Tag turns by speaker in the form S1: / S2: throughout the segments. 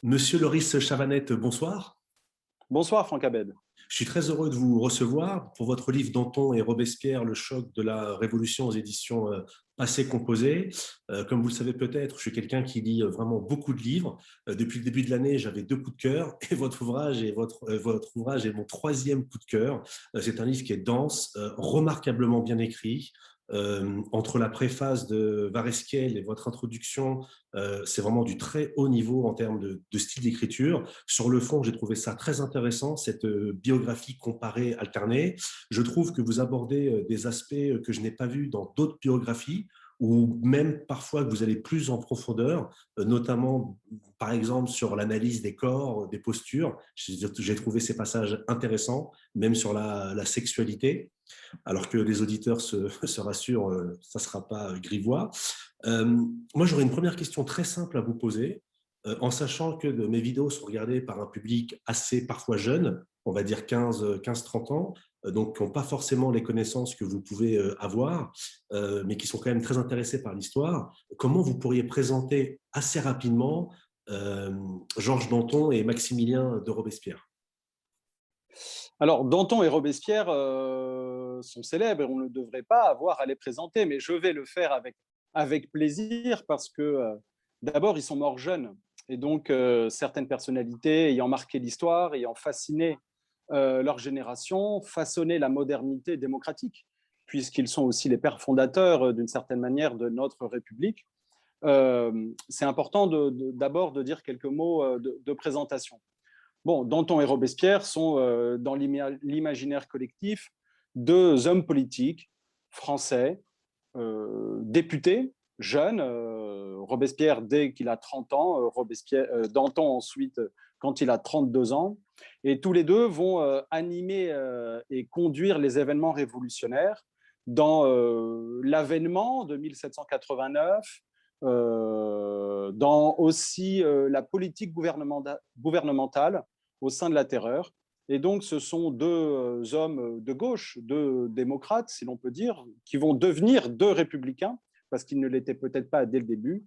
S1: Monsieur Loris Chavanette, bonsoir.
S2: Bonsoir Franck Abed.
S1: Je suis très heureux de vous recevoir pour votre livre Danton et Robespierre, le choc de la Révolution aux éditions Passé Composé. Comme vous le savez peut-être, je suis quelqu'un qui lit vraiment beaucoup de livres. Depuis le début de l'année, j'avais deux coups de cœur et votre ouvrage est mon troisième coup de cœur. C'est un livre qui est dense, remarquablement bien écrit. Entre la préface de Varesquiel et votre introduction, c'est vraiment du très haut niveau en termes de style d'écriture. Sur le fond, j'ai trouvé ça très intéressant, cette biographie comparée, alternée. Je trouve que vous abordez des aspects que je n'ai pas vus dans d'autres biographies, ou même parfois que vous allez plus en profondeur, notamment par exemple sur l'analyse des corps, des postures. J'ai trouvé ces passages intéressants, même sur la sexualité, alors que les auditeurs se rassurent, ça ne sera pas grivois. Euh, Moi, j'aurais une première question très simple à vous poser, en sachant que mes vidéos sont regardées par un public assez parfois jeune, on va dire 15-30 ans, donc qui n'ont pas forcément les connaissances que vous pouvez avoir, mais qui sont quand même très intéressés par l'histoire. Comment vous pourriez présenter assez rapidement euh, Georges Danton et Maximilien de Robespierre?
S2: Alors, Danton et Robespierre sont célèbres et on ne devrait pas avoir à les présenter, mais je vais le faire avec plaisir parce que d'abord, ils sont morts jeunes. Et donc, certaines personnalités ayant marqué l'histoire, ayant fasciné leur génération, façonné la modernité démocratique, puisqu'ils sont aussi les pères fondateurs, d'une certaine manière, de notre République. C'est important d'abord de dire quelques mots de présentation. Bon, Danton et Robespierre sont dans l'imaginaire collectif deux hommes politiques français, députés, jeunes. Robespierre dès qu'il a 30 ans, Danton ensuite quand il a 32 ans. Et tous les deux vont animer et conduire les événements révolutionnaires dans l'avènement de 1789, dans aussi la politique gouvernementale au sein de la Terreur. Et donc, ce sont deux hommes de gauche, deux démocrates, si l'on peut dire, qui vont devenir deux républicains, parce qu'ils ne l'étaient peut-être pas dès le début.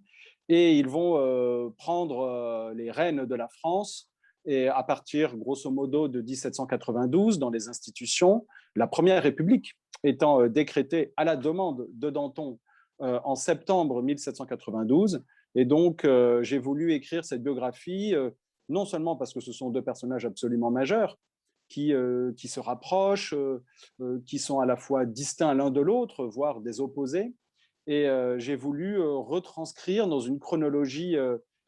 S2: Et ils vont prendre les rênes de la France et à partir, grosso modo, de 1792, dans les institutions, la Première République étant décrétée à la demande de Danton en septembre 1792. Et donc, j'ai voulu écrire cette biographie non seulement parce que ce sont deux personnages absolument majeurs qui se rapprochent, qui sont à la fois distincts l'un de l'autre, voire des opposés. Et j'ai voulu retranscrire dans une chronologie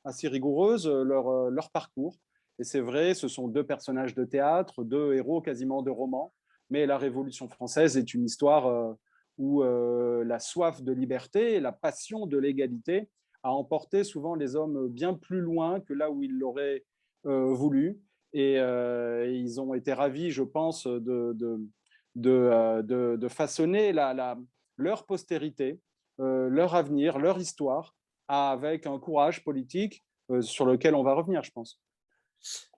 S2: assez rigoureuse leur parcours. Et c'est vrai, ce sont deux personnages de théâtre, deux héros quasiment de romans, mais la Révolution française est une histoire où la soif de liberté et la passion de l'égalité a emporté souvent les hommes bien plus loin que là où ils l'auraient voulu. Et ils ont été ravis, je pense, de façonner leur postérité, leur avenir, leur histoire, avec un courage politique sur lequel on va revenir, je pense.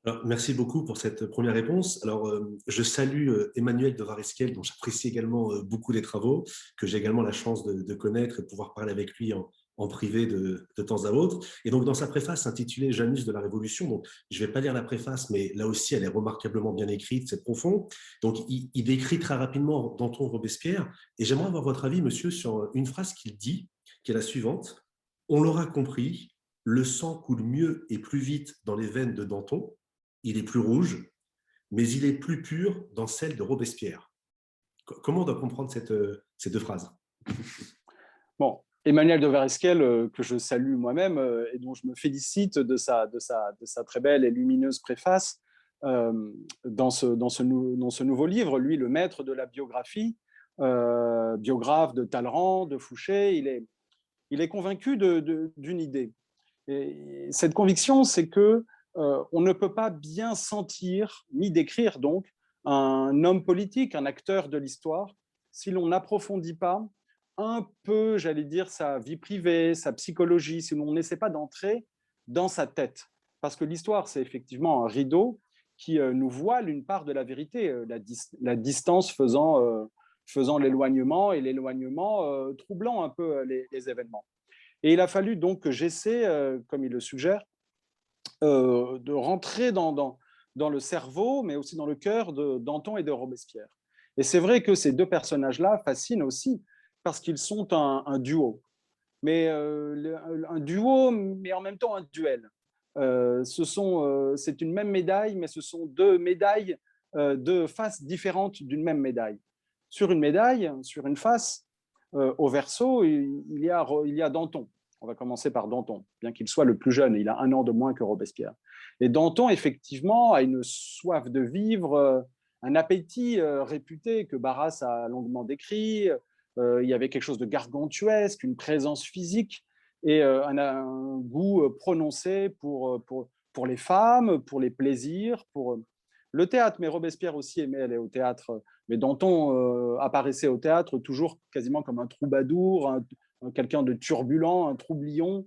S1: Alors, merci beaucoup pour cette première réponse. Alors, je salue Emmanuel de Varesquiel, dont j'apprécie également beaucoup les travaux, que j'ai également la chance de connaître et de pouvoir parler avec lui en privé de temps à autre. Et donc, dans sa préface intitulée Janus de la Révolution, donc, je ne vais pas lire la préface, mais là aussi, elle est remarquablement bien écrite, c'est profond. Donc, il décrit très rapidement Danton Robespierre. Et j'aimerais avoir votre avis, monsieur, sur une phrase qu'il dit, qui est la suivante. On l'aura compris, le sang coule mieux et plus vite dans les veines de Danton. Il est plus rouge, mais il est plus pur dans celle de Robespierre. Comment on doit comprendre ces deux phrases?
S2: Bon, Emmanuel de Varesquiel, que je salue moi-même et dont je me félicite de sa très belle et lumineuse préface dans ce nouveau livre, lui, le maître de la biographie, biographe de Talleyrand, de Fouché, il est convaincu d'une idée. Et cette conviction, c'est que on ne peut pas bien sentir, ni décrire donc, un homme politique, un acteur de l'histoire, si l'on n'approfondit pas un peu, j'allais dire, sa vie privée, sa psychologie, si on n'essaie pas d'entrer dans sa tête. Parce que l'histoire, c'est effectivement un rideau qui nous voile une part de la vérité, la distance faisant l'éloignement et l'éloignement troublant un peu les événements. Et il a fallu donc que j'essaie, comme il le suggère, de rentrer dans le cerveau, mais aussi dans le cœur de Danton et de Robespierre. Et c'est vrai que ces deux personnages-là fascinent aussi parce qu'ils sont un duo. Mais un duo, mais en même temps un duel. C'est une même médaille, mais ce sont deux médailles, deux faces différentes d'une même médaille. Sur une médaille, sur une face, au verso, il y a Danton. On va commencer par Danton, bien qu'il soit le plus jeune, il a 1 an de moins que Robespierre. Et Danton, effectivement, a une soif de vivre, un appétit réputé que Barras a longuement décrit. Il y avait quelque chose de gargantuesque, une présence physique et un goût prononcé pour les femmes, pour les plaisirs, pour le théâtre. Mais Robespierre aussi aimait aller au théâtre. Mais Danton apparaissait au théâtre toujours quasiment comme un troubadour, quelqu'un de turbulent, un troublion.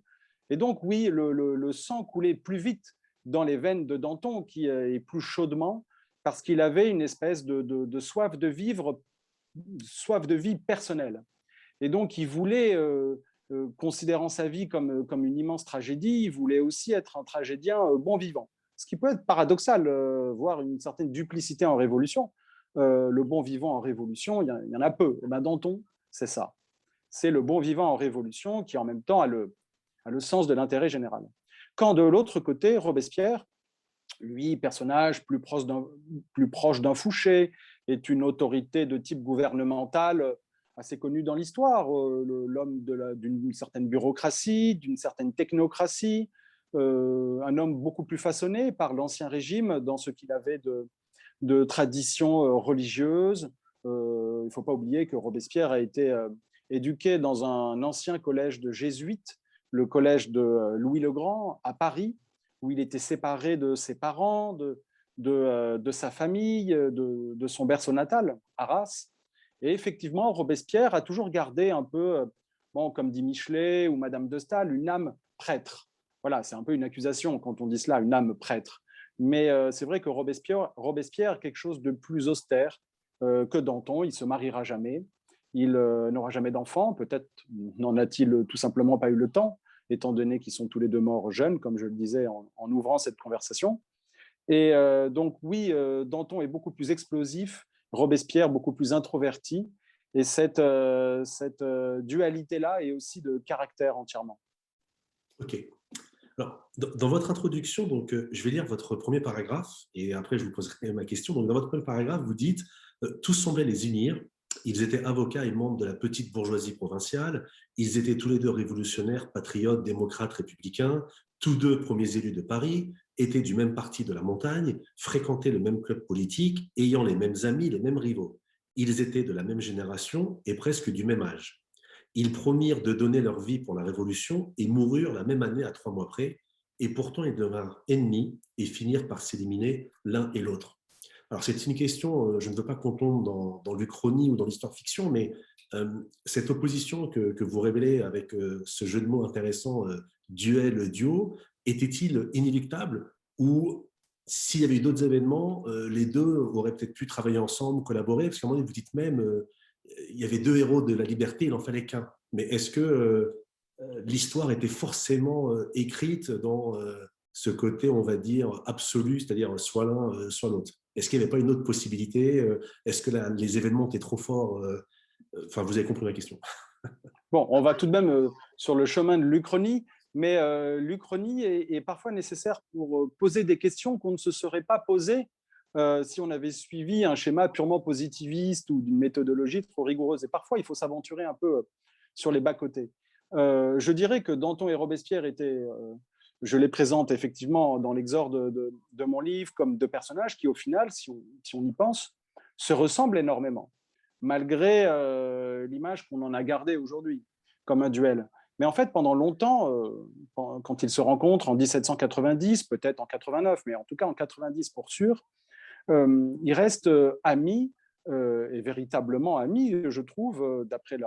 S2: Et donc, oui, le sang coulait plus vite dans les veines de Danton, qui est plus chaudement, parce qu'il avait une espèce de soif de vivre, soif de vie personnelle. Et donc, il voulait, considérant sa vie comme une immense tragédie, il voulait aussi être un tragédien bon vivant. Ce qui peut être paradoxal, voire une certaine duplicité en révolution. Le bon vivant en révolution, il y en a peu. Et ben Danton, c'est ça. C'est le bon vivant en révolution qui, en même temps, a le sens de l'intérêt général. Quand de l'autre côté, Robespierre, lui, personnage plus proche d'un Fouché, est une autorité de type gouvernemental assez connue dans l'histoire, l'homme d'une certaine bureaucratie, d'une certaine technocratie, un homme beaucoup plus façonné par l'Ancien Régime dans ce qu'il avait de tradition religieuse. Il ne faut pas oublier que Robespierre a été éduqué dans un ancien collège de jésuites, le collège de Louis le Grand à Paris, où il était séparé de ses parents, de sa famille, de son berceau natal, Arras. Et effectivement, Robespierre a toujours gardé un peu, bon, comme dit Michelet ou Madame de Staël, une âme prêtre. Voilà, c'est un peu une accusation quand on dit cela, une âme prêtre. Mais c'est vrai que Robespierre a quelque chose de plus austère que Danton. Il ne se mariera jamais. Il n'aura jamais d'enfant. Peut-être n'en a-t-il tout simplement pas eu le temps, étant donné qu'ils sont tous les deux morts jeunes, comme je le disais en ouvrant cette conversation. Et donc, oui, Danton est beaucoup plus explosif, Robespierre beaucoup plus introverti. Et cette dualité-là est aussi de caractère entièrement.
S1: Ok. Alors, dans votre introduction, donc, je vais lire votre premier paragraphe et après je vous poserai ma question. Donc, dans votre premier paragraphe, vous dites tout semblait les unir. Ils étaient avocats et membres de la petite bourgeoisie provinciale. Ils étaient tous les deux révolutionnaires, patriotes, démocrates, républicains, tous deux premiers élus de Paris, étaient du même parti de la montagne, fréquentaient le même club politique, ayant les mêmes amis, les mêmes rivaux. Ils étaient de la même génération et presque du même âge. Ils promirent de donner leur vie pour la Révolution et moururent la même année à 3 mois près, et pourtant ils devinrent ennemis et finirent par s'éliminer l'un et l'autre. Alors c'est une question, je ne veux pas qu'on tombe dans l'Uchronie ou dans l'histoire-fiction, mais cette opposition que vous révélez avec ce jeu de mots intéressant, duel, duo, était-il inéluctable ou s'il y avait eu d'autres événements, les deux auraient peut-être pu travailler ensemble, collaborer, parce qu'à un moment donné, vous dites même il y avait deux héros de la liberté, il n'en fallait qu'un. Mais est-ce que l'histoire était forcément écrite dans ce côté, on va dire, absolu, c'est-à-dire soit l'un, soit l'autre? Est-ce qu'il n'y avait pas une autre possibilité? Est-ce que les événements étaient trop forts? Enfin, vous avez compris ma question.
S2: Bon, on va tout de même sur le chemin de l'Uchronie, mais l'Uchronie est parfois nécessaire pour poser des questions qu'on ne se serait pas posées si on avait suivi un schéma purement positiviste ou d'une méthodologie trop rigoureuse. Et parfois, il faut s'aventurer un peu sur les bas-côtés. Je dirais que Danton et Robespierre étaient, je les présente effectivement dans l'exorde de mon livre comme deux personnages qui, au final, si on y pense, se ressemblent énormément, malgré l'image qu'on en a gardée aujourd'hui comme un duel. Mais en fait, pendant longtemps, quand ils se rencontrent en 1790, peut-être en 89, mais en tout cas en 90 pour sûr, ils restent amis et véritablement amis, je trouve, d'après le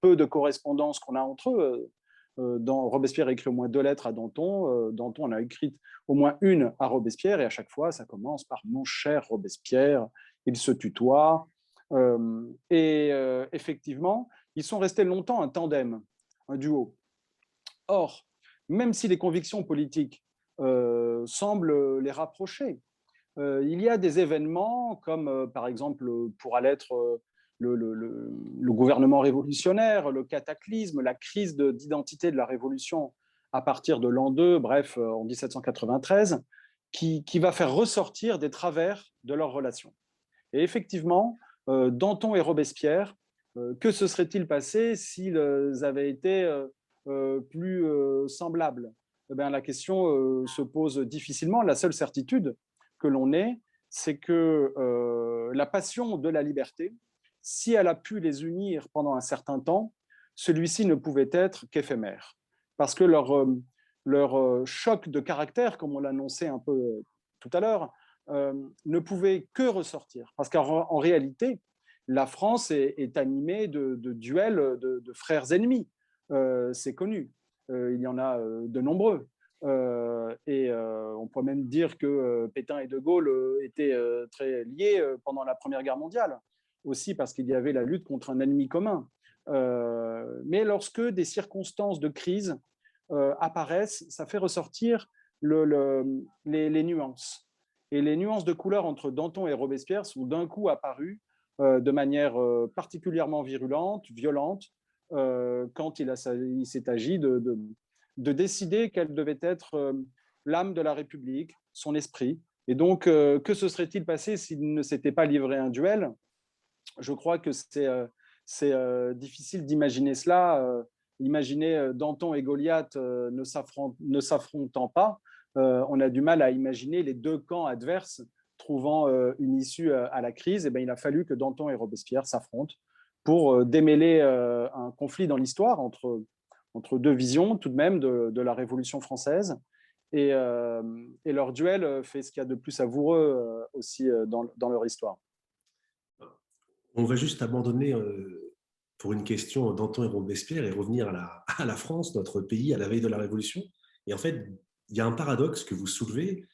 S2: peu de correspondance qu'on a entre eux. Robespierre a écrit au moins 2 lettres à Danton. Danton en a écrit au moins une à Robespierre, et à chaque fois, ça commence par « mon cher Robespierre ». Ils se tutoient. Effectivement, ils sont restés longtemps un tandem, un duo. Or, même si les convictions politiques semble les rapprocher. Il y a des événements comme, par exemple, pourra l'être le gouvernement révolutionnaire, le cataclysme, la crise d'identité de la Révolution à partir de l'an 2, bref, en 1793, qui va faire ressortir des travers de leurs relations. Et effectivement, Danton et Robespierre, que se serait-il passé s'ils avaient été plus semblables? Eh bien, la question se pose difficilement. La seule certitude que l'on ait, c'est que la passion de la liberté, si elle a pu les unir pendant un certain temps, celui-ci ne pouvait être qu'éphémère. Parce que leur choc de caractère, comme on l'annonçait un peu tout à l'heure, ne pouvait que ressortir. Parce qu'en réalité, la France est animée de duels de frères ennemis. C'est connu. Il y en a de nombreux. On peut même dire que Pétain et De Gaulle étaient très liés pendant la Première Guerre mondiale, aussi parce qu'il y avait la lutte contre un ennemi commun. Mais lorsque des circonstances de crise apparaissent, ça fait ressortir les nuances. Et les nuances de couleur entre Danton et Robespierre sont d'un coup apparues de manière particulièrement virulente, violente, quand il s'est agi de décider quelle devait être l'âme de la République, son esprit. Et donc, que se serait-il passé s'il ne s'était pas livré un duel? Je crois que c'est difficile d'imaginer cela. Imaginer Danton et Goliath ne s'affrontant pas, on a du mal à imaginer les deux camps adverses trouvant une issue à la crise. Et bien, il a fallu que Danton et Robespierre s'affrontent pour démêler un conflit dans l'histoire entre deux visions tout de même de la Révolution française. Et leur duel fait ce qu'il y a de plus savoureux aussi dans leur histoire.
S1: On va juste abandonner pour une question Danton et Robespierre et revenir à la France, notre pays, à la veille de la Révolution. Et en fait, il y a un paradoxe que vous soulevez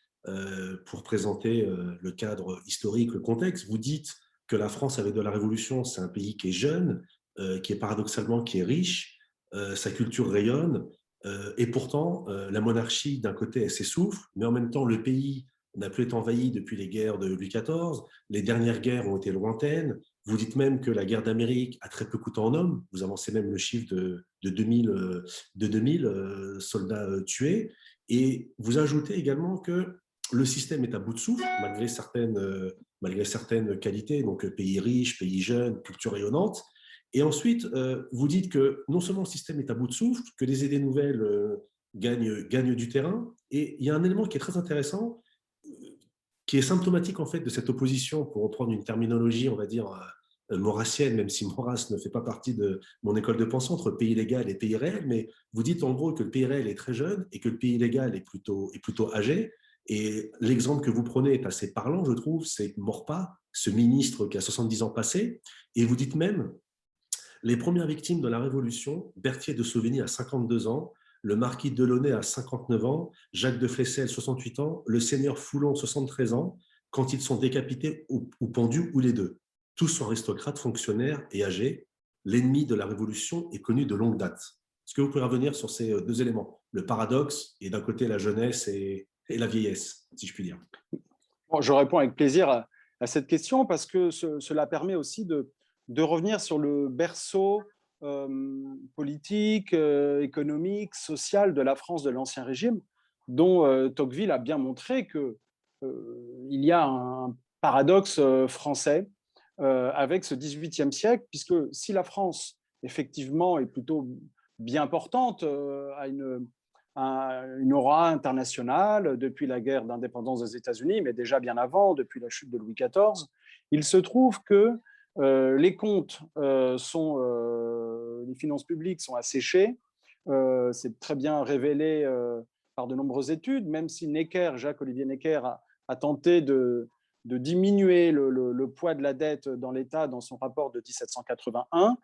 S1: pour présenter le cadre historique, le contexte. Vous dites que la France, à la veille de la Révolution, c'est un pays qui est jeune, qui est paradoxalement qui est riche, sa culture rayonne, et pourtant, la monarchie, d'un côté, elle s'essouffle, mais en même temps, le pays n'a plus été envahi depuis les guerres de Louis XIV, les dernières guerres ont été lointaines. Vous dites même que la guerre d'Amérique a très peu coûté en hommes. Vous avancez même le chiffre de 2000 soldats tués. Et vous ajoutez également que le système est à bout de souffle, malgré certaines qualités, donc pays riche, pays jeune, culture rayonnante. Et ensuite, vous dites que non seulement le système est à bout de souffle, que les idées nouvelles gagnent du terrain. Et il y a un élément qui est très intéressant, qui est symptomatique en fait de cette opposition, pour reprendre une terminologie, on va dire, maurassienne, même si Maurras ne fait pas partie de mon école de pensée, entre pays légal et pays réel, mais vous dites en gros que le pays réel est très jeune et que le pays légal est plutôt âgé. Et l'exemple que vous prenez est assez parlant, je trouve, c'est Maurepas, ce ministre qui a 70 ans passés, et vous dites même les premières victimes de la Révolution, Berthier de Sauvigny à 52 ans, le marquis de Delaunay à 59 ans, Jacques de Flesselles 68 ans, le seigneur Foulon 73 ans, quand ils sont décapités ou pendus ou les deux. Tous sont aristocrates, fonctionnaires et âgés. L'ennemi de la Révolution est connu de longue date. Est-ce que vous pouvez revenir sur ces deux éléments? Le paradoxe et d'un côté la jeunesse et la vieillesse, si je puis dire.
S2: Bon, je réponds avec plaisir à cette question parce que cela permet aussi de revenir sur le berceau politique, économique, social de la France de l'Ancien Régime, dont Tocqueville a bien montré qu'il y a un paradoxe français avec ce XVIIIe siècle, puisque si la France, effectivement, est plutôt bien portante, a une aura internationale depuis la guerre d'indépendance des États-Unis, mais déjà bien avant, depuis la chute de Louis XIV, il se trouve que les comptes les finances publiques sont asséchées. C'est très bien révélé par de nombreuses études, même si Jacques-Olivier Necker a tenté de diminuer le poids de la dette dans l'État dans son rapport de 1781.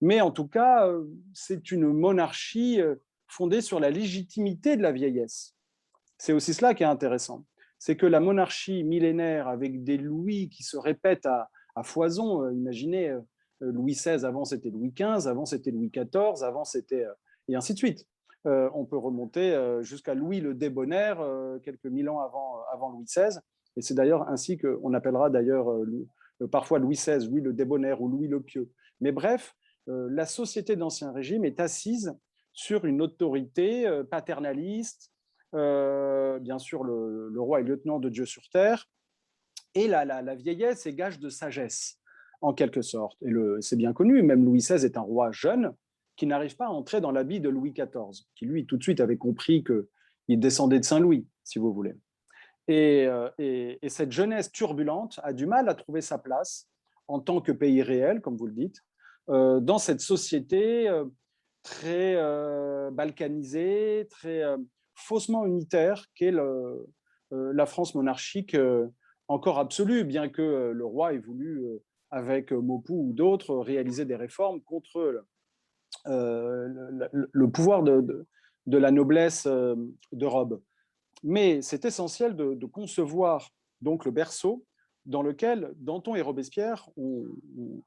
S2: Mais en tout cas, c'est une monarchie fondée sur la légitimité de la vieillesse. C'est aussi cela qui est intéressant. C'est que la monarchie millénaire, avec des louis qui se répètent à foison, imaginez, Louis XVI, avant c'était Louis XV, avant c'était Louis XIV, avant c'était... et ainsi de suite. On peut remonter jusqu'à Louis le Débonnaire, quelques mille ans avant Louis XVI. Et c'est d'ailleurs ainsi qu'on appellera d'ailleurs parfois Louis XVI, Louis le Débonnaire ou Louis le Pieux. Mais bref, la société d'Ancien Régime est assise sur une autorité paternaliste. Bien sûr, le roi est lieutenant de Dieu sur terre. Et la vieillesse est gage de sagesse, en quelque sorte. Et c'est bien connu, même Louis XVI est un roi jeune qui n'arrive pas à entrer dans l'habit de Louis XIV, qui lui, tout de suite, avait compris qu'il descendait de Saint-Louis, si vous voulez. Et cette jeunesse turbulente a du mal à trouver sa place en tant que pays réel, comme vous le dites, dans cette société très balkanisée, très faussement unitaire qu'est la France monarchique encore absolue, bien que le roi ait voulu, avec Maupoux ou d'autres, réaliser des réformes contre le pouvoir de la noblesse de robe. Mais c'est essentiel de concevoir donc le berceau dans lequel Danton et Robespierre ont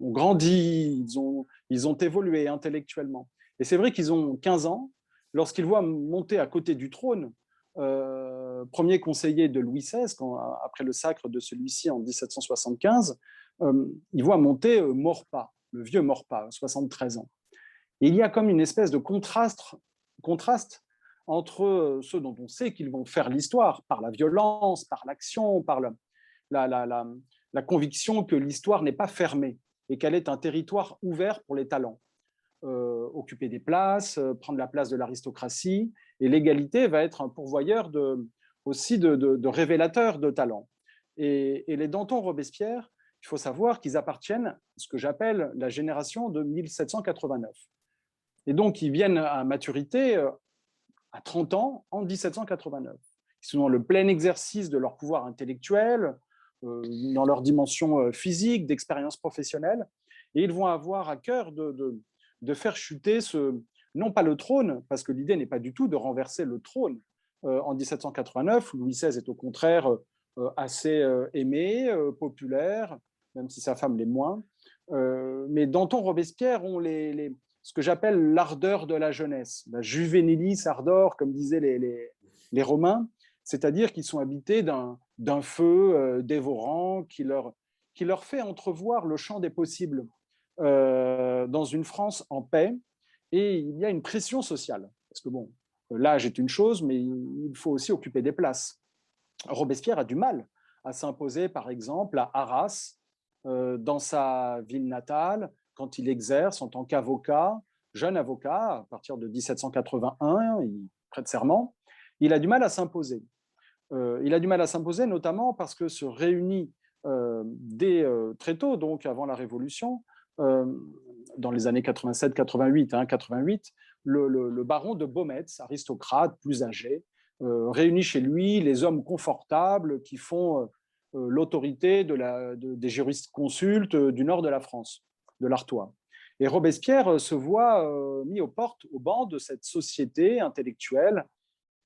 S2: grandi, ils ont évolué intellectuellement. Et c'est vrai qu'ils ont 15 ans, lorsqu'ils voient monter à côté du trône, premier conseiller de Louis XVI, après le sacre de celui-ci en 1775, ils voient monter Maurepas, le vieux Maurepas, 73 ans. Et il y a comme une espèce de contraste entre ceux dont on sait qu'ils vont faire l'histoire, par la violence, par l'action, par la conviction que l'histoire n'est pas fermée et qu'elle est un territoire ouvert pour les talents. Occuper des places, prendre la place de l'aristocratie, et l'égalité va être un pourvoyeur aussi de révélateurs de talents. Et les Danton-Robespierre, il faut savoir qu'ils appartiennent à ce que j'appelle la génération de 1789. Et donc, ils viennent à maturité à 30 ans en 1789. Ils sont dans le plein exercice de leur pouvoir intellectuel, dans leur dimension physique, d'expérience professionnelle, et ils vont avoir à cœur de faire chuter non pas le trône, parce que l'idée n'est pas du tout de renverser le trône. En 1789, Louis XVI est au contraire assez aimé, populaire, même si sa femme l'est moins. Mais Danton-Robespierre ont ce que j'appelle l'ardeur de la jeunesse, la juvenilis ardor, comme disaient les Romains, c'est-à-dire qu'ils sont habités d'un feu dévorant qui leur fait entrevoir le champ des possibles dans une France en paix. Et il y a une pression sociale, parce que bon, l'âge est une chose, mais il faut aussi occuper des places. Robespierre a du mal à s'imposer, par exemple, à Arras, dans sa ville natale, quand il exerce en tant qu'avocat, jeune avocat, à partir de 1781, il prête serment, il a du mal à s'imposer. Il a du mal à s'imposer notamment parce que se réunit très tôt, donc avant la Révolution, dans les années 87-88, 88, le baron de Beaumetz, aristocrate, plus âgé, réunit chez lui les hommes confortables qui font l'autorité des jurisconsultes du nord de la France, de l'Artois. Et Robespierre se voit mis aux bancs de cette société intellectuelle,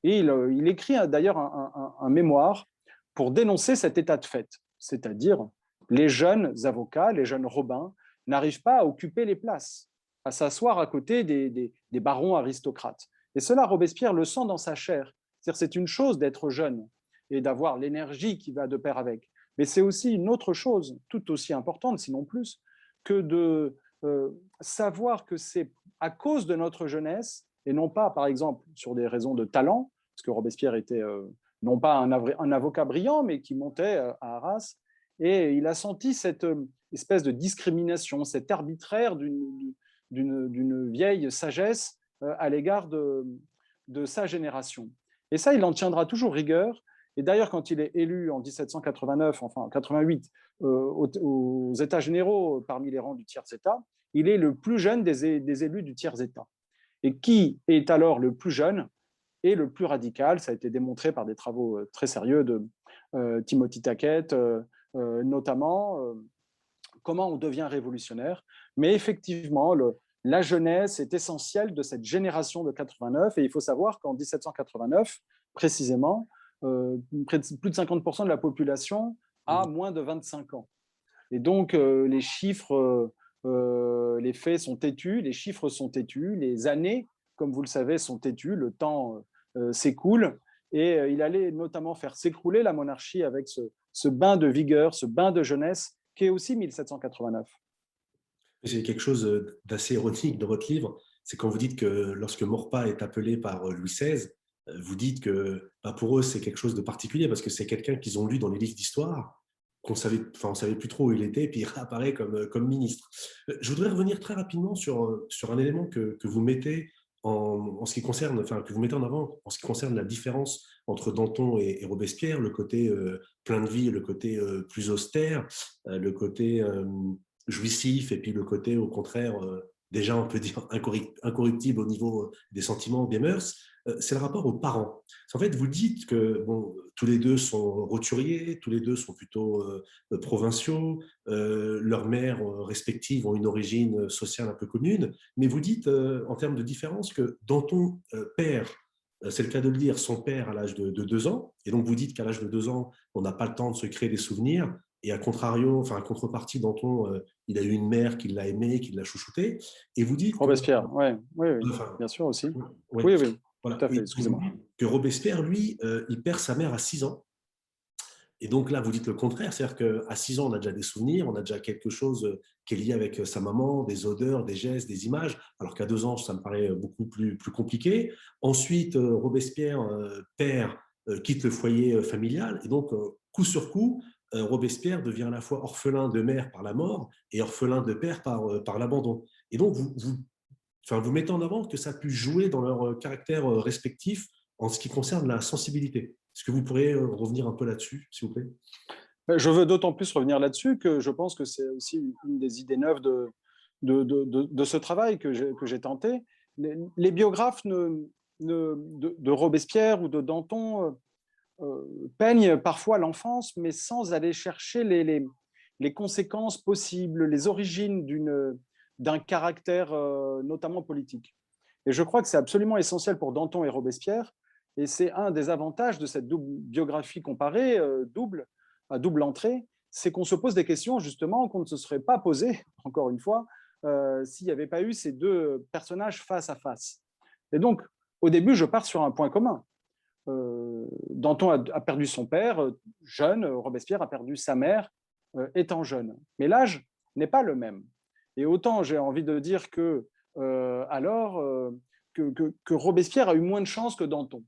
S2: et il écrit d'ailleurs un mémoire pour dénoncer cet état de fait, c'est-à-dire les jeunes avocats, les jeunes robins n'arrivent pas à occuper les places, à s'asseoir à côté des barons aristocrates. Et cela, Robespierre le sent dans sa chair. C'est-à-dire, c'est une chose d'être jeune et d'avoir l'énergie qui va de pair avec, mais c'est aussi une autre chose, tout aussi importante, sinon plus, que de savoir que c'est à cause de notre jeunesse, et non pas, par exemple, sur des raisons de talent, parce que Robespierre était non pas un avocat brillant, mais qui montait à Arras, et il a senti cette espèce de discrimination, cet arbitraire d'une vieille sagesse à l'égard de sa génération. Et ça, il en tiendra toujours rigueur. Et d'ailleurs, quand il est élu en 1789, enfin en 88, aux États généraux, parmi les rangs du tiers-État, il est le plus jeune des élus du tiers-État. Et qui est alors le plus jeune et le plus radical? Ça a été démontré par des travaux très sérieux de Timothy Tackett, notamment, comment on devient révolutionnaire. Mais effectivement, la jeunesse est essentielle de cette génération de 89, et il faut savoir qu'en 1789, précisément, plus de 50% de la population a moins de 25 ans. Et donc, les chiffres, les faits sont têtus, les chiffres sont têtus, les années comme vous le savez, sont têtus, le temps s'écoule, et il allait notamment faire s'écrouler la monarchie avec ce bain de vigueur, ce bain de jeunesse, qui est aussi 1789.
S1: C'est quelque chose d'assez ironique dans votre livre, c'est quand vous dites que lorsque Maurepas est appelé par Louis XVI, vous dites que bah, pour eux c'est quelque chose de particulier parce que c'est quelqu'un qu'ils ont lu dans les livres d'histoire, qu'on savait, enfin on savait plus trop où il était, et puis il réapparaît comme ministre. Je voudrais revenir très rapidement sur un élément que vous mettez en ce qui concerne, enfin que vous mettez en avant en ce qui concerne la différence entre Danton et Robespierre, le côté plein de vie, le côté plus austère, le côté jouissif, et puis le côté, au contraire, déjà, on peut dire, incorruptible au niveau des sentiments, des mœurs, c'est le rapport aux parents. En fait, vous dites que bon, tous les deux sont roturiers, tous les deux sont plutôt provinciaux, leurs mères respectives ont une origine sociale un peu commune, mais vous dites, en termes de différence, que Danton perd, c'est le cas de le dire, son père à l'âge de 2 ans, et donc vous dites qu'à l'âge de 2 ans, on n'a pas le temps de se créer des souvenirs, et à contrario, enfin, à contrepartie, Danton, il a eu une mère qui l'a aimé, qui l'a chouchouté, et vous dites que,
S2: Robespierre, ouais, oui, oui,
S1: enfin,
S2: bien sûr aussi.
S1: oui,
S2: Oui, oui, tout
S1: voilà,
S2: à fait,
S1: vous
S2: excusez-moi.
S1: dites que Robespierre, lui, il perd sa mère à 6 ans, et donc là, vous dites le contraire, c'est-à-dire qu'à 6 ans, on a déjà des souvenirs, on a déjà quelque chose qui est lié avec sa maman, des odeurs, des gestes, des images, alors qu'à 2 ans, ça me paraît beaucoup plus compliqué. Ensuite, Robespierre, père, quitte le foyer familial, et donc, coup sur coup, Robespierre devient à la fois orphelin de mère par la mort et orphelin de père par l'abandon. Et donc, enfin, vous mettez en avant que ça a pu jouer dans leur caractère respectif en ce qui concerne la sensibilité. Est-ce que vous pourriez revenir un peu là-dessus, s'il vous plaît?
S2: Je veux d'autant plus revenir là-dessus que je pense que c'est aussi une des idées neuves de ce travail que j'ai tenté. Les biographes de Robespierre ou de Danton peignent parfois l'enfance, mais sans aller chercher les conséquences possibles, les origines d'un caractère notamment politique. Et je crois que c'est absolument essentiel pour Danton et Robespierre, et c'est un des avantages de cette biographie comparée, à double entrée, c'est qu'on se pose des questions justement qu'on ne se serait pas posées, encore une fois, s'il n'y avait pas eu ces deux personnages face à face. Et donc, au début, je pars sur un point commun. Danton a perdu son père jeune, Robespierre a perdu sa mère étant jeune. Mais l'âge n'est pas le même. Et autant j'ai envie de dire que que Robespierre a eu moins de chance que Danton.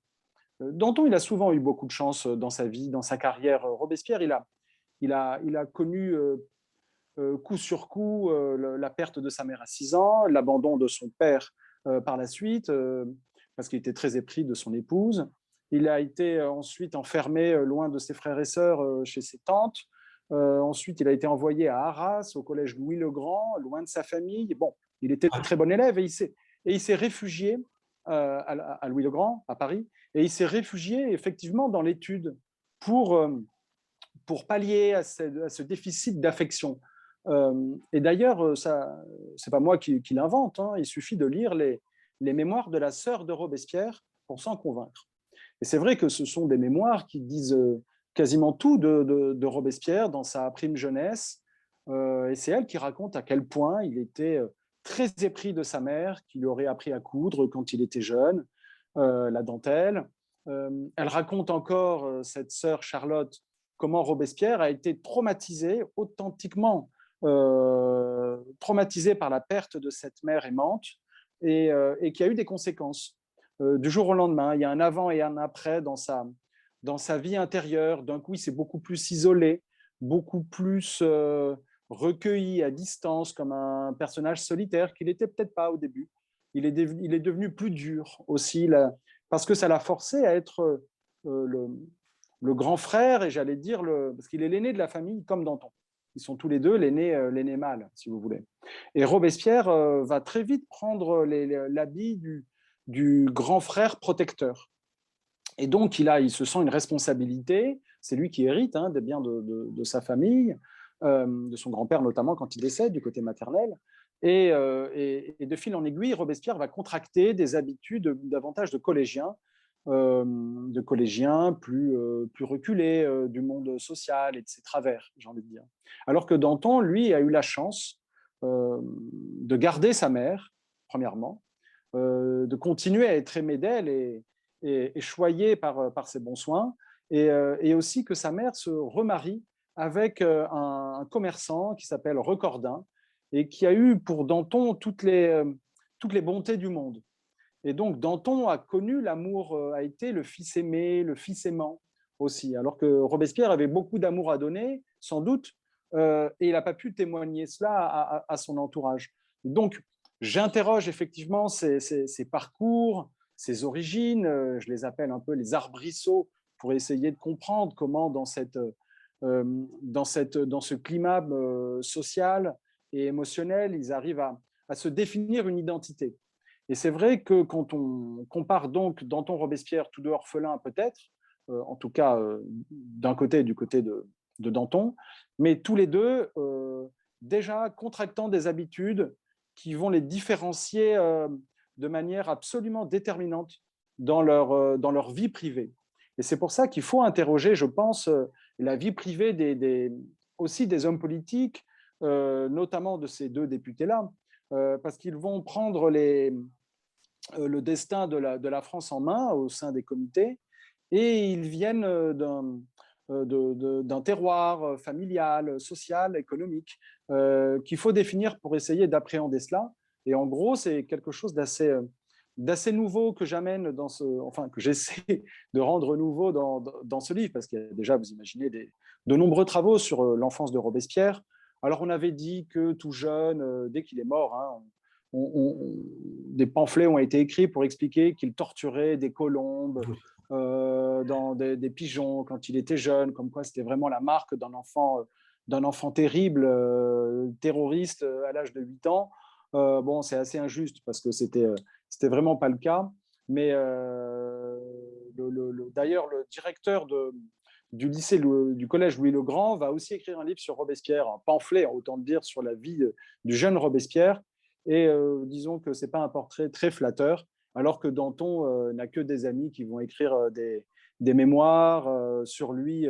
S2: Danton, il a souvent eu beaucoup de chance dans sa vie, dans sa carrière. Robespierre, il a connu coup sur coup la perte de sa mère à 6 ans, l'abandon de son père par la suite, parce qu'il était très épris de son épouse. Il a été ensuite enfermé loin de ses frères et sœurs chez ses tantes. Ensuite, il a été envoyé à Arras, au collège Louis-le-Grand, loin de sa famille. Bon, il était très bon élève et il s'est réfugié à Louis-le-Grand, à Paris, et il s'est réfugié effectivement dans l'étude pour, pour pallier à ce déficit d'affection. Et d'ailleurs, ça, c'est pas moi qui l'invente, hein, il suffit de lire les mémoires de la sœur de Robespierre pour s'en convaincre. Et c'est vrai que ce sont des mémoires qui disent quasiment tout de Robespierre dans sa prime jeunesse. Et c'est elle qui raconte à quel point il était très épris de sa mère, qui lui aurait appris à coudre quand il était jeune, la dentelle. Elle raconte encore, cette sœur Charlotte, comment Robespierre a été traumatisé, authentiquement traumatisé par la perte de cette mère aimante et qui a eu des conséquences. Du jour au lendemain, il y a un avant et un après dans sa vie intérieure. D'un coup, il s'est beaucoup plus isolé, beaucoup plus recueilli à distance, comme un personnage solitaire qu'il n'était peut-être pas au début. Il est devenu plus dur aussi, là, parce que ça l'a forcé à être le grand frère, et j'allais dire, parce qu'il est l'aîné de la famille, comme Danton. Ils sont tous les deux l'aîné mâle, si vous voulez. Et Robespierre va très vite prendre l'habit du grand frère protecteur. Et donc, il se sent une responsabilité. C'est lui qui hérite des biens de sa famille, de son grand-père notamment quand il décède du côté maternel. Et de fil en aiguille, Robespierre va contracter des habitudes davantage de collégiens plus reculés du monde social et de ses travers, j'ai envie de dire. Alors que Danton, lui, a eu la chance de garder sa mère, premièrement, de continuer à être aimé d'elle et choyé par ses bons soins, et aussi que sa mère se remarie avec un commerçant qui s'appelle Recordin et qui a eu pour Danton toutes les bontés du monde. Et donc Danton a connu l'amour, a été le fils aimé, le fils aimant aussi, alors que Robespierre avait beaucoup d'amour à donner, sans doute, et il n'a pas pu témoigner cela à son entourage. Donc j'interroge effectivement ses parcours, ses origines, je les appelle un peu les arbrisseaux, pour essayer de comprendre comment dans ce climat social et émotionnel, ils arrivent à se définir une identité. Et c'est vrai que quand on compare donc Danton Robespierre, tous deux orphelins peut-être, en tout cas d'un côté, du côté de Danton, mais tous les deux déjà contractant des habitudes qui vont les différencier de manière absolument déterminante dans leur vie privée. Et c'est pour ça qu'il faut interroger, je pense, la vie privée aussi des hommes politiques, notamment de ces deux députés-là, parce qu'ils vont prendre le destin de la France en main au sein des comités, et ils viennent d'un terroir familial, social, économique, qu'il faut définir pour essayer d'appréhender cela. Et en gros, c'est quelque chose d'assez nouveau que j'amène enfin que j'essaie de rendre nouveau dans ce livre, parce qu'il y a déjà, vous imaginez, de nombreux travaux sur l'enfance de Robespierre. Alors on avait dit que tout jeune, dès qu'il est mort, hein, des pamphlets ont été écrits pour expliquer qu'il torturait des colombes, dans des pigeons quand il était jeune, comme quoi c'était vraiment la marque d'un enfant terrible, terroriste à l'âge de 8 ans. Bon, c'est assez injuste parce que c'était vraiment pas le cas. Mais d'ailleurs, le directeur du lycée, du collège Louis-le-Grand va aussi écrire un livre sur Robespierre, un pamphlet, autant dire, sur la vie du jeune Robespierre. Et disons que ce n'est pas un portrait très flatteur, alors que Danton n'a que des amis qui vont écrire des mémoires sur lui,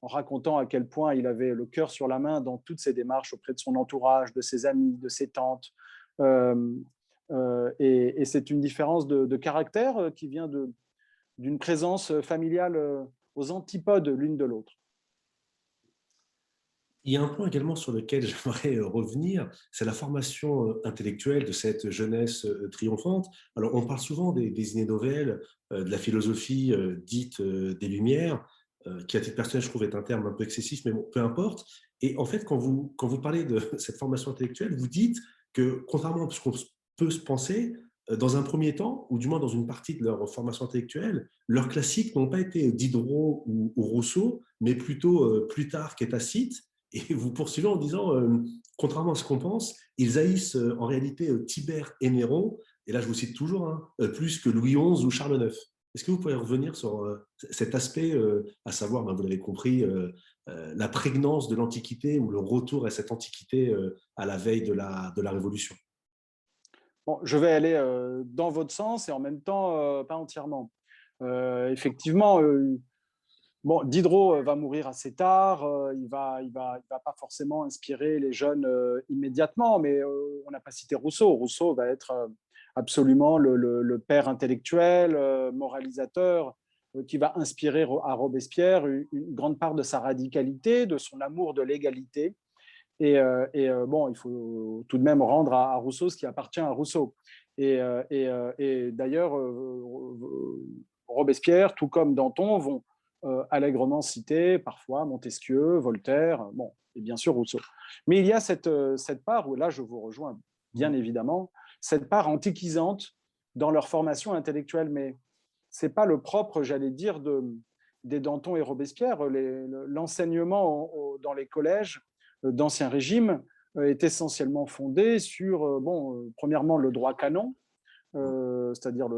S2: en racontant à quel point il avait le cœur sur la main dans toutes ses démarches auprès de son entourage, de ses amis, de ses tantes. Et c'est une différence de caractère qui vient d'une présence familiale aux antipodes l'une de l'autre.
S1: Il y a un point également sur lequel j'aimerais revenir, c'est la formation intellectuelle de cette jeunesse triomphante. Alors, on parle souvent des idées nouvelles, de la philosophie dite des Lumières, qui à titre personnel, je trouve, est un terme un peu excessif, mais bon, peu importe. Et en fait, quand vous parlez de cette formation intellectuelle, vous dites que, contrairement à ce qu'on peut se penser, dans un premier temps, ou du moins dans une partie de leur formation intellectuelle, leurs classiques n'ont pas été Diderot ou Rousseau, mais plutôt Plutarque et Tacite. Et vous poursuivez en disant, contrairement à ce qu'on pense, ils haïssent en réalité Tibère et Néron, et là je vous cite toujours, hein, plus que Louis XI ou Charles IX. Est-ce que vous pouvez revenir sur cet aspect, à savoir, ben, vous l'avez compris, la prégnance de l'Antiquité ou le retour à cette Antiquité à la veille de la Révolution?
S2: Bon, je vais aller dans votre sens et en même temps pas entièrement. Effectivement, bon, Diderot va mourir assez tard, il va pas forcément inspirer les jeunes immédiatement, mais on n'a pas cité Rousseau. Rousseau va être absolument le père intellectuel, moralisateur, qui va inspirer à Robespierre une grande part de sa radicalité, de son amour de l'égalité. Bon, il faut tout de même rendre à Rousseau ce qui appartient à Rousseau. Et d'ailleurs, Robespierre, tout comme Danton, vont allègrement citer parfois Montesquieu, Voltaire, bon, et bien sûr Rousseau. Mais il y a cette part, où là je vous rejoins bien évidemment, cette part antiquisante dans leur formation intellectuelle, mais ce n'est pas le propre, j'allais dire, des Danton et Robespierre. L'enseignement dans les collèges d'Ancien Régime est essentiellement fondé sur, bon, premièrement, le droit canon, c'est-à-dire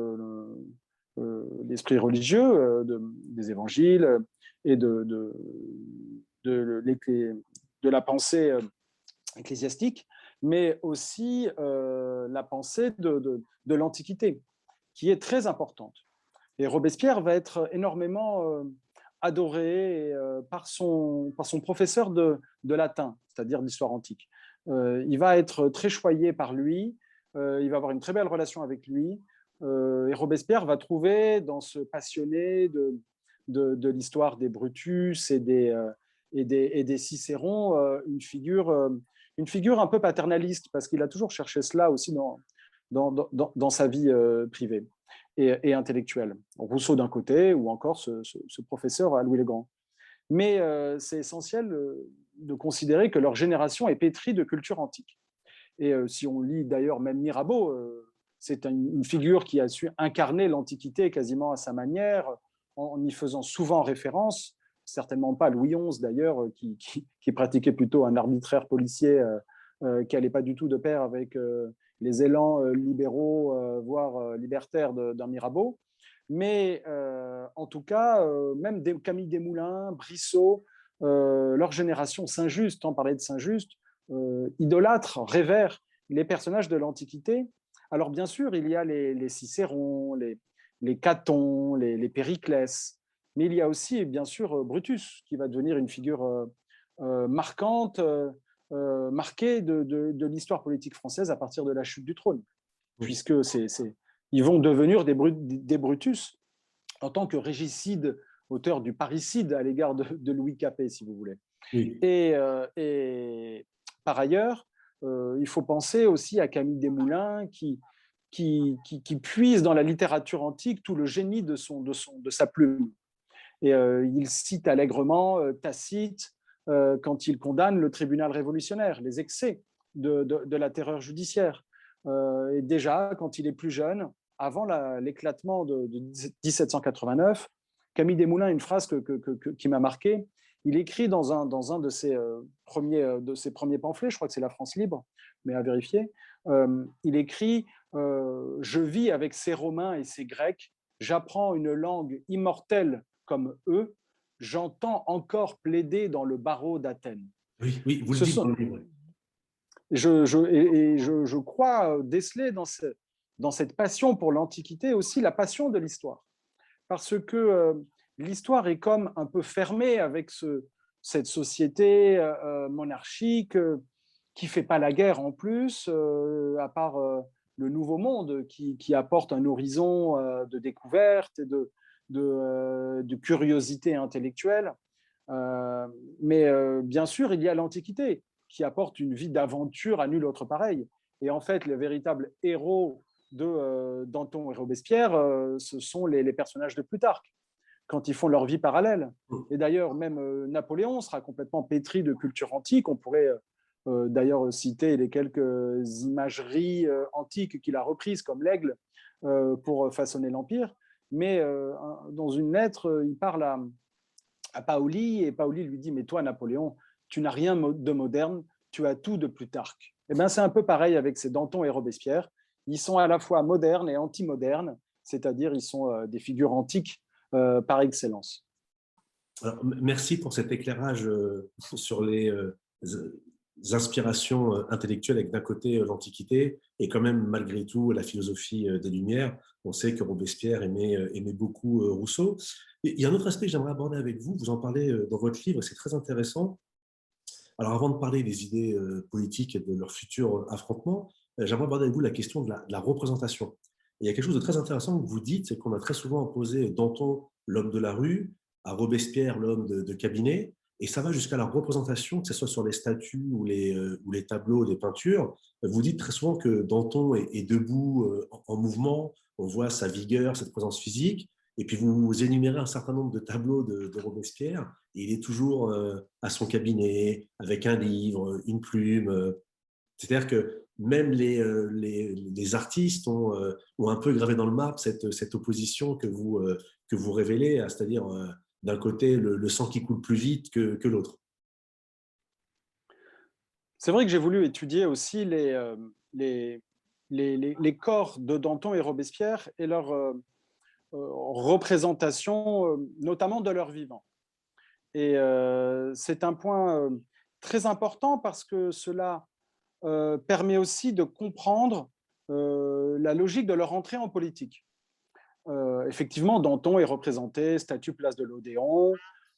S2: l'esprit religieux des évangiles et de la pensée ecclésiastique, mais aussi la pensée de l'Antiquité, qui est très importante. Et Robespierre va être énormément adoré par son professeur de latin, c'est-à-dire d'histoire antique. Il va être très choyé par lui, il va avoir une très belle relation avec lui. Et Robespierre va trouver dans ce passionné de l'histoire des Brutus et des Cicérons une figure un peu paternaliste, parce qu'il a toujours cherché cela aussi dans sa vie privée et intellectuelle. Rousseau d'un côté, ou encore ce professeur à Louis le Grand. Mais c'est essentiel de considérer que leur génération est pétrie de culture antique. Et si on lit d'ailleurs même Mirabeau, c'est une figure qui a su incarner l'Antiquité quasiment à sa manière, en y faisant souvent référence, certainement pas Louis XI d'ailleurs, qui pratiquait plutôt un arbitraire policier qui n'allait pas du tout de pair avec les élans libéraux, voire libertaires d'un Mirabeau. Mais en tout cas, même Camille Desmoulins, Brissot, leur génération, Saint-Just, on parlait de Saint-Just, idolâtre, révère les personnages de l'Antiquité. Alors bien sûr, il y a les Cicérons, les Caton, les Périclès, mais il y a aussi bien sûr Brutus, qui va devenir une figure marquante, marquée de l'histoire politique française à partir de la chute du trône,
S1: Oui.
S2: puisque ils vont devenir des Brutus en tant que régicide, auteur du parricide à l'égard de Louis Capet, si vous voulez.
S1: Oui.
S2: Et par ailleurs, il faut penser aussi à Camille Desmoulins qui puise dans la littérature antique tout le génie de sa plume. Et il cite allègrement Tacite quand il condamne le tribunal révolutionnaire, les excès de la terreur judiciaire. Et déjà, quand il est plus jeune, avant l'éclatement de 1789, Camille Desmoulins a une phrase qui m'a marqué. Il écrit dans un de ses premiers pamphlets, je crois que c'est La France libre, mais à vérifier, il écrit Je vis avec ces Romains et ces Grecs, j'apprends une langue immortelle comme eux, j'entends encore plaider dans le barreau d'Athènes.
S1: Oui, oui, vous le
S2: Ce
S1: dites dans
S2: sont,
S1: le livre.
S2: je crois déceler dans cette passion pour l'Antiquité aussi la passion de l'histoire. Parce que l'histoire est comme un peu fermée avec cette société monarchique qui ne fait pas la guerre en plus, à part le Nouveau Monde qui apporte un horizon de découverte et de curiosité intellectuelle. Mais bien sûr, il y a l'Antiquité qui apporte une vie d'aventure à nul autre pareil. Et en fait, les véritables héros de Danton et Robespierre, ce sont les personnages de Plutarque, quand ils font leur vie parallèle. Et d'ailleurs, même Napoléon sera complètement pétri de culture antique. On pourrait d'ailleurs citer les quelques imageries antiques qu'il a reprises, comme l'aigle, pour façonner l'Empire. Mais dans une lettre, il parle à Paoli, et Paoli lui dit « Mais toi, Napoléon, tu n'as rien de moderne, tu as tout de Plutarque. » Et bien, c'est un peu pareil avec ces Danton et Robespierre. Ils sont à la fois modernes et anti-modernes, c'est-à-dire ils sont des figures antiques par excellence.
S1: Alors, merci pour cet éclairage sur les inspirations intellectuelles avec d'un côté l'Antiquité et quand même malgré tout la philosophie des Lumières. On sait que Robespierre aimait beaucoup Rousseau. Et il y a un autre aspect que j'aimerais aborder avec vous, vous en parlez dans votre livre, c'est très intéressant. Alors avant de parler des idées politiques et de leur futur affrontement, j'aimerais aborder avec vous la question de la représentation. Et il y a quelque chose de très intéressant que vous dites, c'est qu'on a très souvent opposé Danton, l'homme de la rue, à Robespierre, l'homme de cabinet, et ça va jusqu'à la représentation, que ce soit sur les statues ou les tableaux, les peintures. Vous dites très souvent que Danton est debout, en mouvement, on voit sa vigueur, cette présence physique, et puis vous énumérez un certain nombre de tableaux de Robespierre, et il est toujours à son cabinet, avec un livre, une plume. C'est-à-dire que même les artistes ont un peu gravé dans le marbre cette opposition que vous révélez, c'est-à-dire d'un côté le sang qui coule plus vite que l'autre.
S2: C'est vrai que j'ai voulu étudier aussi les corps de Danton et Robespierre et leur représentation, notamment de leur vivant. Et c'est un point très important parce que cela permet aussi de comprendre la logique de leur entrée en politique. Effectivement, Danton est représenté statue place de l'Odéon,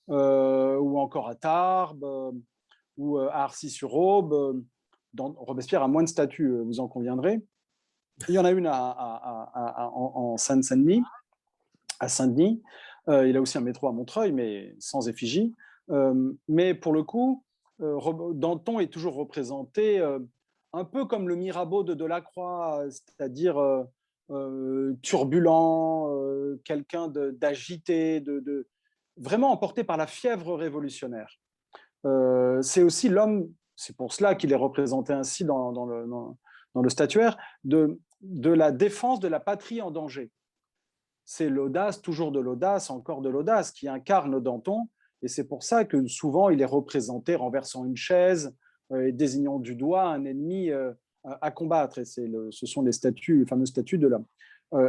S2: ou encore à Tarbes, ou à Arcis-sur-Aube. Robespierre a moins de statues, vous en conviendrez. Il y en a une en Seine-Saint-Denis, à Saint-Denis. Il a aussi un métro à Montreuil, mais sans effigie. Mais pour le coup, Danton est toujours représenté un peu comme le Mirabeau de Delacroix, c'est-à-dire turbulent, quelqu'un d'agité, vraiment emporté par la fièvre révolutionnaire. C'est aussi l'homme, c'est pour cela qu'il est représenté ainsi dans le statuaire, de la défense de la patrie en danger. C'est l'audace, toujours de l'audace, encore de l'audace, qui incarne Danton. Et c'est pour ça que souvent il est représenté renversant une chaise et désignant du doigt un ennemi à combattre. Et ce sont les fameuses statues de l'homme,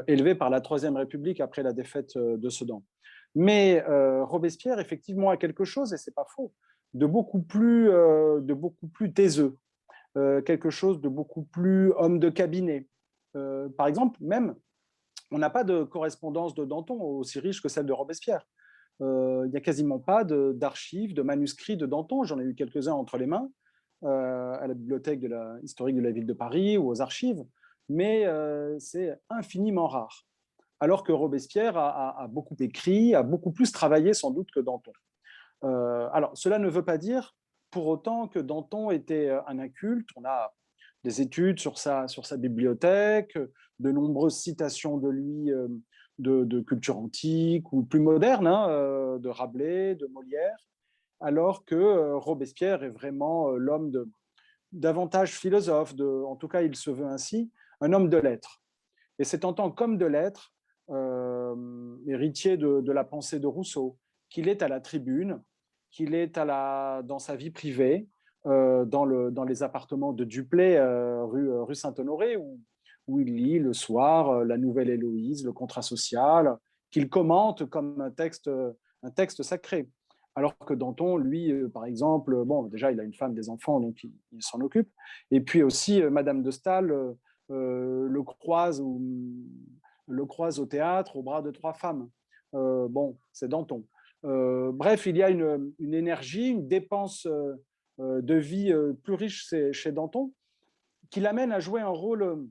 S2: élevées par la Troisième République après la défaite de Sedan. Mais Robespierre, effectivement, a quelque chose, et c'est pas faux, de beaucoup plus taiseux, quelque chose de beaucoup plus homme de cabinet. Par exemple, même, on n'a pas de correspondance de Danton aussi riche que celle de Robespierre. Il n'y a quasiment pas d'archives, de manuscrits de Danton. J'en ai eu quelques-uns entre les mains, à la bibliothèque historique de la ville de Paris ou aux archives, mais c'est infiniment rare. Alors que Robespierre a beaucoup écrit, a beaucoup plus travaillé sans doute que Danton. Alors, cela ne veut pas dire pour autant que Danton était un inculte. On a des études sur sa bibliothèque, de nombreuses citations de lui de culture antique ou plus moderne, hein, de Rabelais, de Molière, alors que Robespierre est vraiment l'homme davantage philosophe, en tout cas il se veut ainsi, un homme de lettres. Et c'est en tant qu'homme de lettres, héritier de la pensée de Rousseau, qu'il est à la tribune, qu'il est dans sa vie privée, dans les appartements de Duplay, rue Saint-Honoré, où il lit le soir la Nouvelle Héloïse, le Contrat social, qu'il commente comme un texte sacré. Alors que Danton, lui, par exemple, bon, déjà, il a une femme, des enfants, donc il s'en occupe. Et puis aussi, Madame de Staël le croise au théâtre au bras de trois femmes. Bon, c'est Danton. Bref, il y a une énergie, une dépense de vie plus riche chez Danton, qui l'amène à jouer un rôle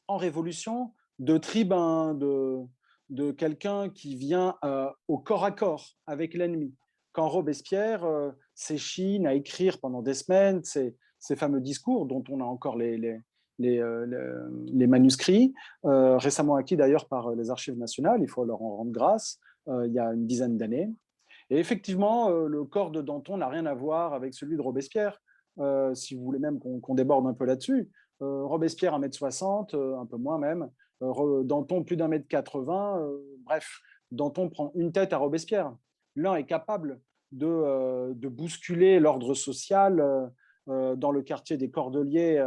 S2: en révolution de tribun, de quelqu'un qui vient au corps à corps avec l'ennemi. Quand Robespierre s'échine à écrire pendant des semaines ces fameux discours dont on a encore les manuscrits, récemment acquis d'ailleurs par les Archives nationales, il faut leur en rendre grâce, il y a une dizaine d'années. Et effectivement, le corps de Danton n'a rien à voir avec celui de Robespierre, si vous voulez même qu'on déborde un peu là-dessus. Robespierre 1,60 m, un peu moins même, Danton plus d'1,80 m, bref, Danton prend une tête à Robespierre. L'un est capable de bousculer l'ordre social dans le quartier des Cordeliers,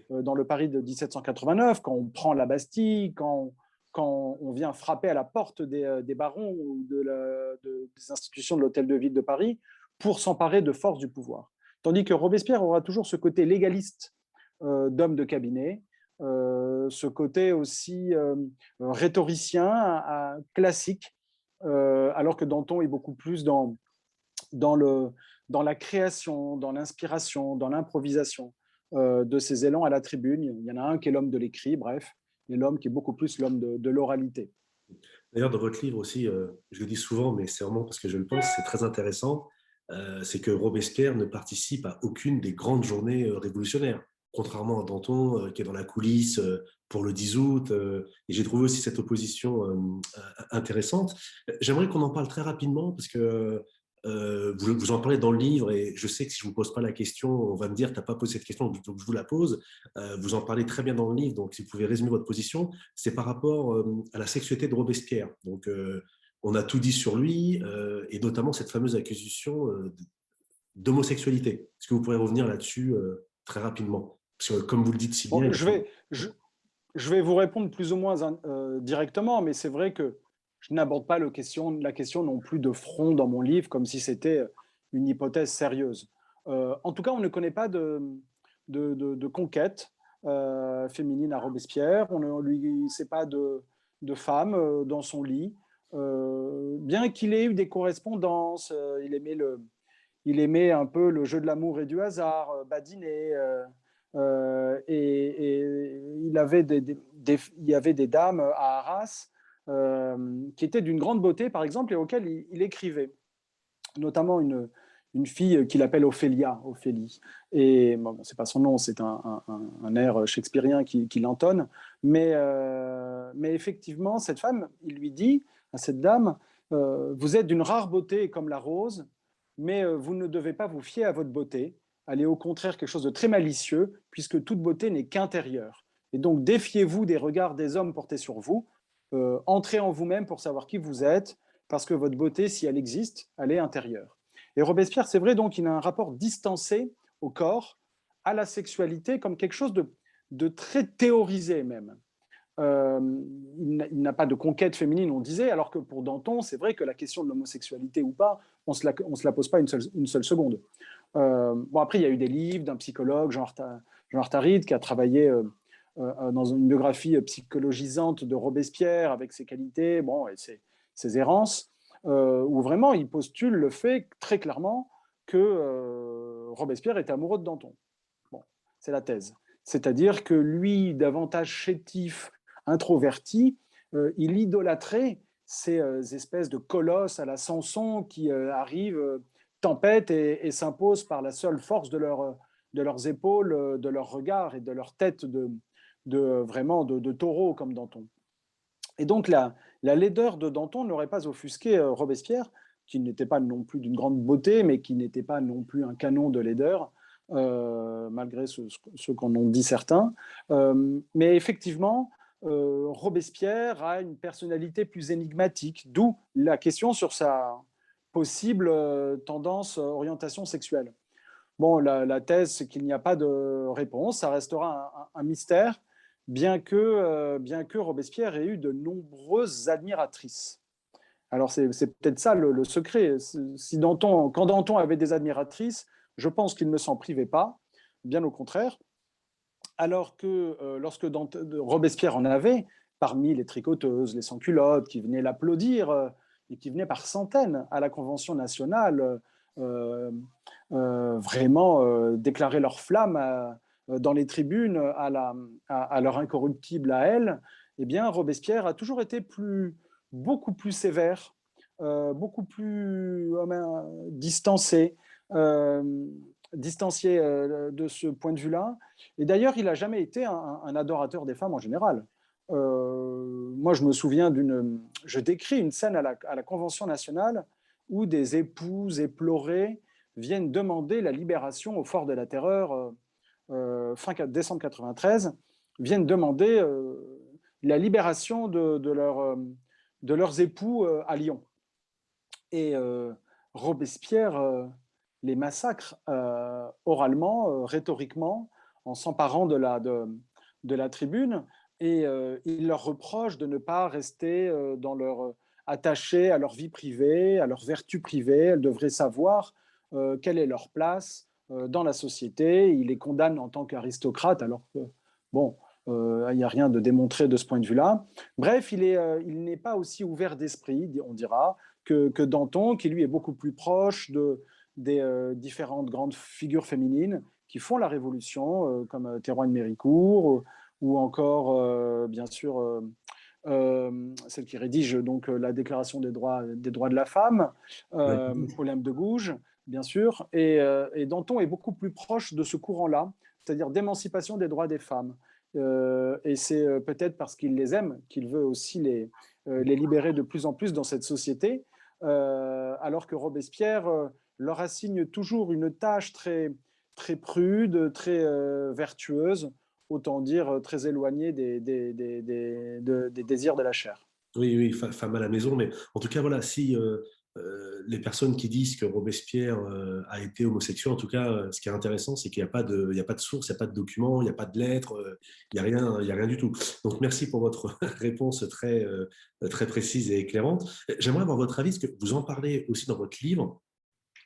S2: dans le Paris de 1789, quand on prend la Bastille, quand on vient frapper à la porte des barons ou des institutions de l'Hôtel de Ville de Paris pour s'emparer de force du pouvoir. Tandis que Robespierre aura toujours ce côté légaliste d'homme de cabinet, ce côté aussi rhétoricien, classique, alors que Danton est beaucoup plus dans la création, dans l'inspiration, dans l'improvisation de ces élans à la tribune. Il y en a un qui est l'homme de l'écrit, bref, et l'homme qui est beaucoup plus l'homme de l'oralité.
S1: D'ailleurs, dans votre livre aussi, je le dis souvent, mais c'est vraiment parce que je le pense, c'est très intéressant, c'est que Robespierre ne participe à aucune des grandes journées révolutionnaires, contrairement à Danton, qui est dans la coulisse pour le 10 août. Et j'ai trouvé aussi cette opposition intéressante. J'aimerais qu'on en parle très rapidement, parce que vous en parlez dans le livre, et je sais que si je ne vous pose pas la question, on va me dire, tu n'as pas posé cette question, donc je vous la pose. Vous en parlez très bien dans le livre, donc si vous pouvez résumer votre position, c'est par rapport à la sexualité de Robespierre. Donc, on a tout dit sur lui, et notamment cette fameuse accusation d'homosexualité. Est-ce que vous pourrez revenir là-dessus très rapidement? Parce que, comme vous le dites si bien,
S2: Bon,
S1: il a fait...
S2: je vais vous répondre plus ou moins directement, mais c'est vrai que je n'aborde pas la question non plus de front dans mon livre, comme si c'était une hypothèse sérieuse. En tout cas, on ne connaît pas de conquête féminine à Robespierre. On ne lui sait pas de femme dans son lit. Bien qu'il ait eu des correspondances, il aimait un peu le jeu de l'amour et du hasard, badiner, et il y avait des dames à Arras qui étaient d'une grande beauté, par exemple, et auxquelles il écrivait, notamment une fille qu'il appelle Ophélie. Et bon, c'est pas son nom, c'est un air shakespearien qui l'entonne. Mais effectivement, cette femme, il lui dit à cette dame, vous êtes d'une rare beauté comme la rose, mais vous ne devez pas vous fier à votre beauté. Elle est au contraire quelque chose de très malicieux, puisque toute beauté n'est qu'intérieure. Et donc, défiez-vous des regards des hommes portés sur vous. Entrez en vous-même pour savoir qui vous êtes, parce que votre beauté, si elle existe, elle est intérieure. Et Robespierre, c'est vrai, donc, il a un rapport distancé au corps, à la sexualité, comme quelque chose de très théorisé même. Euh, il n'a pas de conquête féminine, on disait, alors que pour Danton, c'est vrai que la question de l'homosexualité ou pas, on ne se la pose pas une seule seconde. Bon, après, il y a eu des livres d'un psychologue, Jean Artharide, qui a travaillé dans une biographie psychologisante de Robespierre, avec ses qualités, bon, et ses errances, où vraiment il postule le fait très clairement que Robespierre est amoureux de Danton. Bon, c'est la thèse. C'est-à-dire que lui, davantage chétif, introverti, il idolâtrait ces espèces de colosses à la Samson qui arrivent, tempêtent et s'imposent par la seule force de leurs épaules, de leur regard et de leur tête vraiment de taureau comme Danton. Et donc la laideur de Danton n'aurait pas offusqué Robespierre, qui n'était pas non plus d'une grande beauté, mais qui n'était pas non plus un canon de laideur, malgré ce qu'en ont dit certains. Mais effectivement, Robespierre a une personnalité plus énigmatique, d'où la question sur sa possible tendance, orientation sexuelle. Bon, la thèse, c'est qu'il n'y a pas de réponse, ça restera un mystère, bien que Robespierre ait eu de nombreuses admiratrices. Alors, c'est peut-être ça le secret. Si quand Danton avait des admiratrices, je pense qu'il ne s'en privait pas, bien au contraire. Alors que lorsque Robespierre en avait, parmi les tricoteuses, les sans-culottes, qui venaient l'applaudir, et qui venaient par centaines à la Convention nationale, vraiment déclarer leur flamme dans les tribunes à leur incorruptible à elle, eh bien, Robespierre a toujours été beaucoup plus sévère, beaucoup plus distancié de ce point de vue-là. Et d'ailleurs, il n'a jamais été un adorateur des femmes en général. Moi, je me souviens je décris une scène à la Convention nationale où des épouses éplorées viennent demander la libération au fort de la Terreur, fin décembre 93, viennent demander la libération de leurs époux à Lyon. Et Robespierre les massacre oralement, rhétoriquement, en s'emparant de la tribune, et il leur reproche de ne pas rester attachés à leur vie privée, à leur vertu privée. Elles devraient savoir quelle est leur place dans la société. Il les condamne en tant qu'aristocrates, alors que, bon, il n'y a rien de démontré de ce point de vue-là. Bref, il n'est pas aussi ouvert d'esprit, on dira, que Danton, qui lui est beaucoup plus proche des différentes grandes figures féminines qui font la Révolution, comme Théroigne Méricourt, ou encore, bien sûr, celle qui rédige donc la Déclaration des droits de la femme, Olympe de Gouges, bien sûr. Et Danton est beaucoup plus proche de ce courant-là, c'est-à-dire d'émancipation des droits des femmes. Et c'est peut-être parce qu'il les aime qu'il veut aussi les libérer de plus en plus dans cette société, alors que Robespierre leur assigne toujours une tâche très, très prude, très vertueuse, autant dire très éloignée des désirs de la chair.
S1: Oui, oui, femme à la maison, mais en tout cas, voilà, si les personnes qui disent que Robespierre a été homosexuel, en tout cas, ce qui est intéressant, c'est qu'il n'y a pas il y a pas de source, il n'y a pas de documents, il n'y a pas de lettres, il y a rien du tout. Donc, merci pour votre réponse très précise et éclairante. J'aimerais avoir votre avis, parce que vous en parlez aussi dans votre livre,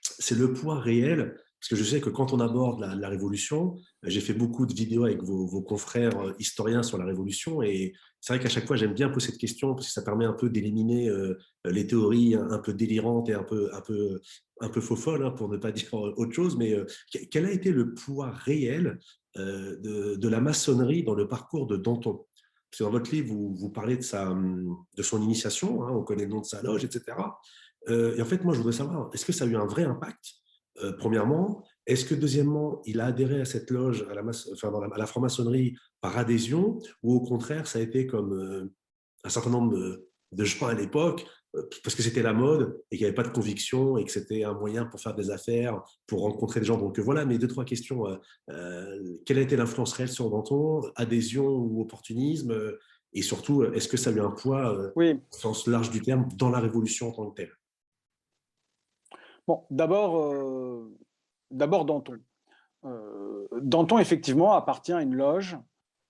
S1: c'est le poids réel. Parce que je sais que quand on aborde la Révolution, j'ai fait beaucoup de vidéos avec vos confrères historiens sur la Révolution, et c'est vrai qu'à chaque fois, j'aime bien poser cette question parce que ça permet un peu d'éliminer les théories un peu délirantes et un peu faux folles, hein, pour ne pas dire autre chose. Mais quel a été le poids réel de la maçonnerie dans le parcours de Danton. Parce que dans votre livre, vous parlez de son initiation, hein, on connaît le nom de sa loge, etc. Et en fait, moi, je voudrais savoir, est-ce que ça a eu un vrai impact, premièrement? Est-ce que, deuxièmement, il a adhéré à cette loge, à la franc-maçonnerie par adhésion, ou au contraire, ça a été comme un certain nombre de gens à l'époque, parce que c'était la mode et qu'il n'y avait pas de conviction et que c'était un moyen pour faire des affaires, pour rencontrer des gens. Donc voilà, mes deux, trois questions. Quelle a été l'influence réelle sur Danton? Adhésion ou opportunisme? Et surtout, est-ce que ça a eu un poids,
S2: Oui,
S1: au sens large du terme, dans la Révolution en tant que telle?
S2: bon, d'abord Danton. Danton, effectivement, appartient à une loge.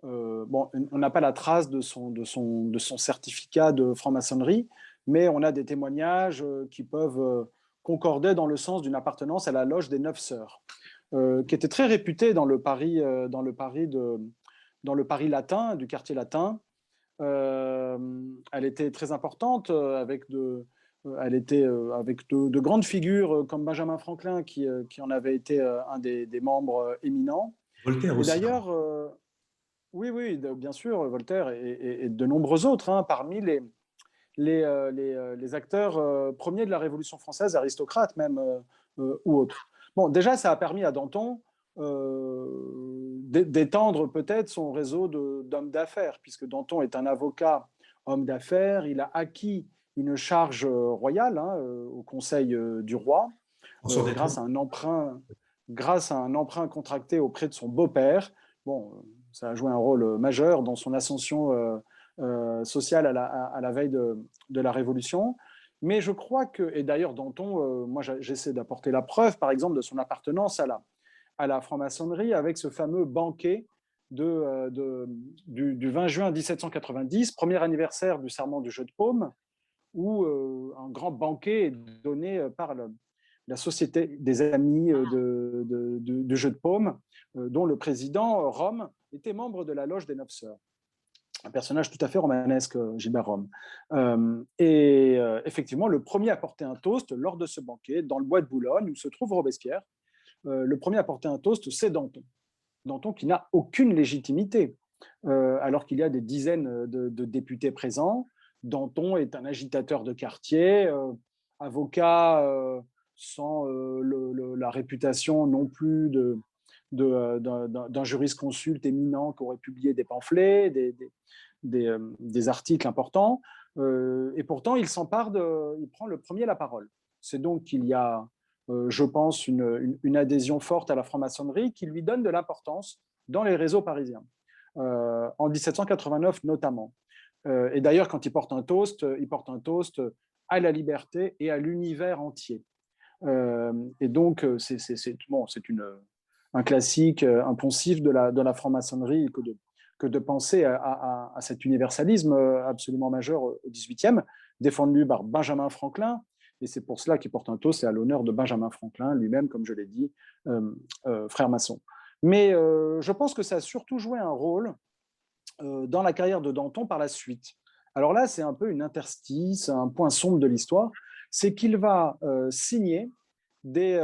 S2: Bon, on n'a pas la trace de son certificat de franc-maçonnerie, mais on a des témoignages qui peuvent concorder dans le sens d'une appartenance à la loge des Neuf Sœurs, qui était très réputée dans le Paris latin, du quartier latin. Elle était très importante, elle était avec de grandes figures comme Benjamin Franklin, qui en avait été un des membres éminents.
S1: Voltaire
S2: Et
S1: aussi.
S2: d'ailleurs, oui, oui, bien sûr, Voltaire et de nombreux autres, hein, parmi les acteurs premiers de la Révolution française, aristocrates même, ou autres. Bon, déjà, ça a permis à Danton d'étendre peut-être son réseau d'hommes d'affaires, puisque Danton est un avocat homme d'affaires, il a acquis une charge royale, hein, au conseil du roi,
S1: En
S2: grâce
S1: s'endettant.
S2: à un emprunt contracté auprès de son beau-père. Bon, ça a joué un rôle majeur dans son ascension sociale à la veille de la Révolution. Mais je crois que, et d'ailleurs Danton, moi j'essaie d'apporter la preuve, par exemple, de son appartenance à la franc-maçonnerie avec ce fameux banquet du 20 juin 1790, premier anniversaire du serment du jeu de paume, où un grand banquet est donné par la Société des Amis du jeu de paume, dont le président, Rome, était membre de la loge des Neuf Sœurs. Un personnage tout à fait romanesque, Gilbert Rome. Effectivement, le premier à porter un toast lors de ce banquet, dans le bois de Boulogne, où se trouve Robespierre, le premier à porter un toast, c'est Danton. Danton qui n'a aucune légitimité, alors qu'il y a des dizaines de députés présents. Danton est un agitateur de quartier, avocat sans la réputation non plus d'un jurisconsulte éminent qui aurait publié des pamphlets, des articles importants. Et pourtant, il prend le premier la parole. C'est donc qu'il y a, je pense, une adhésion forte à la franc-maçonnerie qui lui donne de l'importance dans les réseaux parisiens, en 1789 notamment. Et d'ailleurs, quand il porte un toast à la liberté et à l'univers entier. Et donc, c'est un classique, un poncif de la franc-maçonnerie que de penser à cet universalisme absolument majeur au XVIIIe, défendu par Benjamin Franklin. Et c'est pour cela qu'il porte un toast, c'est à l'honneur de Benjamin Franklin, lui-même, comme je l'ai dit, frère maçon. Mais je pense que ça a surtout joué un rôle dans la carrière de Danton par la suite. Alors là, c'est un peu une interstice, un point sombre de l'histoire, c'est qu'il va signer des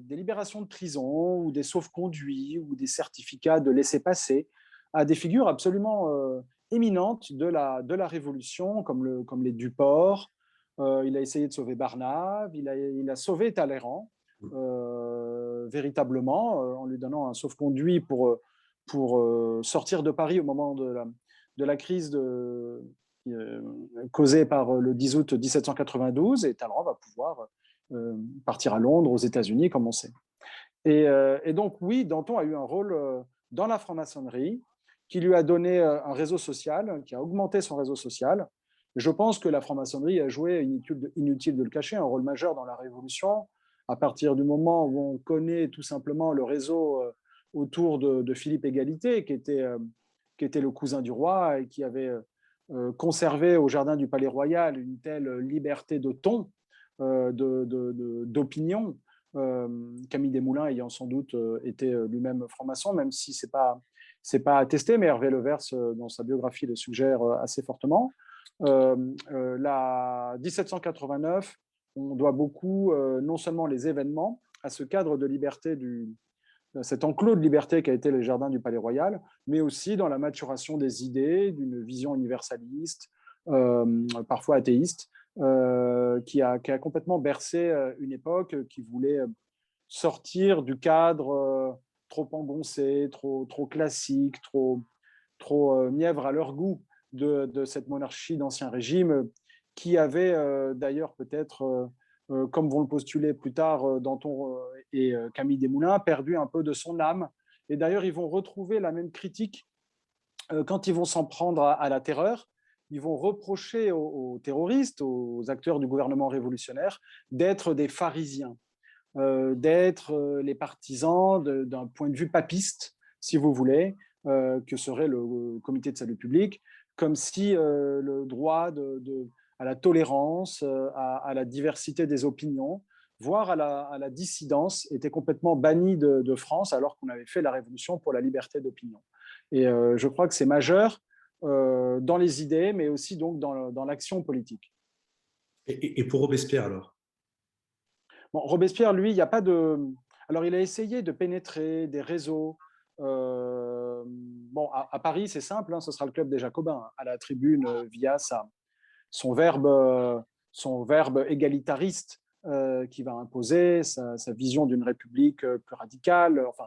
S2: libérations de prison ou des sauf-conduits ou des certificats de laissez-passer à des figures absolument éminentes de la Révolution, comme les Duport. Il a essayé de sauver Barnave, il a sauvé Talleyrand, véritablement, en lui donnant un sauf-conduit pour sortir de Paris au moment de la crise causée par le 10 août 1792, et Talleyrand va pouvoir partir à Londres, aux États-Unis, comme on sait. Et donc, oui, Danton a eu un rôle dans la franc-maçonnerie qui lui a donné un réseau social, qui a augmenté son réseau social. Je pense que la franc-maçonnerie a joué, inutile de le cacher, un rôle majeur dans la Révolution, à partir du moment où on connaît tout simplement le réseau autour de Philippe Égalité, qui était le cousin du roi et qui avait conservé au jardin du Palais Royal une telle liberté de ton, d'opinion, Camille Desmoulins ayant sans doute été lui-même franc-maçon, même si c'est pas attesté, mais Hervé Levers, dans sa biographie, le suggère assez fortement. La 1789, on doit beaucoup, non seulement les événements, à ce cadre de liberté cet enclos de liberté qui a été les jardins du Palais Royal, mais aussi dans la maturation des idées, d'une vision universaliste, parfois athéiste, qui a complètement bercé une époque qui voulait sortir du cadre trop engoncé, trop classique, trop mièvre à leur goût de cette monarchie d'Ancien Régime, qui avait d'ailleurs peut-être, comme vont le postuler plus tard Danton et Camille Desmoulins, perdu un peu de son âme. Et d'ailleurs, ils vont retrouver la même critique quand ils vont s'en prendre à la terreur. Ils vont reprocher aux terroristes, aux acteurs du gouvernement révolutionnaire, d'être des pharisiens, d'être les partisans d'un point de vue papiste, si vous voulez, que serait le comité de salut public, comme si le droit à la tolérance, à la diversité des opinions, voire à la dissidence, était complètement banni de France alors qu'on avait fait la révolution pour la liberté d'opinion. Et je crois que c'est majeur dans les idées, mais aussi donc dans l'action politique.
S1: Et pour Robespierre, alors?
S2: Bon, Robespierre, lui, il n'y a pas de. Alors, il a essayé de pénétrer des réseaux. Bon, à Paris, c'est simple, hein, ce sera le club des Jacobins, à la tribune, via son verbe égalitariste qui va imposer sa vision d'une république plus radicale, enfin,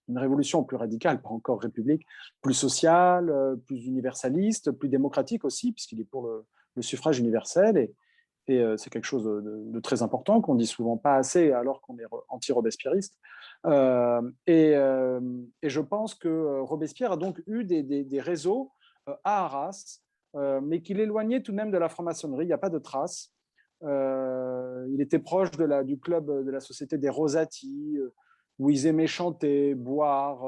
S2: une révolution plus radicale, pas encore république, plus sociale, plus universaliste, plus démocratique aussi, puisqu'il est pour le suffrage universel. Et c'est quelque chose de très important qu'on dit souvent pas assez alors qu'on est anti-robespierriste. Et je pense que Robespierre a donc eu des réseaux à Arras, mais qu'il éloignait tout de même de la franc-maçonnerie. Il n'y a pas de traces. Il était proche du club de la Société des Rosati, où ils aimaient chanter, boire,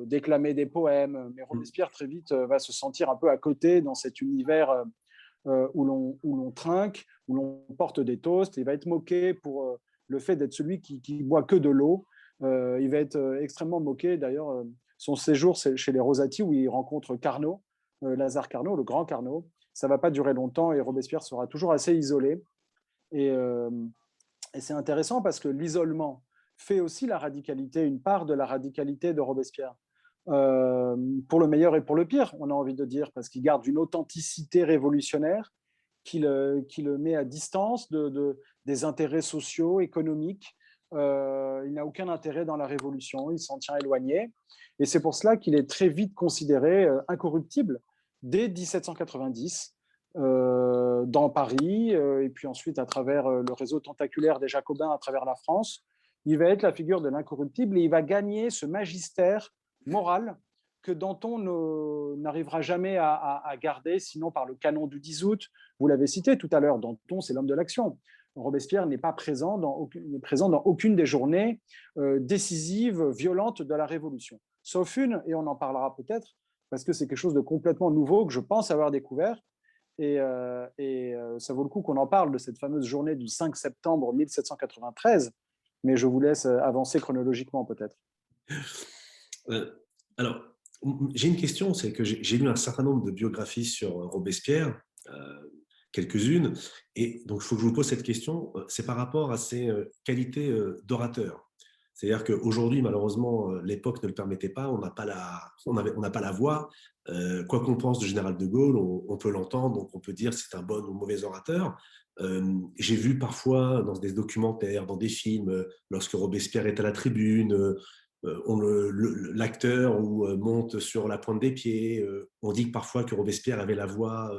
S2: déclamer des poèmes. Mais Robespierre, très vite, va se sentir un peu à côté dans cet univers où l'on trinque, où l'on porte des toasts. Il va être moqué pour le fait d'être celui qui boit que de l'eau. Il va être extrêmement moqué. D'ailleurs, son séjour chez les Rosati, où il rencontre Carnot, Lazare Carnot, le grand Carnot, ça ne va pas durer longtemps et Robespierre sera toujours assez isolé. Et c'est intéressant parce que l'isolement fait aussi la radicalité, une part de la radicalité de Robespierre. Pour le meilleur et pour le pire, on a envie de dire, parce qu'il garde une authenticité révolutionnaire qui le met à distance des intérêts sociaux, économiques. Il n'a aucun intérêt dans la révolution, il s'en tient éloigné. Et c'est pour cela qu'il est très vite considéré incorruptible dès 1790 dans Paris, et puis ensuite à travers le réseau tentaculaire des Jacobins à travers la France. Il va être la figure de l'incorruptible et il va gagner ce magistère moral que Danton n'arrivera jamais à garder, sinon par le canon du 10 août. Vous l'avez cité tout à l'heure, Danton, c'est l'homme de l'action. Robespierre n'est pas présent dans aucune des journées décisives, violentes de la Révolution. Sauf une, et on en parlera peut-être, parce que c'est quelque chose de complètement nouveau que je pense avoir découvert. Et ça vaut le coup qu'on en parle de cette fameuse journée du 5 septembre 1793, mais je vous laisse avancer chronologiquement peut-être.
S1: Alors, j'ai une question, c'est que j'ai lu un certain nombre de biographies sur Robespierre, quelques-unes, et donc il faut que je vous pose cette question, c'est par rapport à ses qualités d'orateur. C'est-à-dire qu'aujourd'hui, malheureusement, l'époque ne le permettait pas, on n'a pas la voix. Quoi qu'on pense du général de Gaulle, on peut l'entendre, donc on peut dire si c'est un bon ou mauvais orateur. J'ai vu parfois dans des documentaires, dans des films, lorsque Robespierre est à la tribune, l'acteur monte sur la pointe des pieds. On dit que parfois que Robespierre avait la voix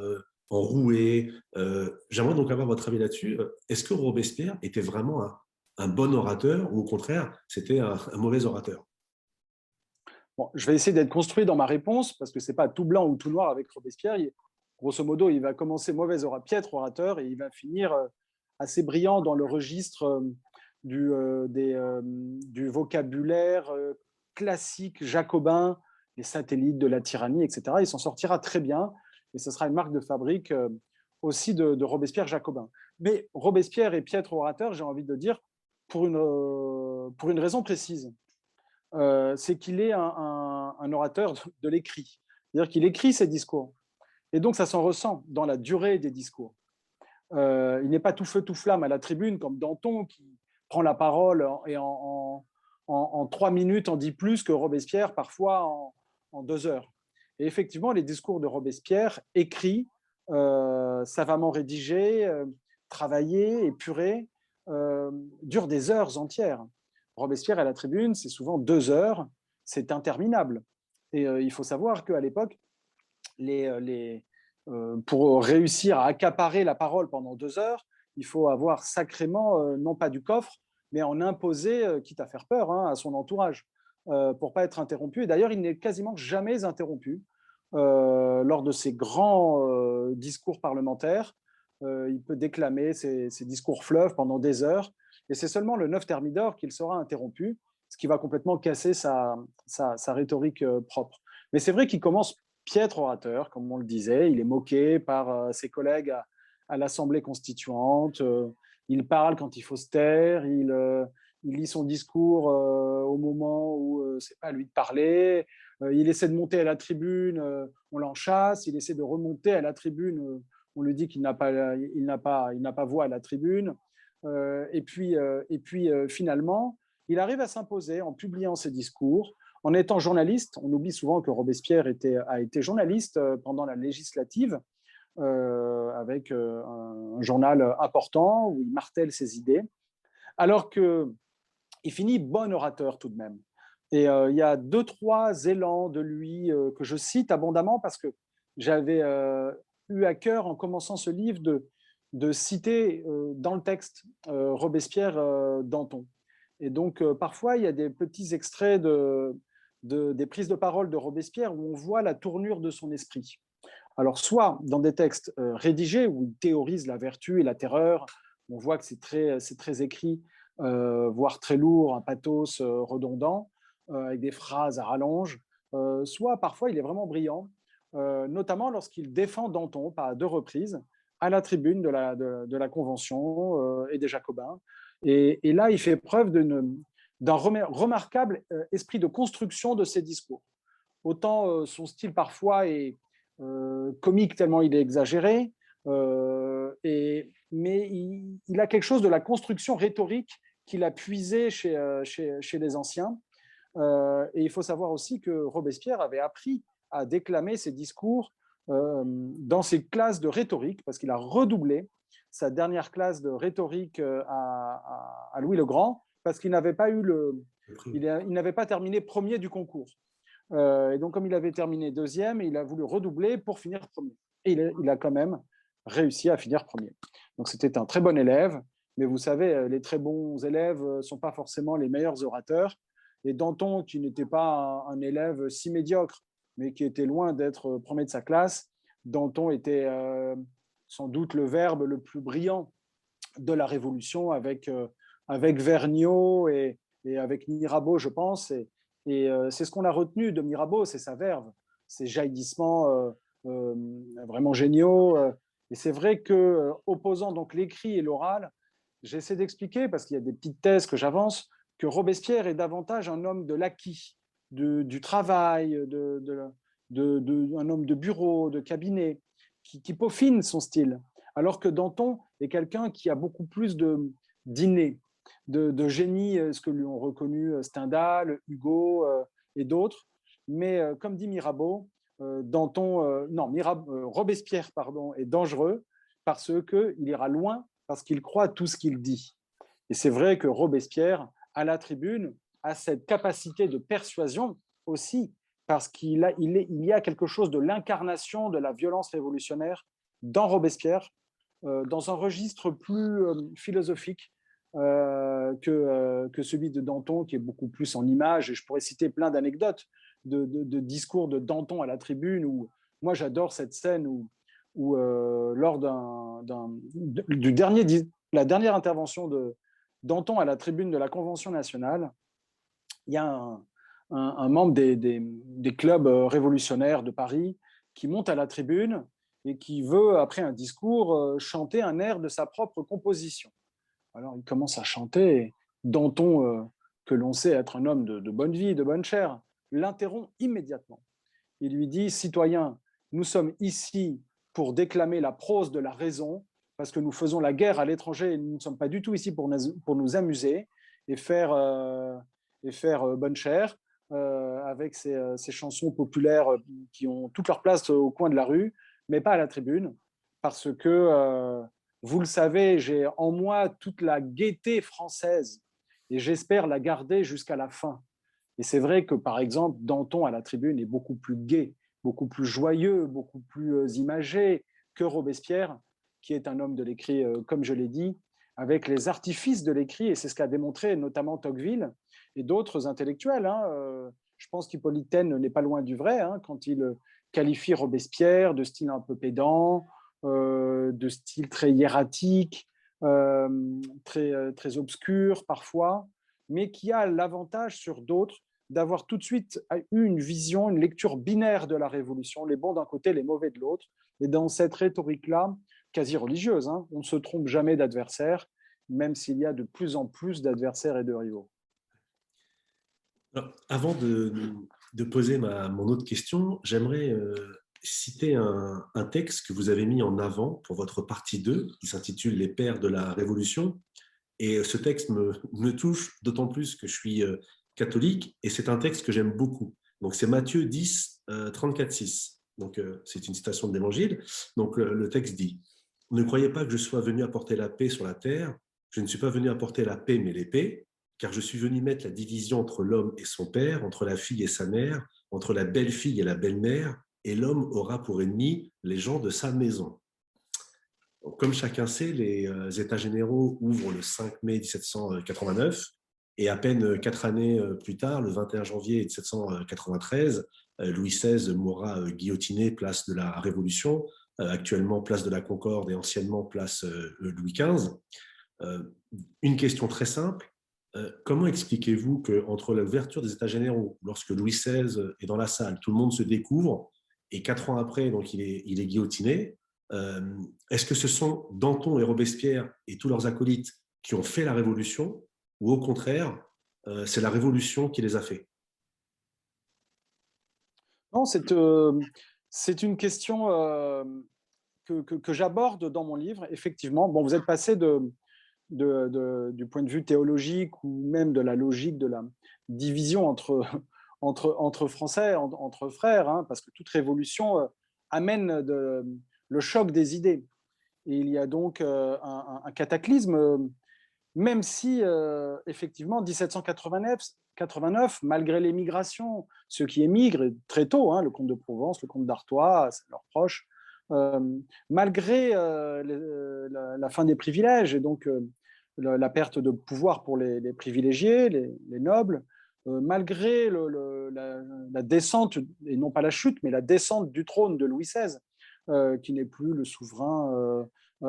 S1: enrouée. J'aimerais donc avoir votre avis là-dessus. Est-ce que Robespierre était vraiment un bon orateur ou au contraire, c'était un mauvais orateur?
S2: Bon, je vais essayer d'être construit dans ma réponse parce que ce n'est pas tout blanc ou tout noir avec Robespierre. Grosso modo, il va commencer piètre orateur et il va finir assez brillant dans le registre du vocabulaire classique jacobin, les satellites de la tyrannie, etc. Il s'en sortira très bien et ce sera une marque de fabrique aussi de Robespierre jacobin. Mais Robespierre est piètre orateur, j'ai envie de dire, pour une raison précise. C'est qu'il est un orateur de l'écrit. C'est-à-dire qu'il écrit ses discours. Et donc, ça s'en ressent dans la durée des discours. Il n'est pas tout feu, tout flamme à la tribune comme Danton qui prend la parole et en en 3 minutes en dit plus que Robespierre, parfois en 2 heures. Et effectivement, les discours de Robespierre, écrits, savamment rédigés, travaillés, épurés, durent des heures entières. Robespierre à la tribune, c'est souvent 2 heures, c'est interminable. Et il faut savoir qu'à l'époque, pour réussir à accaparer la parole pendant 2 heures, il faut avoir sacrément, non pas du coffre, mais en imposer, quitte à faire peur à son entourage, pour ne pas être interrompu. Et d'ailleurs, il n'est quasiment jamais interrompu lors de ses grands discours parlementaires. Il peut déclamer ses discours fleuves pendant des heures. Et c'est seulement le 9 Thermidor qu'il sera interrompu, ce qui va complètement casser sa rhétorique propre. Mais c'est vrai qu'il commence piètre orateur, comme on le disait. Il est moqué par ses collègues à l'Assemblée constituante. Il parle quand il faut se taire. Il lit son discours au moment où c'est pas à lui de parler. Il essaie de monter à la tribune, on l'enchasse. Il essaie de remonter à la tribune, on lui dit qu'il n'a pas voix à la tribune. Et puis finalement, il arrive à s'imposer en publiant ses discours, en étant journaliste. On oublie souvent que Robespierre a été journaliste pendant la législative, avec un journal important où il martèle ses idées, alors qu'il finit bon orateur tout de même. Et il y a 2-3 élans de lui que je cite abondamment parce que j'avais eu à cœur, en commençant ce livre, de citer dans le texte Robespierre, Danton. Et donc, parfois, il y a des petits extraits des prises de parole de Robespierre où on voit la tournure de son esprit. Alors, soit dans des textes rédigés où il théorise la vertu et la terreur, on voit que c'est très écrit, voire très lourd, un pathos redondant, avec des phrases à rallonge, soit parfois il est vraiment brillant, notamment lorsqu'il défend Danton à 2 reprises à la tribune de la Convention et des Jacobins. Et là, il fait preuve d'un remarquable esprit de construction de ses discours. Autant son style parfois est comique tellement il est exagéré, mais il a quelque chose de la construction rhétorique qu'il a puisé chez les anciens. Et il faut savoir aussi que Robespierre avait appris à déclamer ses discours dans ses classes de rhétorique, parce qu'il a redoublé sa dernière classe de rhétorique à Louis le Grand, parce qu'il n'avait pas il n'avait pas terminé premier du concours. Et donc, comme il avait terminé deuxième, il a voulu redoubler pour finir premier. Et il a quand même réussi à finir premier. Donc, c'était un très bon élève. Mais vous savez, les très bons élèves ne sont pas forcément les meilleurs orateurs. Et Danton, qui n'était pas un élève si médiocre, mais qui était loin d'être premier de sa classe, Danton était sans doute le verbe le plus brillant de la Révolution, avec Vergniaud et avec Mirabeau, je pense. Et c'est ce qu'on a retenu de Mirabeau, c'est sa verve, ses jaillissements vraiment géniaux. Et c'est vrai que, opposant donc l'écrit et l'oral, j'essaie d'expliquer, parce qu'il y a des petites thèses que j'avance, que Robespierre est davantage un homme de l'acquis, du travail, un homme de bureau, de cabinet, qui peaufine son style, alors que Danton est quelqu'un qui a beaucoup plus d'inné, de génie, ce que lui ont reconnu Stendhal, Hugo et d'autres. Mais comme dit Mirabeau, Robespierre est dangereux parce qu'il ira loin, parce qu'il croit à tout ce qu'il dit. Et c'est vrai que Robespierre, à la tribune, a cette capacité de persuasion aussi, parce qu'il y a quelque chose de l'incarnation de la violence révolutionnaire dans Robespierre, dans un registre plus philosophique que celui de Danton, qui est beaucoup plus en images. Et je pourrais citer plein d'anecdotes de discours de Danton à la tribune, où moi j'adore cette scène où lors la dernière intervention de Danton à la tribune de la Convention nationale, il y a un membre des clubs révolutionnaires de Paris qui monte à la tribune et qui veut, après un discours, chanter un air de sa propre composition. Alors il commence à chanter, et Danton, que l'on sait être un homme de bonne vie, de bonne chair, l'interrompt immédiatement. Il lui dit: citoyens, nous sommes ici pour déclamer la prose de la raison, parce que nous faisons la guerre à l'étranger et nous ne sommes pas du tout ici pour nous amuser et faire et faire bonne chère avec ces chansons populaires qui ont toute leur place au coin de la rue, mais pas à la tribune, parce que, vous le savez, j'ai en moi toute la gaieté française et j'espère la garder jusqu'à la fin. Et c'est vrai que, par exemple, Danton à la tribune est beaucoup plus gai, beaucoup plus joyeux, beaucoup plus imagé que Robespierre, qui est un homme de l'écrit, comme je l'ai dit, avec les artifices de l'écrit, et c'est ce qu'a démontré notamment Tocqueville et d'autres intellectuels. Hein. Je pense qu'Hippolyte Taine n'est pas loin du vrai hein, quand il qualifie Robespierre de style un peu pédant, de style très hiératique, très obscur parfois, mais qui a l'avantage sur d'autres d'avoir tout de suite eu une vision, une lecture binaire de la Révolution, les bons d'un côté, les mauvais de l'autre. Et dans cette rhétorique-là, quasi religieuse, hein, on ne se trompe jamais d'adversaire, même s'il y a de plus en plus d'adversaires et de rivaux.
S1: Alors, avant de poser mon autre question, j'aimerais citer un texte que vous avez mis en avant pour votre partie 2, qui s'intitule Les Pères de la Révolution. Et ce texte me touche d'autant plus que je suis catholique, et c'est un texte que j'aime beaucoup. Donc c'est Matthieu 10, 34-6. Donc c'est une citation de l'Évangile. Donc le texte dit: Ne croyez pas que je sois venu apporter la paix sur la terre. Je ne suis pas venu apporter la paix, mais l'épée, car je suis venu mettre la division entre l'homme et son père, entre la fille et sa mère, entre la belle-fille et la belle-mère, et l'homme aura pour ennemi les gens de sa maison. Comme chacun sait, les États généraux ouvrent le 5 mai 1789 et à peine 4 années plus tard, le 21 janvier 1793, Louis XVI mourra guillotiné place de la Révolution, actuellement place de la Concorde et anciennement place Louis XV. Une question très simple: comment expliquez-vous qu'entre l'ouverture des États généraux, lorsque Louis XVI est dans la salle, tout le monde se découvre, et 4 ans après, donc il est guillotiné, est-ce que ce sont Danton et Robespierre et tous leurs acolytes qui ont fait la Révolution, ou au contraire, c'est la Révolution qui les a fait?
S2: Non, c'est une question que j'aborde dans mon livre, effectivement. Bon, vous êtes passé du point de vue théologique ou même de la logique de la division entre Français, entre frères, hein, parce que toute révolution amène le choc des idées. Et il y a donc un cataclysme, même si effectivement 1789, malgré l'émigration, ceux qui émigrent très tôt, hein, le comte de Provence, le comte d'Artois, leurs proches, euh, malgré la fin des privilèges et donc la perte de pouvoir pour les privilégiés, les nobles, malgré la descente, et non pas la chute, mais la descente du trône de Louis XVI, qui n'est plus le souverain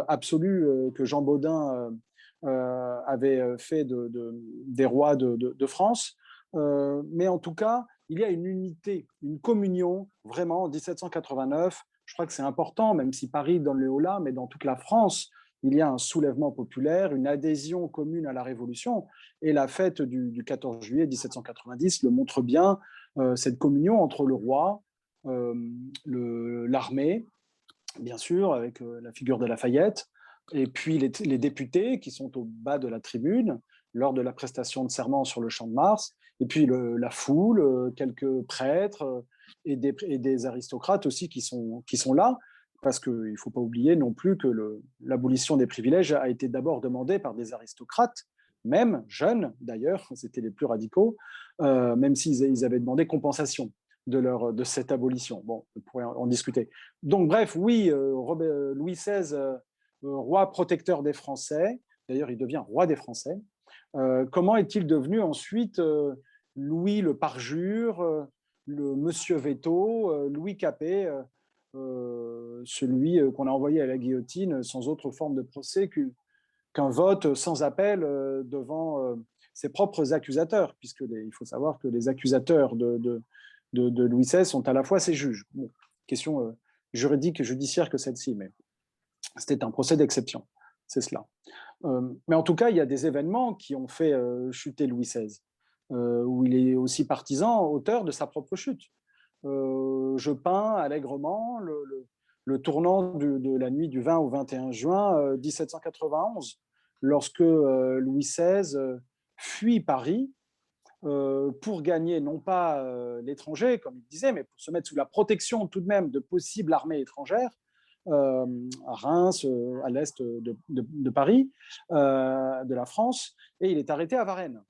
S2: absolu que Jean Baudin avait fait des rois de France. Mais en tout cas, il y a une unité, une communion, vraiment, en 1789. Je crois que c'est important, même si Paris donne le haut-là, mais dans toute la France, il y a un soulèvement populaire, une adhésion commune à la Révolution. Et la fête du 14 juillet 1790 le montre bien, cette communion entre le roi, l'armée, bien sûr, avec la figure de Lafayette, et puis les députés qui sont au bas de la tribune lors de la prestation de serment sur le champ de Mars, et puis la foule, quelques prêtres et des aristocrates aussi qui sont là, parce qu'il ne faut pas oublier non plus que l'abolition des privilèges a été d'abord demandée par des aristocrates, même jeunes d'ailleurs, c'était les plus radicaux, même s'ils avaient demandé compensation de cette abolition. Bon, on pourrait en discuter. Donc, bref, oui, Louis XVI, roi protecteur des Français, d'ailleurs, il devient roi des Français. Comment est-il devenu ensuite Louis le parjure, le monsieur veto, Louis Capet, celui qu'on a envoyé à la guillotine sans autre forme de procès qu'un vote sans appel devant ses propres accusateurs, il faut savoir que les accusateurs de Louis XVI sont à la fois ses juges. Bon, question juridique et judiciaire que celle-ci, mais c'était un procès d'exception, c'est cela. Mais en tout cas, il y a des événements qui ont fait chuter Louis XVI, où il est aussi partisan, auteur de sa propre chute. Je peins allègrement le tournant de la nuit du 20 au 21 juin 1791, lorsque Louis XVI fuit Paris pour gagner non pas l'étranger, comme il disait, mais pour se mettre sous la protection tout de même de possibles armées étrangères, à Reims, à l'est de Paris, de la France, et il est arrêté à Varennes.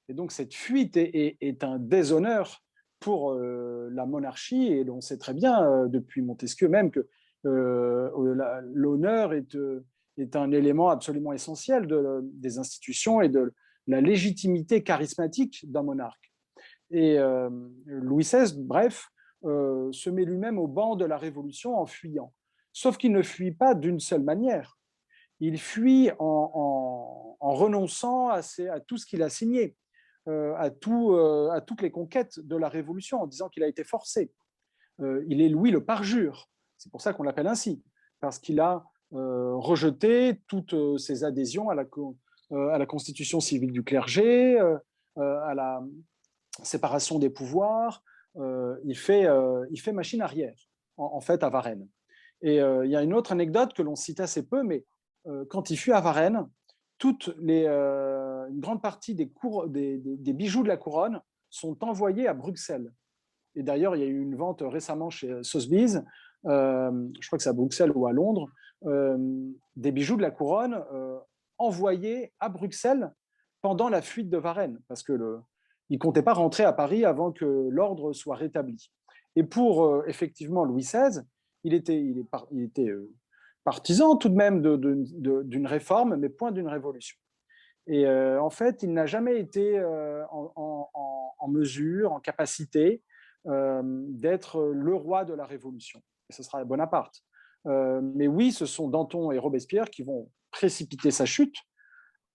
S2: Et donc cette fuite est un déshonneur pour la monarchie, et on sait très bien, depuis Montesquieu même, que l'honneur est un élément absolument essentiel des institutions et de la légitimité charismatique d'un monarque. Et Louis XVI, bref, se met lui-même au banc de la Révolution en fuyant. Sauf qu'il ne fuit pas d'une seule manière. Il fuit en renonçant à tout ce qu'il a signé, à toutes les conquêtes de la Révolution, en disant qu'il a été forcé. Il est Louis le parjure. C'est pour ça qu'on l'appelle ainsi, parce qu'il a rejeté toutes ses adhésions à la constitution civile du clergé, à la séparation des pouvoirs. Il fait machine arrière, en fait, à Varennes. Et il y a une autre anecdote que l'on cite assez peu, mais quand il fut à Varennes, une grande partie des bijoux de la couronne sont envoyés à Bruxelles. Et d'ailleurs, il y a eu une vente récemment chez Sotheby's, je crois que c'est à Bruxelles ou à Londres, des bijoux de la couronne envoyés à Bruxelles pendant la fuite de Varennes, parce que il ne comptait pas rentrer à Paris avant que l'ordre soit rétabli. Et pour effectivement Louis XVI, il était partisan tout de même d'une réforme, mais point d'une révolution. Et en fait, il n'a jamais été en mesure, en capacité d'être le roi de la Révolution. Et ce sera Bonaparte. Mais oui, ce sont Danton et Robespierre qui vont précipiter sa chute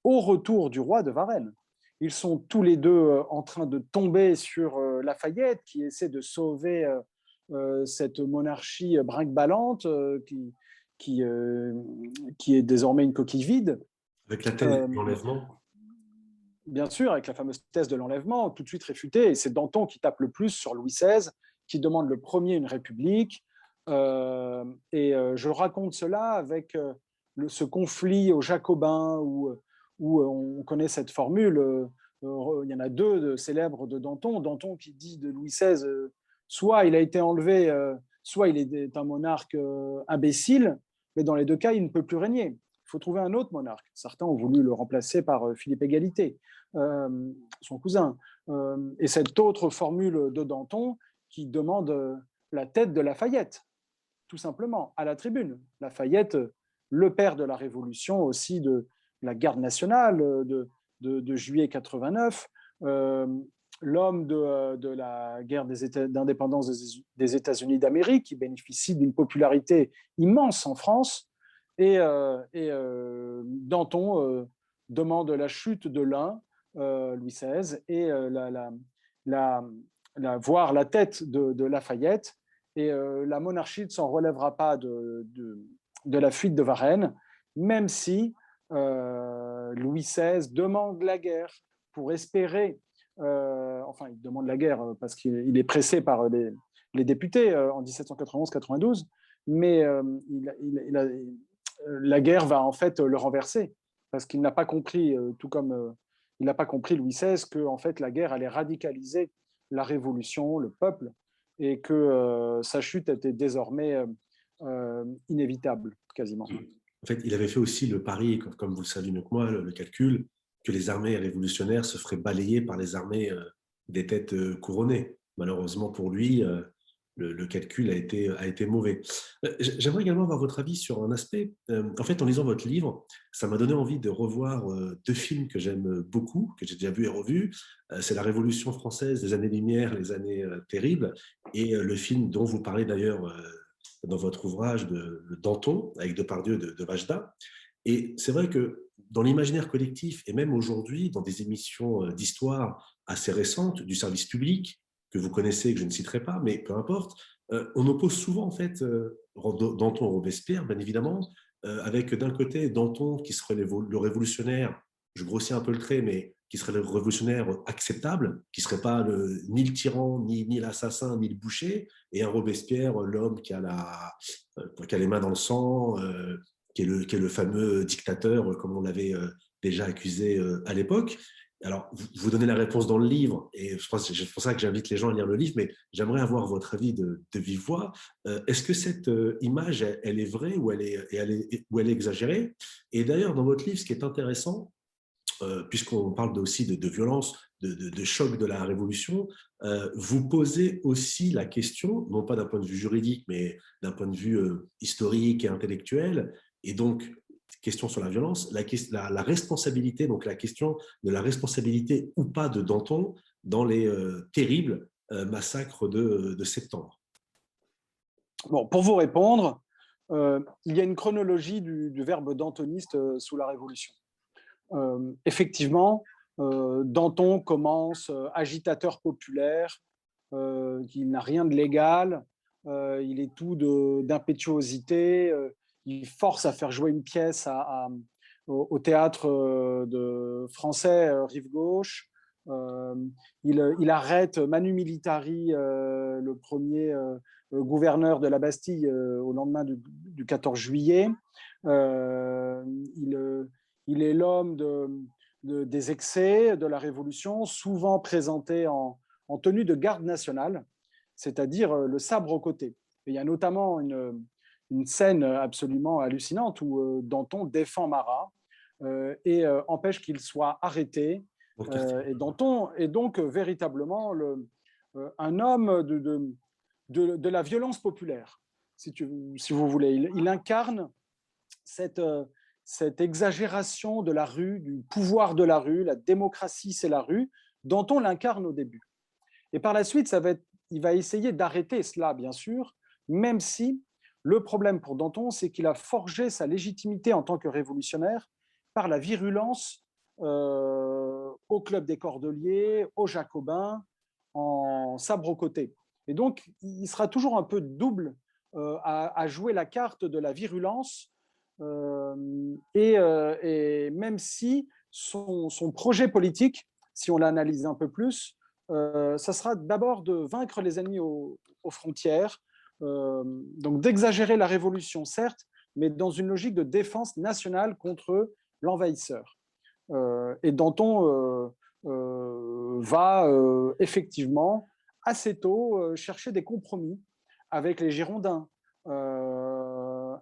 S2: au retour du roi de Varennes. Ils sont tous les deux en train de tomber sur Lafayette, qui essaie de sauver cette monarchie brinque-ballante qui est désormais une coquille vide.
S1: Avec la thèse de l'enlèvement.
S2: Bien sûr, avec la fameuse thèse de l'enlèvement, tout de suite réfutée. Et c'est Danton qui tape le plus sur Louis XVI, qui demande le premier une république. Je raconte cela avec ce conflit aux Jacobins où on connaît cette formule. Il y en a deux célèbres de Danton. Danton qui dit de Louis XVI, soit il a été enlevé, soit il est un monarque imbécile, mais dans les deux cas, il ne peut plus régner. Il faut trouver un autre monarque. Certains ont voulu le remplacer par Philippe Égalité, son cousin. Et cette autre formule de Danton qui demande la tête de Lafayette, tout simplement, à la tribune. Lafayette, le père de la Révolution, aussi de la garde nationale de juillet 89, l'homme de la guerre d'indépendance des États-Unis d'Amérique, qui bénéficie d'une popularité immense en France. Et Danton demande la chute de l'un, Louis XVI, et voir la tête de Lafayette. Et la monarchie ne s'en relèvera pas de la fuite de Varennes, même si Louis XVI demande la guerre pour espérer, il demande la guerre parce qu'il est pressé par les députés en 1791-92, mais la guerre va en fait le renverser, parce qu'il n'a pas compris, tout comme il n'a pas compris Louis XVI, que en fait la guerre allait radicaliser la révolution, le peuple, et que sa chute était désormais inévitable, quasiment.
S1: En fait, il avait fait aussi le pari, comme vous le savez mieux que moi, le calcul, que les armées révolutionnaires se feraient balayer par les armées des têtes couronnées. Malheureusement pour lui, le calcul a été mauvais. J'aimerais également avoir votre avis sur un aspect. En fait, en lisant votre livre, ça m'a donné envie de revoir deux films que j'aime beaucoup, que j'ai déjà vus et revus. C'est La Révolution française, les années-lumière, les années terribles, et le film dont vous parlez d'ailleurs dans votre ouvrage de Danton, avec Depardieu de Vajda. Et c'est vrai que dans l'imaginaire collectif, et même aujourd'hui, dans des émissions d'histoire assez récentes, du service public, que vous connaissez, que je ne citerai pas, mais peu importe, on oppose souvent, en fait, Danton Robespierre, bien évidemment, avec d'un côté Danton qui serait le révolutionnaire, je grossis un peu le trait, mais qui serait le révolutionnaire acceptable, qui ne serait pas ni le tyran, ni l'assassin, ni le boucher, et un Robespierre, l'homme qui a les mains dans le sang, qui est le fameux dictateur, comme on l'avait déjà accusé à l'époque. Alors, vous donnez la réponse dans le livre, et je pense c'est pour ça que j'invite les gens à lire le livre, mais j'aimerais avoir votre avis de vive voix. Est-ce que cette image, elle est vraie ou ou elle est exagérée? Et d'ailleurs, dans votre livre, ce qui est intéressant, puisqu'on parle aussi de violence, de choc de la Révolution, vous posez aussi la question, non pas d'un point de vue juridique, mais d'un point de vue historique et intellectuel, et donc question sur la violence, la responsabilité, donc la question de la responsabilité ou pas de Danton dans les terribles massacres de septembre.
S2: Bon, pour vous répondre, il y a une chronologie du verbe dantoniste sous la Révolution. Effectivement, Danton commence agitateur populaire, qui n'a rien de légal, il est tout d'impétuosité, il force à faire jouer une pièce au théâtre de français Rive Gauche. Il arrête Manu Militari, le premier gouverneur de la Bastille, au lendemain du 14 juillet. Il est l'homme des excès de la Révolution, souvent présenté en tenue de garde nationale, c'est-à-dire le sabre au côté. Et il y a notamment une scène absolument hallucinante où Danton défend Marat et empêche qu'il soit arrêté. Et Danton est donc véritablement un homme de la violence populaire, si vous voulez. Il incarne cette exagération de la rue, du pouvoir de la rue, la démocratie, c'est la rue, dont on l'incarne au début. Et par la suite, il va essayer d'arrêter cela, bien sûr, même si le problème pour Danton, c'est qu'il a forgé sa légitimité en tant que révolutionnaire par la virulence au Club des Cordeliers, aux Jacobins, en sabre au côté. Et donc, il sera toujours un peu double à jouer la carte de la virulence, et même si son projet politique, si on l'analyse un peu plus, ça sera d'abord de vaincre les ennemis aux frontières, donc d'exagérer la révolution, certes, mais dans une logique de défense nationale contre l'envahisseur. Et Danton va effectivement, assez tôt, chercher des compromis avec les Girondins,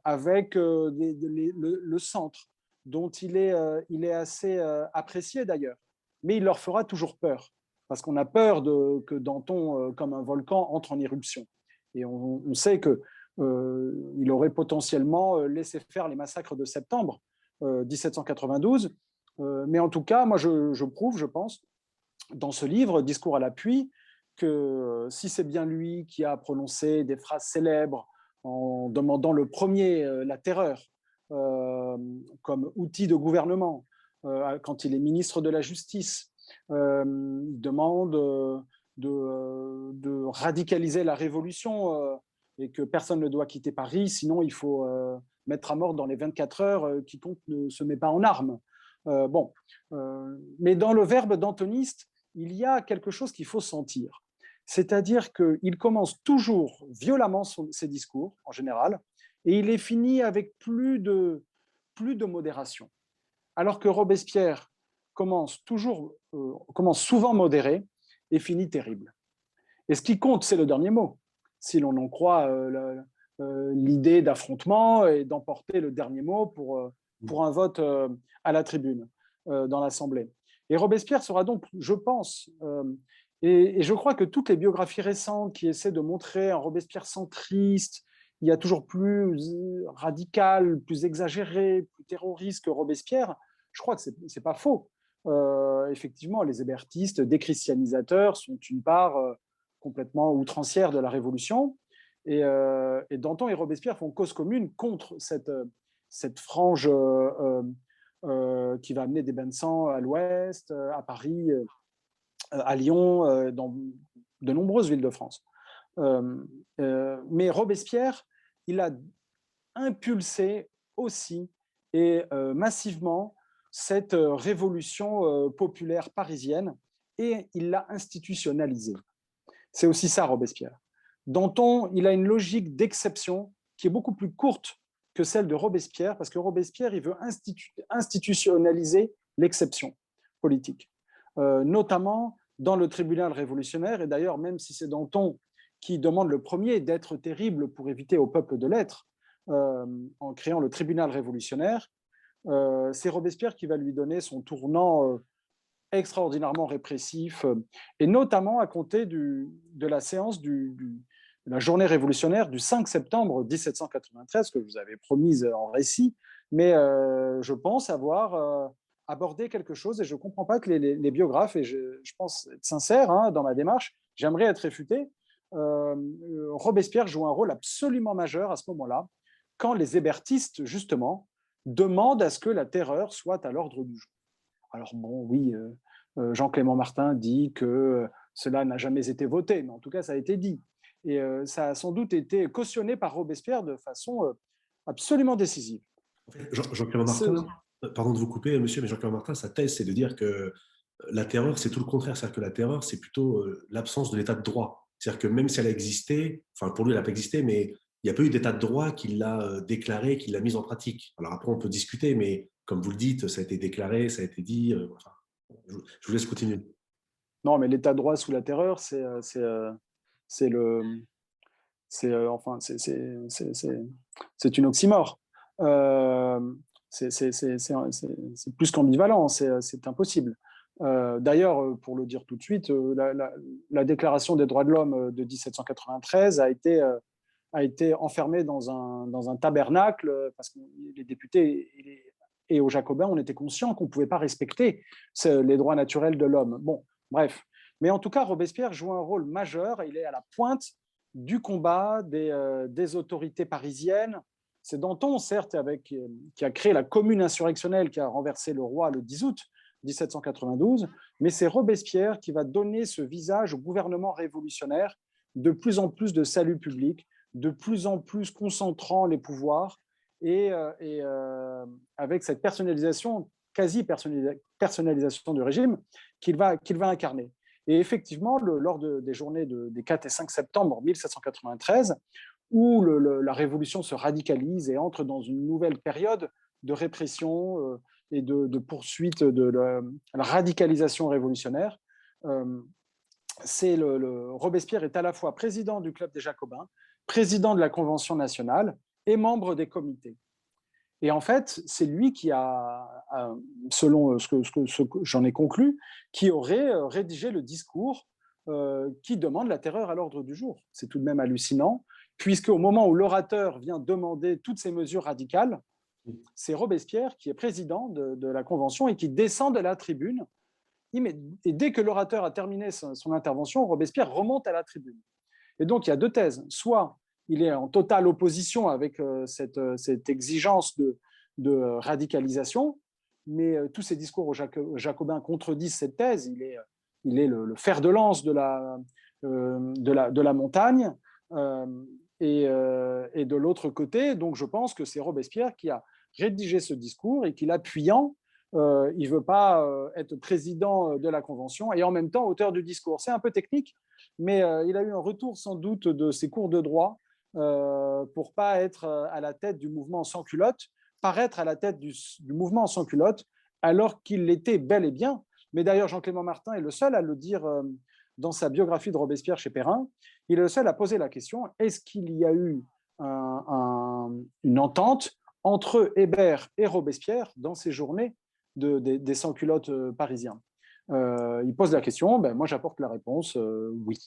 S2: avec le centre, dont il est assez apprécié d'ailleurs. Mais il leur fera toujours peur, parce qu'on a peur que Danton, comme un volcan, entre en éruption. Et on sait qu'il aurait potentiellement laissé faire les massacres de septembre 1792. Mais en tout cas, moi, je prouve, je pense, dans ce livre, Discours à l'appui, que si c'est bien lui qui a prononcé des phrases célèbres en demandant le premier la terreur comme outil de gouvernement, quand il est ministre de la Justice, il demande de radicaliser la révolution et que personne ne doit quitter Paris, sinon il faut mettre à mort dans les 24 heures quiconque ne se met pas en armes. Mais dans le verbe dantoniste, il y a quelque chose qu'il faut sentir. C'est-à-dire qu'il commence toujours violemment ses discours, en général, et il est fini avec plus de modération. Alors que Robespierre commence souvent modéré et finit terrible. Et ce qui compte, c'est le dernier mot, si l'on en croit l'idée d'affrontement et d'emporter le dernier mot pour un vote à la tribune, dans l'Assemblée. Et Robespierre sera donc, je pense, et je crois que toutes les biographies récentes qui essaient de montrer un Robespierre centriste, il y a toujours plus radical, plus exagéré, plus terroriste que Robespierre, je crois que ce n'est pas faux. Effectivement, les hébertistes, déchristianisateurs, sont une part complètement outrancière de la Révolution. Et Danton et Robespierre font cause commune contre cette frange qui va amener des bains de sang à l'ouest, à Paris, à Lyon, dans de nombreuses villes de France. Mais Robespierre, il a impulsé aussi et massivement cette révolution populaire parisienne et il l'a institutionnalisée. C'est aussi ça, Robespierre. Danton, il a une logique d'exception qui est beaucoup plus courte que celle de Robespierre, parce que Robespierre, il veut institutionnaliser l'exception politique. notamment dans le tribunal révolutionnaire. Et d'ailleurs, même si c'est Danton qui demande le premier d'être terrible pour éviter au peuple de l'être, en créant le tribunal révolutionnaire, c'est Robespierre qui va lui donner son tournant extraordinairement répressif, et notamment à compter de la séance de la journée révolutionnaire du 5 septembre 1793, que je vous avais promise en récit, mais je pense avoir abordé quelque chose, et je ne comprends pas que les biographes, et je pense être sincère dans ma démarche, j'aimerais être réfuté. Robespierre joue un rôle absolument majeur à ce moment-là, quand les hébertistes, justement, demandent à ce que la terreur soit à l'ordre du jour. Alors bon, oui, Jean-Clément Martin dit que cela n'a jamais été voté, mais en tout cas, ça a été dit. Et ça a sans doute été cautionné par Robespierre de façon absolument décisive.
S1: En fait, Jean-Clément Martin, pardon de vous couper, monsieur, mais Jean-Clément Martin, sa thèse, c'est de dire que la terreur, c'est tout le contraire. C'est-à-dire que la terreur, c'est plutôt l'absence de l'état de droit. C'est-à-dire que même si elle a existé, enfin pour lui, elle n'a pas existé, mais il n'y a pas eu d'état de droit qui l'a déclaré, qui l'a mise en pratique. Alors après, on peut discuter, mais comme vous le dites, ça a été déclaré, ça a été dit. Enfin, je vous laisse continuer.
S2: Non, mais l'état de droit sous la terreur, c'est le, enfin, c'est une oxymore. C'est plus qu'ambivalent, c'est impossible. D'ailleurs, pour le dire tout de suite, la Déclaration des droits de l'homme de 1793 a été enfermée dans un tabernacle parce que les députés et aux Jacobins, on était conscients qu'on ne pouvait pas respecter les droits naturels de l'homme. Bon, bref. Mais en tout cas, Robespierre joue un rôle majeur. Il est à la pointe du combat des autorités parisiennes. C'est Danton, certes, qui a créé la commune insurrectionnelle qui a renversé le roi le 10 août 1792, mais c'est Robespierre qui va donner ce visage au gouvernement révolutionnaire, de plus en plus de salut public, de plus en plus concentrant les pouvoirs, et avec cette personnalisation, quasi-personnalisation du régime qu'il va incarner. Et effectivement, lors des journées des 4 et 5 septembre 1793, où la révolution se radicalise et entre dans une nouvelle période de répression et de poursuite de la radicalisation révolutionnaire, Robespierre est à la fois président du Club des Jacobins, président de la Convention nationale et membre des comités. Et en fait, c'est lui qui a, selon ce que j'en ai conclu, qui aurait rédigé le discours qui demande la terreur à l'ordre du jour. C'est tout de même hallucinant, puisque au moment où l'orateur vient demander toutes ces mesures radicales, c'est Robespierre qui est président de la Convention et qui descend de la tribune. Et dès que l'orateur a terminé son intervention, Robespierre remonte à la tribune. Et donc, il y a deux thèses. Soit il est en totale opposition avec cette exigence de radicalisation, mais tous ces discours aux Jacobins contredisent cette thèse. Il est le fer de lance de la montagne. Et de l'autre côté, donc je pense que c'est Robespierre qui a rédigé ce discours et qui, l'appuyant, il ne veut pas être président de la Convention et en même temps auteur du discours. C'est un peu technique, mais il a eu un retour sans doute de ses cours de droit pour ne pas être à la tête du mouvement sans culotte, paraître à la tête du mouvement sans culotte, alors qu'il l'était bel et bien. Mais d'ailleurs, Jean-Clément Martin est le seul à le dire dans sa biographie de Robespierre chez Perrin. Il est le seul à poser la question, est-ce qu'il y a eu une entente entre Hébert et Robespierre dans ces journées des sans-culottes parisiens? Il pose la question, moi j'apporte la réponse, oui.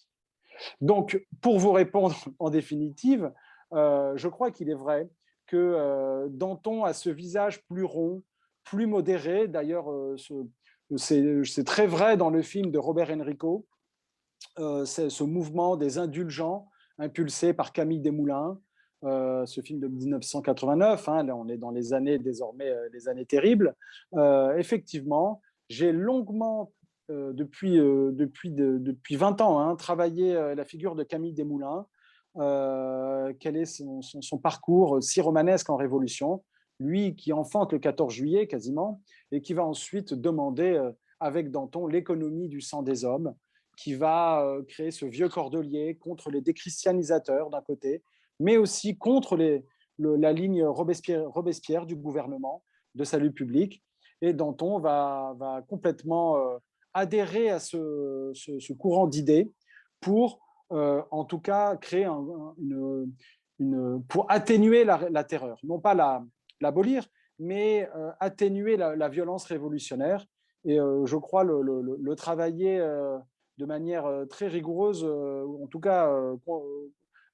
S2: Donc, pour vous répondre en définitive, je crois qu'il est vrai que Danton a ce visage plus rond, plus modéré. D'ailleurs, c'est très vrai dans le film de Robert Enrico, c'est ce mouvement des indulgents impulsé par Camille Desmoulins, ce film de 1989, là on est dans les années désormais, les années terribles. Effectivement, j'ai longuement, depuis 20 ans, travaillé la figure de Camille Desmoulins, quel est son parcours si romanesque en Révolution, lui qui enfante le 14 juillet quasiment, et qui va ensuite demander avec Danton l'économie du sang des hommes, qui va créer ce vieux cordelier contre les déchristianisateurs d'un côté, mais aussi contre la ligne Robespierre du gouvernement de salut public. Et Danton va complètement adhérer à ce courant d'idées pour, en tout cas, créer pour atténuer la terreur. Non pas l'abolir, mais atténuer la violence révolutionnaire. Et je crois le travailler de manière très rigoureuse, en tout cas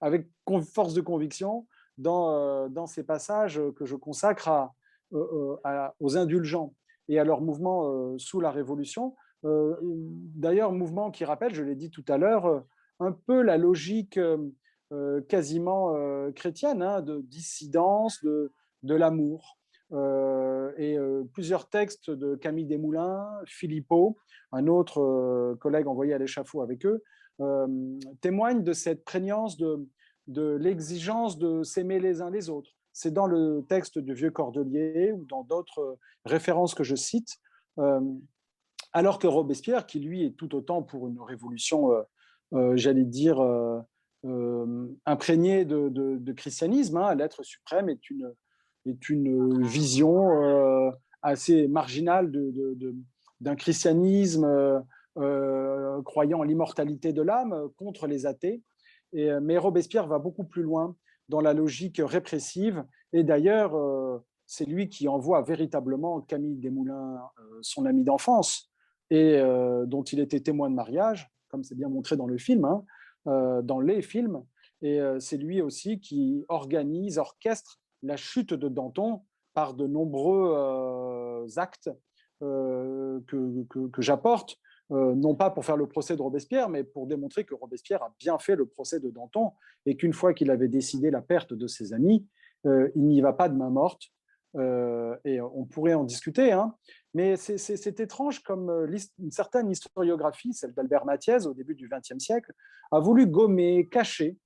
S2: avec force de conviction, dans ces passages que je consacre aux indulgents et à leur mouvement sous la Révolution. D'ailleurs, mouvement qui rappelle, je l'ai dit tout à l'heure, un peu la logique quasiment chrétienne, hein, de dissidence, de l'amour. Plusieurs textes de Camille Desmoulins, Philippot, un autre collègue envoyé à l'échafaud avec eux, témoignent de cette prégnance de l'exigence de s'aimer les uns les autres. C'est dans le texte du Vieux Cordelier ou dans d'autres références que je cite, alors que Robespierre, qui lui est tout autant pour une révolution, j'allais dire, imprégnée de christianisme, hein, l'être suprême est une vision assez marginale d'un christianisme croyant en l'immortalité de l'âme contre les athées. Mais Robespierre va beaucoup plus loin dans la logique répressive. Et d'ailleurs, c'est lui qui envoie véritablement Camille Desmoulins, son ami d'enfance, et dont il était témoin de mariage, comme c'est bien montré dans le film, hein, dans les films. Et c'est lui aussi qui orchestre la chute de Danton par de nombreux actes que j'apporte, non pas pour faire le procès de Robespierre, mais pour démontrer que Robespierre a bien fait le procès de Danton et qu'une fois qu'il avait décidé la perte de ses amis, il n'y va pas de main morte. Et on pourrait en discuter, hein. Mais c'est étrange comme une certaine historiographie, celle d'Albert Mathiez au début du XXe siècle, a voulu gommer, cacher.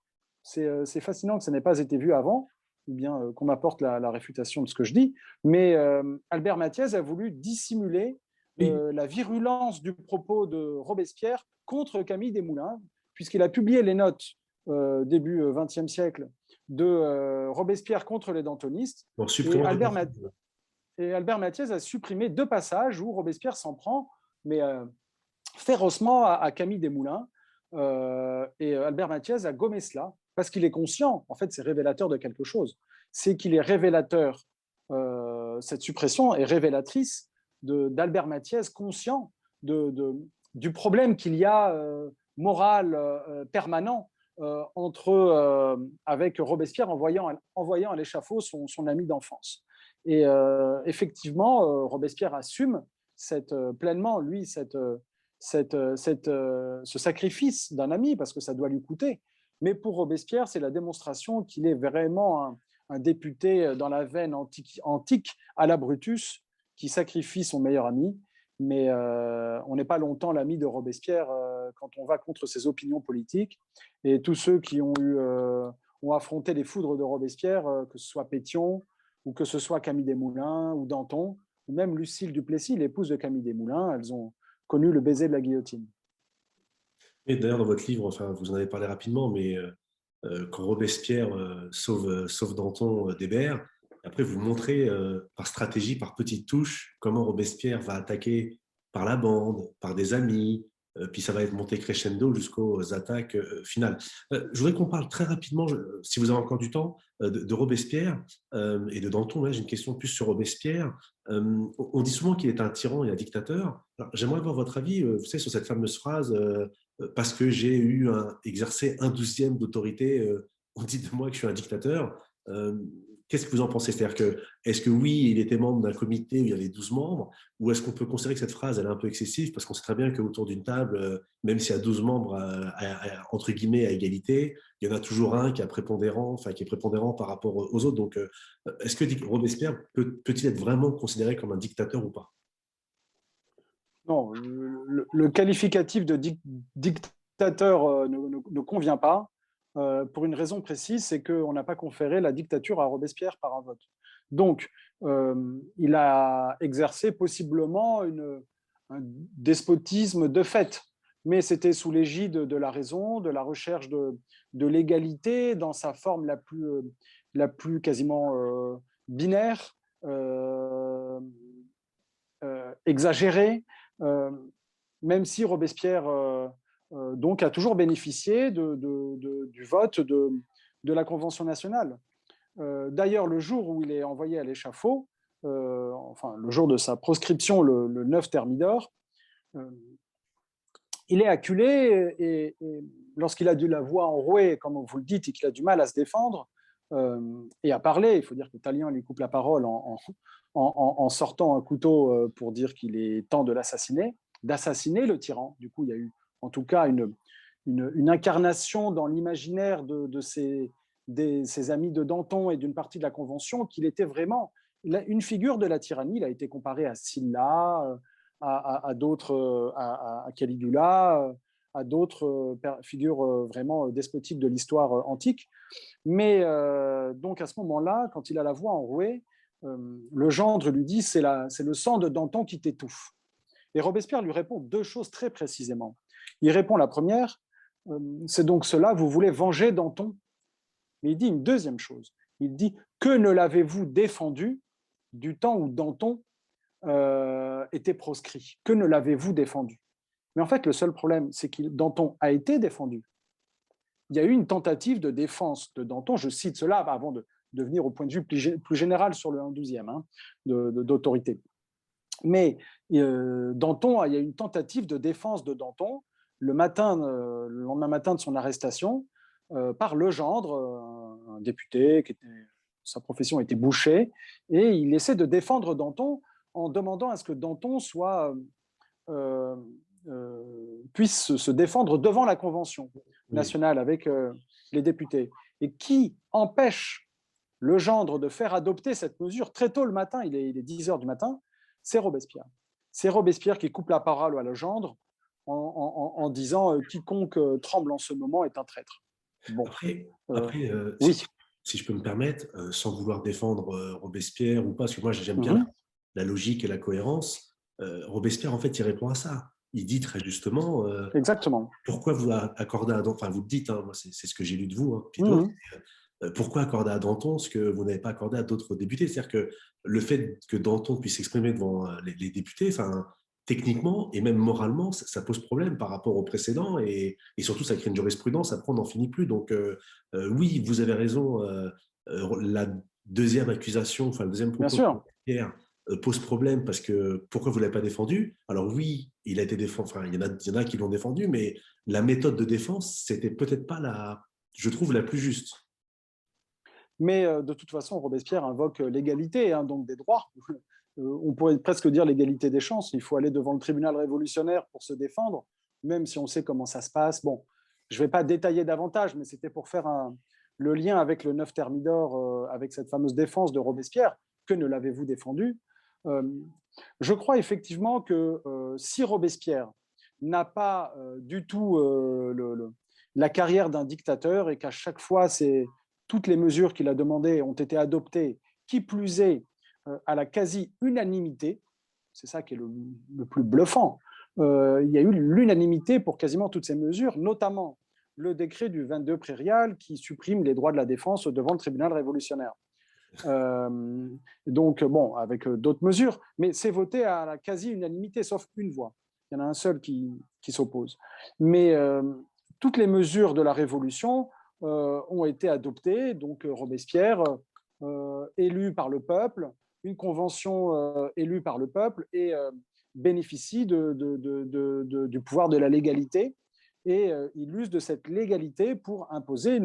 S2: C'est fascinant que ça n'ait pas été vu avant, ou bien qu'on m'apporte la réfutation de ce que je dis, mais Albert Mathiez a voulu dissimuler
S1: Oui.
S2: la virulence du propos de Robespierre contre Camille Desmoulins, puisqu'il a publié les notes début XXe siècle de Robespierre contre les dantonistes,
S1: En
S2: et
S1: supprimant des passages.
S2: Albert Mathiez a supprimé 2 passages où Robespierre s'en prend, mais férocement à Camille Desmoulins, et Albert Mathiez a gommé cela, parce qu'il est conscient, en fait c'est révélateur de quelque chose, c'est qu'il est révélateur, cette suppression est révélatrice d'Albert Mathiez, conscient du problème qu'il y a moral permanent avec Robespierre envoyant à l'échafaud son ami d'enfance. Et effectivement, Robespierre assume pleinement, lui, ce sacrifice d'un ami, parce que ça doit lui coûter. Mais pour Robespierre, c'est la démonstration qu'il est vraiment un député dans la veine antique à la Brutus, qui sacrifie son meilleur ami. Mais on n'est pas longtemps l'ami de Robespierre quand on va contre ses opinions politiques. Et tous ceux qui ont affronté les foudres de Robespierre, que ce soit Pétion, ou que ce soit Camille Desmoulins, ou Danton, ou même Lucile Duplessis, l'épouse de Camille Desmoulins, elles ont connu le baiser de la guillotine.
S1: Et d'ailleurs, dans votre livre, enfin, vous en avez parlé rapidement, mais quand Robespierre sauve Danton d'Hébert, après vous montrez par stratégie, par petites touches, comment Robespierre va attaquer par la bande, par des amis, puis ça va être monté crescendo jusqu'aux attaques finales. Je voudrais qu'on parle très rapidement, si vous avez encore du temps, de Robespierre et de Danton. Là, j'ai une question plus sur Robespierre. On dit souvent qu'il est un tyran et un dictateur. J'aimerais avoir votre avis, vous savez, sur cette fameuse phrase parce que j'ai exercé un 12e d'autorité, on dit de moi que je suis un dictateur. Qu'est-ce que vous en pensez? C'est-à-dire que, est-ce que oui, il était membre d'un comité où il y avait 12 membres, ou est-ce qu'on peut considérer que cette phrase elle est un peu excessive, parce qu'on sait très bien qu'autour d'une table, même s'il y a 12 membres entre guillemets à égalité, il y en a toujours un qui est prépondérant par rapport aux autres. Donc, est-ce que Robespierre peut-il être vraiment considéré comme un dictateur ou pas?
S2: Non, le qualificatif de dictateur ne convient pas, pour une raison précise, c'est qu'on n'a pas conféré la dictature à Robespierre par un vote. Donc, il a exercé possiblement un despotisme de fait, mais c'était sous l'égide de la raison, de la recherche de l'égalité dans sa forme la plus quasiment binaire, exagérée. même si Robespierre donc a toujours bénéficié du vote de la Convention nationale. D'ailleurs, le jour où il est envoyé à l'échafaud, enfin le jour de sa proscription, le 9 Thermidor, euh, il est acculé et lorsqu'il a dû la voix enrouée, comme vous le dites, et qu'il a du mal à se défendre et à parler, il faut dire que Tallien lui coupe la parole en sortant un couteau pour dire qu'il est temps de l'assassiner, d'assassiner le tyran. Du coup, il y a eu en tout cas une incarnation dans l'imaginaire de ses amis de Danton et d'une partie de la Convention qu'il était vraiment une figure de la tyrannie. Il a été comparé à Sylla, à d'autres, à Caligula, à d'autres figures vraiment despotiques de l'histoire antique. Mais donc à ce moment-là, quand il a la voix enrouée, le gendre lui dit c'est le sang de Danton qui t'étouffe. Et Robespierre lui répond deux choses très précisément. Il répond la première, c'est donc cela, vous voulez venger Danton. Mais il dit une deuxième chose. Il dit que ne l'avez-vous défendu du temps où Danton était proscrit? Que ne l'avez-vous défendu? Mais en fait, le seul problème, c'est que Danton a été défendu. Il y a eu une tentative de défense de Danton, je cite cela avant de venir au point de vue plus général sur le 1/12e hein, d'autorité. Mais Danton, il y a eu une tentative de défense de Danton le lendemain matin de son arrestation par Legendre, un député sa profession était boucher, et il essaie de défendre Danton en demandant à ce que Danton puisse se défendre devant la Convention nationale avec les députés. Et qui empêche Legendre de faire adopter cette mesure très tôt le matin, il est 10 heures du matin, c'est Robespierre. C'est Robespierre qui coupe la parole à Legendre en disant quiconque tremble en ce moment est un traître.
S1: Bon. Après
S2: oui.
S1: si je peux me permettre, sans vouloir défendre Robespierre ou pas, parce que moi j'aime bien la logique et la cohérence, Robespierre en fait il répond à ça. Il dit très justement
S2: exactement.
S1: Pourquoi vous accordez à Danton, enfin vous le dites, hein, moi c'est ce que j'ai lu de vous, hein, pourquoi accorder à Danton ce que vous n'avez pas accordé à d'autres députés? C'est-à-dire que le fait que Danton puisse s'exprimer devant les députés, enfin, techniquement et même moralement, ça pose problème par rapport au précédent et surtout ça crée une jurisprudence, après on n'en finit plus. Donc oui, vous avez raison, la deuxième accusation, enfin le deuxième propos de Pierre pose problème parce que pourquoi vous ne l'avez pas défendu? Alors oui, il a été défendu, enfin il y en a qui l'ont défendu, mais la méthode de défense, c'était peut-être pas je trouve, la plus juste.
S2: Mais de toute façon, Robespierre invoque l'égalité, hein, donc des droits. On pourrait presque dire l'égalité des chances. Il faut aller devant le tribunal révolutionnaire pour se défendre, même si on sait comment ça se passe. Bon, je ne vais pas détailler davantage, mais c'était pour faire le lien avec le 9 Thermidor, avec cette fameuse défense de Robespierre. Que ne l'avez-vous défendu? Je crois effectivement que si Robespierre n'a pas du tout la carrière d'un dictateur et qu'à chaque fois, toutes les mesures qu'il a demandées ont été adoptées, qui plus est à la quasi-unanimité, c'est ça qui est le plus bluffant, il y a eu l'unanimité pour quasiment toutes ces mesures, notamment le décret du 22 prairial qui supprime les droits de la défense devant le tribunal révolutionnaire. Donc, bon, avec d'autres mesures, mais c'est voté à la quasi-unanimité, sauf une voix. Il y en a un seul qui s'oppose. Mais toutes les mesures de la Révolution ont été adoptées, donc Robespierre, élu par le peuple, une convention élue par le peuple, et bénéficie du pouvoir de la légalité, et il use de cette légalité pour imposer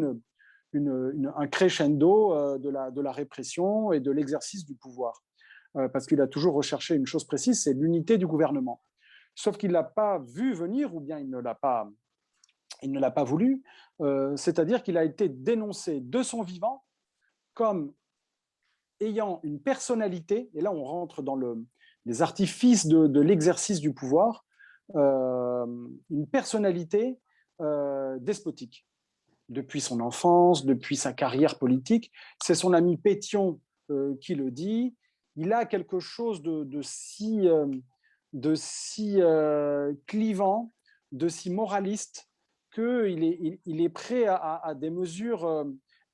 S2: un crescendo de la répression et de l'exercice du pouvoir. Parce qu'il a toujours recherché une chose précise, c'est l'unité du gouvernement. Sauf qu'il ne l'a pas vu venir, ou bien il ne l'a pas voulu, c'est-à-dire qu'il a été dénoncé de son vivant comme ayant une personnalité, et là on rentre dans les artifices de l'exercice du pouvoir, une personnalité despotique. Depuis son enfance, depuis sa carrière politique. C'est son ami Pétion qui le dit. Il a quelque chose de si clivant, de si moraliste, qu'il est prêt à des mesures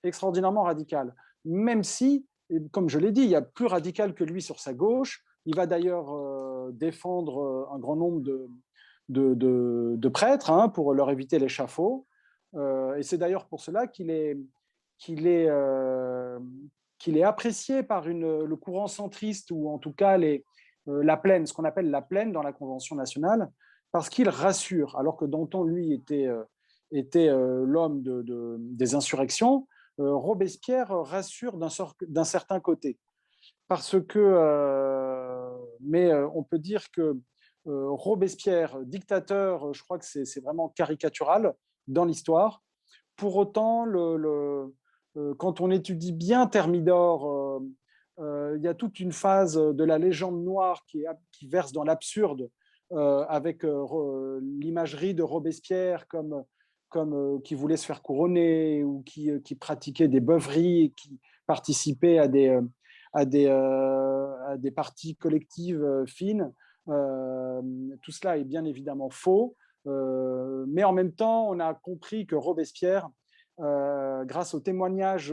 S2: extraordinairement radicales. Même si, comme je l'ai dit, il y a plus radical que lui sur sa gauche. Il va d'ailleurs défendre un grand nombre de prêtres, hein, pour leur éviter l'échafaud. Et c'est d'ailleurs pour cela qu'il est apprécié par le courant centriste, ou en tout cas la plaine, ce qu'on appelle la plaine dans la Convention nationale, parce qu'il rassure, alors que Danton, lui, était l'homme des insurrections. Robespierre rassure d'un certain côté, parce que, mais on peut dire que Robespierre, dictateur, je crois que c'est vraiment caricatural dans l'histoire. Pour autant, quand on étudie bien Thermidor, il y a toute une phase de la légende noire qui verse dans l'absurde, avec l'imagerie de Robespierre comme qui voulait se faire couronner, ou qui pratiquait des beuveries, qui participait à des parties collectives fines. Tout cela est bien évidemment faux, mais en même temps, on a compris que Robespierre, grâce aux témoignages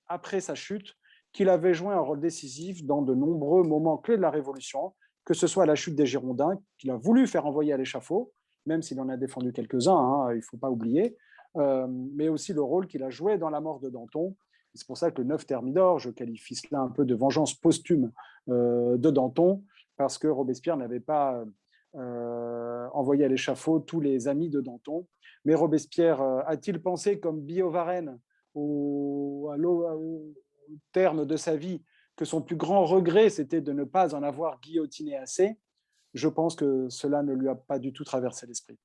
S2: après sa chute, qu'il avait joué un rôle décisif dans de nombreux moments clés de la Révolution, que ce soit la chute des Girondins, qu'il a voulu faire envoyer à l'échafaud, même s'il en a défendu quelques-uns, hein, il ne faut pas oublier, mais aussi le rôle qu'il a joué dans la mort de Danton. C'est pour ça que le 9 Thermidor, je qualifie cela un peu de vengeance posthume de Danton, parce que Robespierre n'avait pas envoyé à l'échafaud tous les amis de Danton. Mais Robespierre a-t-il pensé, comme Billaud Varenne, au terme de sa vie, que son plus grand regret, c'était de ne pas en avoir guillotiné assez? Je pense que cela ne lui a pas du tout traversé l'esprit.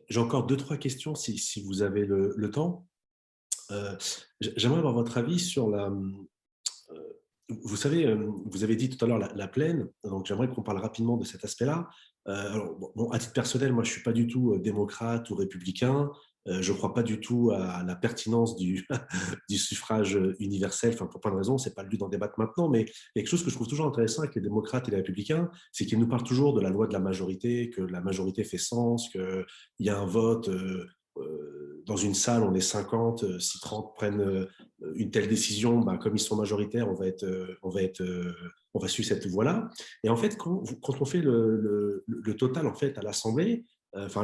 S1: J'ai encore deux, trois questions si vous avez le temps. J'aimerais avoir votre avis sur vous savez, vous avez dit tout à l'heure la plaine, donc j'aimerais qu'on parle rapidement de cet aspect-là. Alors, bon, à titre personnel, moi, je ne suis pas du tout démocrate ou républicain. Je ne crois pas du tout à la pertinence du suffrage universel, enfin, pour plein de raisons. Ce n'est pas le but d'en débattre maintenant, mais quelque chose que je trouve toujours intéressant avec les démocrates et les républicains, c'est qu'ils nous parlent toujours de la loi de la majorité, que la majorité fait sens, qu'il y a un vote. Dans une salle, on est 50, si 30 prennent une telle décision, bah, comme ils sont majoritaires, on va suivre cette voie-là. Et en fait, quand on fait le total en fait à l'Assemblée, enfin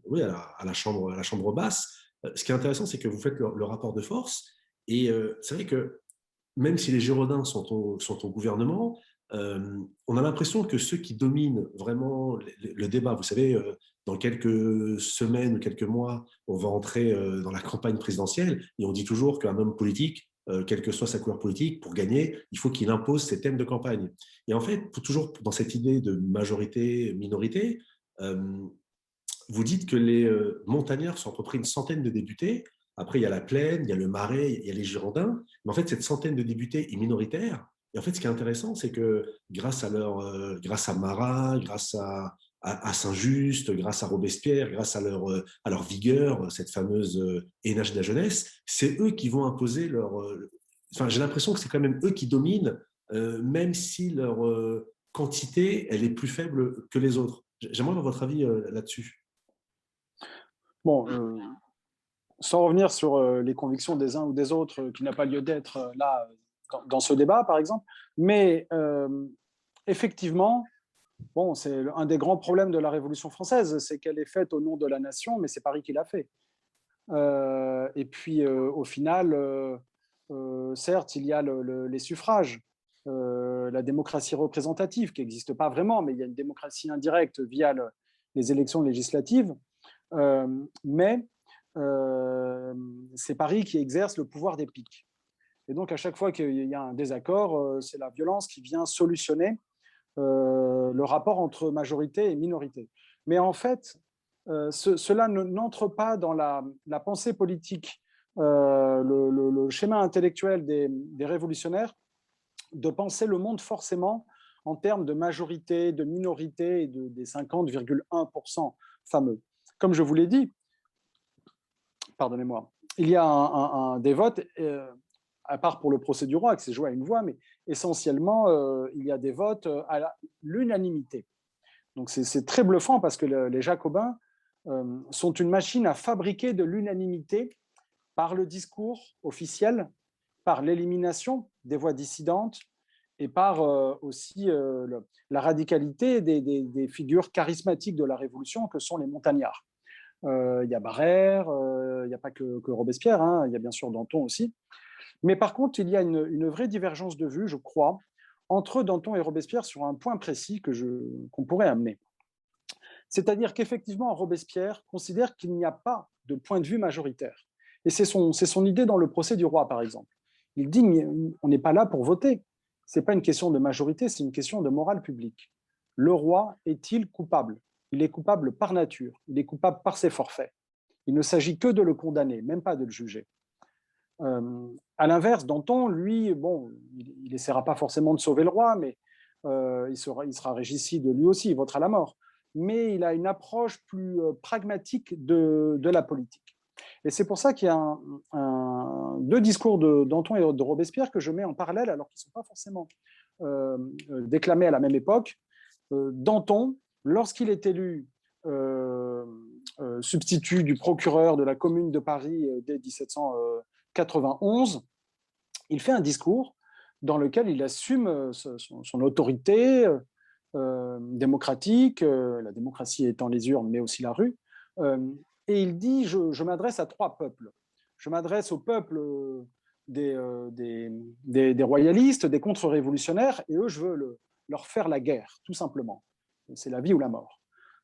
S1: oui, à la chambre basse, ce qui est intéressant, c'est que vous faites le rapport de force. Et c'est vrai que même si les Girondins sont au gouvernement, on a l'impression que ceux qui dominent vraiment le débat, vous savez, dans quelques semaines ou quelques mois, on va entrer dans la campagne présidentielle et on dit toujours qu'un homme politique, quelle que soit sa couleur politique, pour gagner, il faut qu'il impose ses thèmes de campagne. Et en fait, toujours dans cette idée de majorité-minorité, vous dites que les montagnards sont à peu près une centaine de députés. Après, il y a la Plaine, il y a le Marais, il y a les Girondins. Mais en fait, cette centaine de députés est minoritaire. Et en fait, ce qui est intéressant, c'est que grâce à Marat, grâce à Saint-Just, grâce à Robespierre, grâce à leur vigueur, cette fameuse énage de la jeunesse, c'est eux qui vont imposer enfin, j'ai l'impression que c'est quand même eux qui dominent, même si leur quantité, elle est plus faible que les autres. J'aimerais avoir votre avis là-dessus.
S2: Bon, sans revenir sur les convictions des uns ou des autres, qui n'a pas lieu d'être là dans ce débat, par exemple, mais effectivement, bon, c'est un des grands problèmes de la Révolution française, c'est qu'elle est faite au nom de la nation, mais c'est Paris qui l'a fait. Et puis, au final, certes, il y a les suffrages, la démocratie représentative qui n'existe pas vraiment, mais il y a une démocratie indirecte via les élections législatives. Mais c'est Paris qui exerce le pouvoir des pics. Et donc, à chaque fois qu'il y a un désaccord, c'est la violence qui vient solutionner le rapport entre majorité et minorité. Mais en fait, cela n'entre pas dans la pensée politique, le schéma intellectuel des révolutionnaires, de penser le monde forcément en termes de majorité, de minorité et des 50,1% fameux. Comme je vous l'ai dit, pardonnez-moi, il y a des votes, à part pour le procès du roi, qui s'est joué à une voix, mais essentiellement, il y a des votes à l'unanimité. Donc c'est très bluffant parce que les Jacobins sont une machine à fabriquer de l'unanimité par le discours officiel, par l'élimination des voix dissidentes et par aussi la radicalité des figures charismatiques de la Révolution que sont les montagnards. Il y a Barrère, il n'y a pas que Robespierre, hein, il y a bien sûr Danton aussi. Mais par contre, il y a une vraie divergence de vue, je crois, entre Danton et Robespierre sur un point précis qu'on pourrait amener. C'est-à-dire qu'effectivement, Robespierre considère qu'il n'y a pas de point de vue majoritaire. Et c'est son idée dans le procès du roi, par exemple. Il dit on n'est pas là pour voter. Ce n'est pas une question de majorité, c'est une question de morale publique. Le roi est-il coupable? Il est coupable par nature, il est coupable par ses forfaits. Il ne s'agit que de le condamner, même pas de le juger. À l'inverse, Danton, lui, bon, il n'essaiera pas forcément de sauver le roi, mais il sera régicide lui aussi, il votera la mort. Mais il a une approche plus pragmatique de la politique. Et c'est pour ça qu'il y a deux discours de Danton et de Robespierre que je mets en parallèle, alors qu'ils ne sont pas forcément déclamés à la même époque. Danton, lorsqu'il est élu substitut du procureur de la Commune de Paris dès 1791, il fait un discours dans lequel il assume son autorité démocratique, la démocratie étant les urnes, mais aussi la rue, et il dit je m'adresse à trois peuples. Je m'adresse au peuple des royalistes, des contre-révolutionnaires, et eux, je veux leur faire la guerre, tout simplement. C'est la vie ou la mort.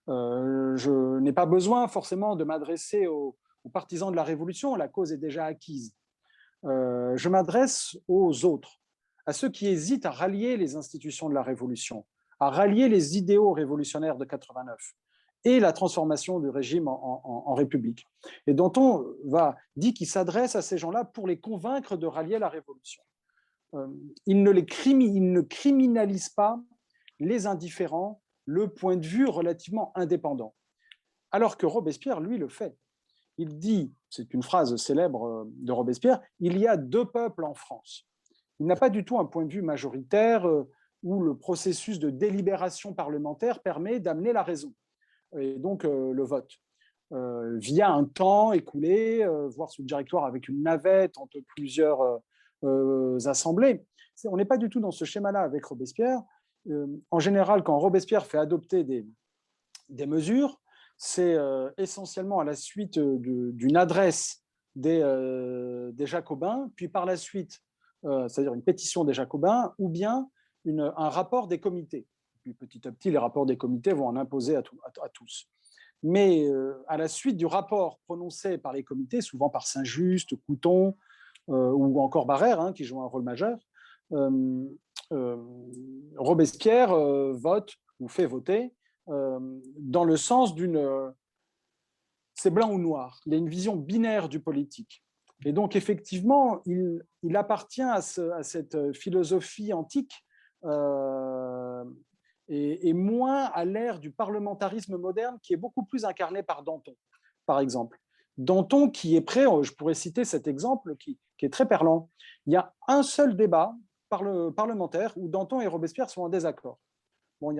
S2: Je n'ai pas besoin forcément de m'adresser aux partisans de la Révolution, la cause est déjà acquise. Je m'adresse aux autres, à ceux qui hésitent à rallier les institutions de la Révolution, à rallier les idéaux révolutionnaires de 89 et la transformation du régime en république. Et Danton dit qu'il s'adresse à ces gens-là pour les convaincre de rallier la Révolution. Il ne criminalise pas les indifférents, le point de vue relativement indépendant. Alors que Robespierre, lui, le fait. Il dit, c'est une phrase célèbre de Robespierre, il y a deux peuples en France. Il n'a pas du tout un point de vue majoritaire où le processus de délibération parlementaire permet d'amener la raison, et donc le vote. Via un temps écoulé, voire sous le directoire avec une navette entre plusieurs assemblées. On n'est pas du tout dans ce schéma-là avec Robespierre. En général, quand Robespierre fait adopter des mesures, c'est essentiellement à la suite d'une adresse des Jacobins, puis par la suite, c'est-à-dire une pétition des Jacobins, ou bien un rapport des comités. Puis petit à petit, les rapports des comités vont en imposer à tous. Mais à la suite du rapport prononcé par les comités, souvent par Saint-Just, Couthon ou encore Barrère, hein, qui joue un rôle majeur, Robespierre vote ou fait voter dans le sens d'une... c'est blanc ou noir. Il y a une vision binaire du politique. Et donc, effectivement, il appartient à cette philosophie antique et moins à l'ère du parlementarisme moderne qui est beaucoup plus incarné par Danton, par exemple. Danton qui est prêt, je pourrais citer cet exemple qui est très parlant. Il y a un seul débat parlementaire où Danton et Robespierre sont en désaccord. Bon,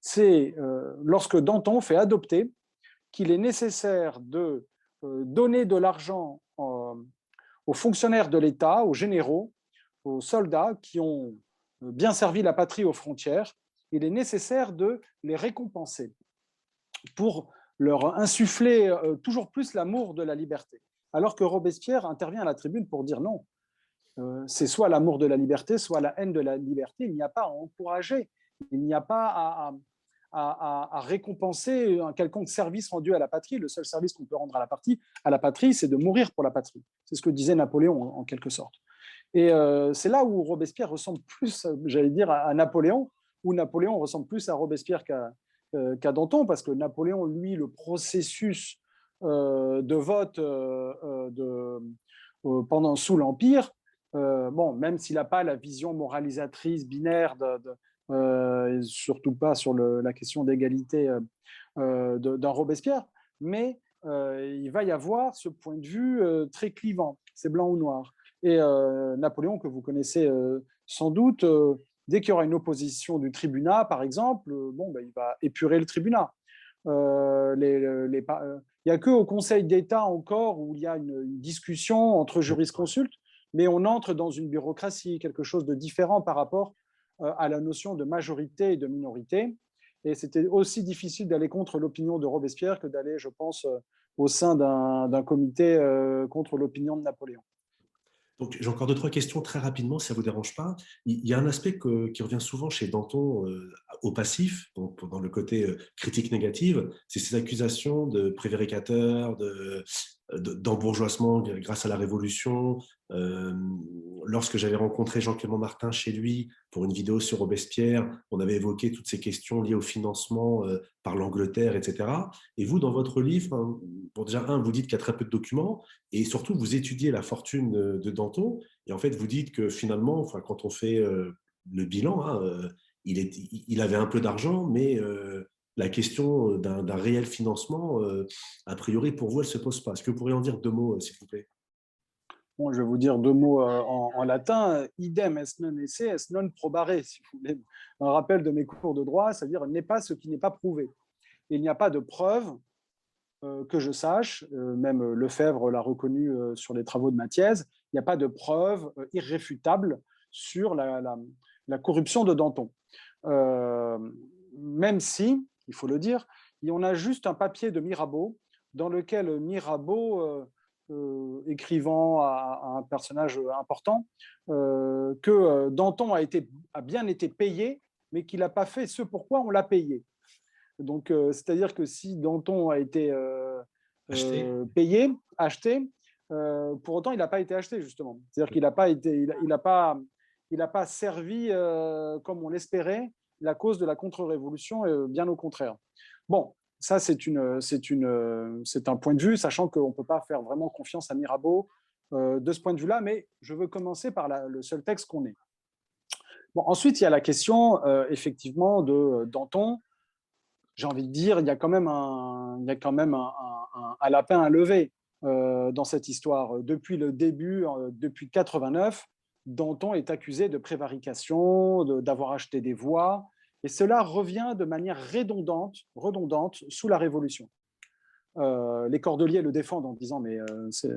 S2: c'est lorsque Danton fait adopter qu'il est nécessaire de donner de l'argent aux fonctionnaires de l'État, aux généraux, aux soldats qui ont bien servi la patrie aux frontières. Il est nécessaire de les récompenser pour leur insuffler toujours plus l'amour de la liberté. Alors que Robespierre intervient à la tribune pour dire non, c'est soit l'amour de la liberté, soit la haine de la liberté. Il n'y a pas à encourager, il n'y a pas à récompenser un quelconque service rendu à la patrie. Le seul service qu'on peut rendre à la patrie, c'est de mourir pour la patrie. C'est ce que disait Napoléon, en quelque sorte. Et c'est là où Robespierre ressemble plus, j'allais dire, à Napoléon, où Napoléon ressemble plus à Robespierre qu'à Danton, parce que Napoléon, lui, le processus de vote sous l'Empire, bon, même s'il n'a pas la vision moralisatrice binaire et surtout pas sur la question d'égalité d'un Robespierre, mais il va y avoir ce point de vue très clivant, c'est blanc ou noir. Et Napoléon, que vous connaissez sans doute, dès qu'il y aura une opposition du tribunat, par exemple, il va épurer le tribunat. Il n'y a qu'au Conseil d'État encore où il y a une discussion entre jurisconsultes, mais on entre dans une bureaucratie, quelque chose de différent par rapport à la notion de majorité et de minorité. Et c'était aussi difficile d'aller contre l'opinion de Robespierre que d'aller, je pense, au sein d'un comité contre l'opinion de Napoléon.
S1: Donc, j'ai encore deux, trois questions très rapidement, si ça ne vous dérange pas. Il y a un aspect qui revient souvent chez Danton au passif, donc dans le côté critique négative, c'est ces accusations de prévaricateur, d'embourgeoisement grâce à la Révolution. Euh, Lorsque j'avais rencontré Jean-Clément Martin chez lui pour une vidéo sur Robespierre, on avait évoqué toutes ces questions liées au financement par l'Angleterre, etc. Et vous, dans votre livre, hein, bon, déjà, vous dites qu'il y a très peu de documents, et surtout, vous étudiez la fortune de Danton, et en fait, vous dites que finalement, enfin, quand on fait le bilan, hein, il avait un peu d'argent, mais la question d'un réel financement, a priori, pour vous, elle ne se pose pas. Est-ce que vous pourriez en dire deux mots, s'il vous plaît?
S2: Bon, je vais vous dire deux mots en latin. Idem est non esse, est non probare, si vous voulez. Un rappel de mes cours de droit, c'est-à-dire n'est pas ce qui n'est pas prouvé. Il n'y a pas de preuve que je sache, même Lefebvre l'a reconnu sur les travaux de Mathiez, il n'y a pas de preuve irréfutable sur la corruption de Danton. Même si, il faut le dire, on a juste un papier de Mirabeau dans lequel Mirabeau, écrivant à un personnage important, que Danton a bien été payé, mais qu'il n'a pas fait ce pourquoi on l'a payé. Donc, c'est-à-dire que si Danton a été payé, acheté, pour autant, il n'a pas été acheté, justement. C'est-à-dire qu'il n'a pas, il a pas servi, comme on l'espérait, la cause de la contre-révolution, bien au contraire. Bon, ça, c'est un point de vue, sachant qu'on ne peut pas faire vraiment confiance à Mirabeau de ce point de vue-là, mais je veux commencer par le seul texte qu'on ait. Bon, ensuite, il y a la question, effectivement, de Danton. J'ai envie de dire, il y a quand même un lapin à lever dans cette histoire. Depuis le début, depuis 89, Danton est accusé de prévarication, d'avoir acheté des voix, et cela revient de manière redondante sous la Révolution. Les Cordeliers le défendent en disant mais ce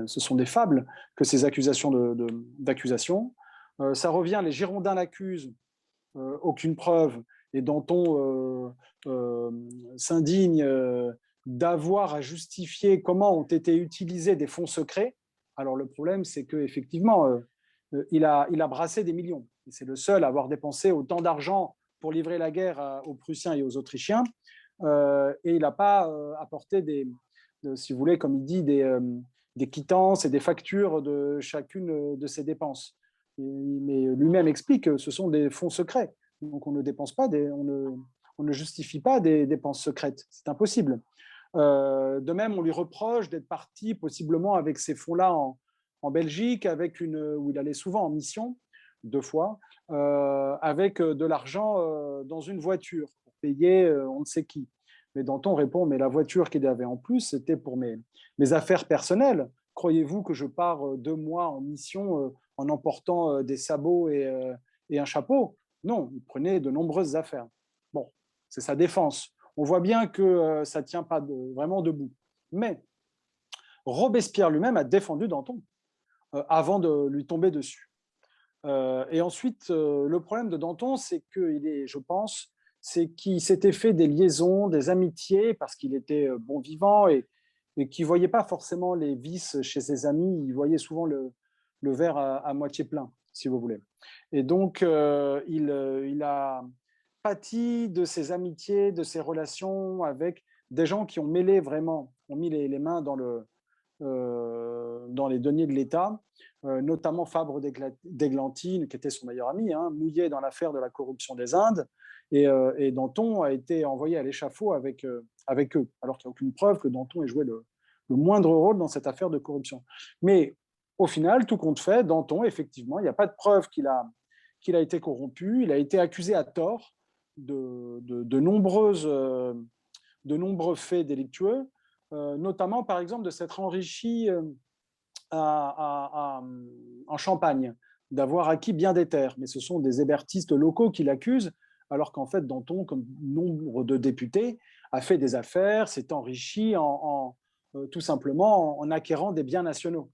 S2: sont des fables que ces accusations d'accusation. Ça revient, les Girondins l'accusent, aucune preuve, et Danton s'indigne d'avoir à justifier comment ont été utilisés des fonds secrets. Alors le problème, c'est qu'effectivement, il a brassé des millions. C'est le seul à avoir dépensé autant d'argent pour livrer la guerre aux Prussiens et aux Autrichiens. Et il n'a pas apporté si vous voulez, comme il dit, des quittances et des factures de chacune de ses dépenses. Mais lui-même explique que ce sont des fonds secrets. Donc on ne dépense pas, on ne justifie pas des dépenses secrètes. C'est impossible. De même, on lui reproche d'être parti possiblement avec ces fonds-là en Belgique, où il allait souvent en mission, 2 fois, avec de l'argent dans une voiture pour payer on ne sait qui. Mais Danton répond, mais la voiture qu'il avait en plus, c'était pour mes affaires personnelles. Croyez-vous que je pars 2 mois en mission en emportant des sabots et un chapeau? Non, il prenait de nombreuses affaires. Bon, c'est sa défense. On voit bien que ça ne tient pas vraiment debout. Mais Robespierre lui-même a défendu Danton avant de lui tomber dessus. Et ensuite, le problème de Danton, c'est je pense, c'est qu'il s'était fait des liaisons, des amitiés, parce qu'il était bon vivant et qu'il ne voyait pas forcément les vices chez ses amis, il voyait souvent le verre à moitié plein, si vous voulez. Et donc, il a pâti de ses amitiés, de ses relations avec des gens qui ont mis les mains dans les deniers de l'État, notamment Fabre d'Églantine, qui était son meilleur ami, mouillé dans l'affaire de la corruption des Indes, et Danton a été envoyé à l'échafaud avec eux, alors qu'il n'y a aucune preuve que Danton ait joué le moindre rôle dans cette affaire de corruption. Mais au final, tout compte fait, Danton, effectivement, il n'y a pas de preuve qu'il a été corrompu, il a été accusé à tort de nombreux faits délictueux, notamment par exemple de s'être enrichi en Champagne, d'avoir acquis bien des terres. Mais ce sont des hébertistes locaux qui l'accusent, alors qu'en fait Danton, comme nombre de députés, a fait des affaires, s'est enrichi tout simplement en acquérant des biens nationaux.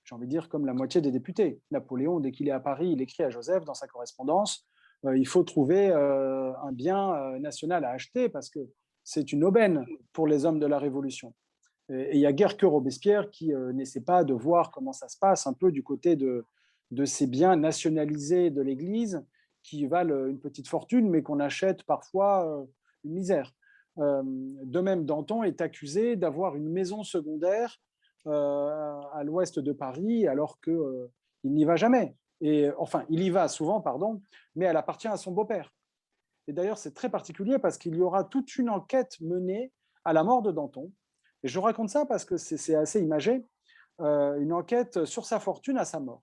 S2: j'ai envie de dire, comme la moitié des députés. Napoléon, dès qu'il est à Paris, il écrit à Joseph dans sa correspondance, il faut trouver un bien national à acheter parce que c'est une aubaine pour les hommes de la Révolution. Et il n'y a guère que Robespierre qui n'essaie pas de voir comment ça se passe un peu du côté de ces biens nationalisés de l'Église qui valent une petite fortune, mais qu'on achète parfois une misère. De même, Danton est accusé d'avoir une maison secondaire à l'ouest de Paris, alors qu'il n'y va jamais. Et, enfin, il y va souvent, pardon, mais elle appartient à son beau-père. Et d'ailleurs, c'est très particulier parce qu'il y aura toute une enquête menée à la mort de Danton. Et je raconte ça parce que c'est assez imagé, une enquête sur sa fortune à sa mort.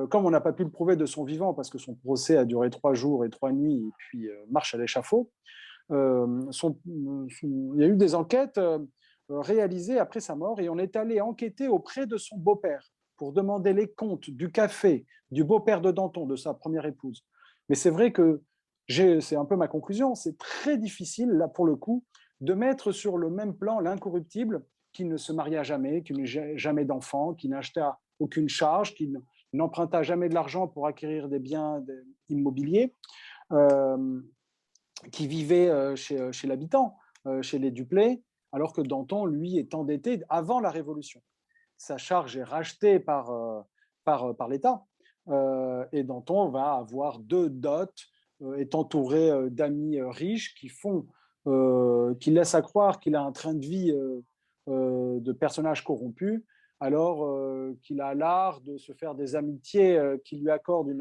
S2: Comme on n'a pas pu le prouver de son vivant parce que son procès a duré 3 jours et 3 nuits et puis marche à l'échafaud, il y a eu des enquêtes réalisées après sa mort et on est allé enquêter auprès de son beau-père pour demander les comptes du café du beau-père de Danton, de sa première épouse. Mais c'est vrai que c'est un peu ma conclusion, c'est très difficile, là pour le coup, de mettre sur le même plan l'incorruptible qui ne se maria jamais, qui n'a jamais d'enfant, qui n'acheta aucune charge, qui n'emprunta jamais de l'argent pour acquérir des biens immobiliers, qui vivait chez l'habitant, chez les Duplay, alors que Danton, lui, est endetté avant la Révolution. Sa charge est rachetée par l'État, et Danton va avoir 2 dots, est entouré d'amis riches qui laissent à croire qu'il a un train de vie de personnage corrompu, alors qu'il a l'art de se faire des amitiés qui lui accordent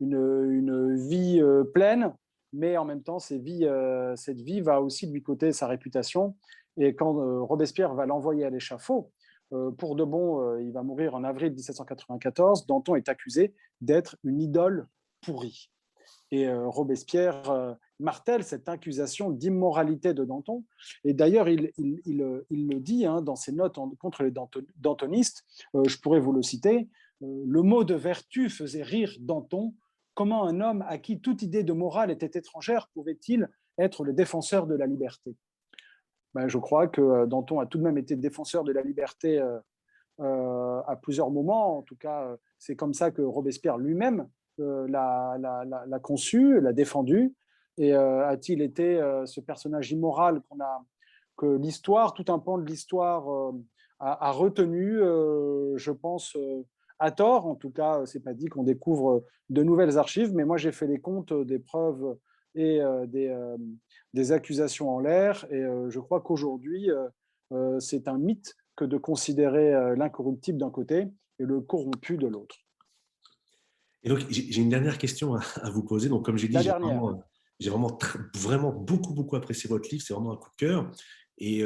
S2: une vie pleine, mais en même temps, cette vie va aussi lui coûter sa réputation. Et quand Robespierre va l'envoyer à l'échafaud, pour de bon, il va mourir en avril 1794, Danton est accusé d'être une idole pourrie. Et Robespierre martèle cette accusation d'immoralité de Danton. Et d'ailleurs, il le dit dans ses notes contre les dantonistes, je pourrais vous le citer, le mot de vertu faisait rire Danton. Comment un homme à qui toute idée de morale était étrangère pouvait-il être le défenseur de la liberté? Ben, je crois que Danton a tout de même été défenseur de la liberté à plusieurs moments. En tout cas, c'est comme ça que Robespierre lui-même l'a conçu, l'a défendu. Et a-t-il été ce personnage immoral que l'histoire, tout un pan de l'histoire a retenu, je pense, à tort. En tout cas, c'est pas dit qu'on découvre de nouvelles archives, mais moi j'ai fait les comptes des preuves et des accusations en l'air. Et je crois qu'aujourd'hui, c'est un mythe que de considérer l'incorruptible d'un côté et le corrompu de l'autre.
S1: Et donc, j'ai une dernière question à vous poser. Donc, comme j'ai dit, j'ai vraiment beaucoup apprécié votre livre. C'est vraiment un coup de cœur. Et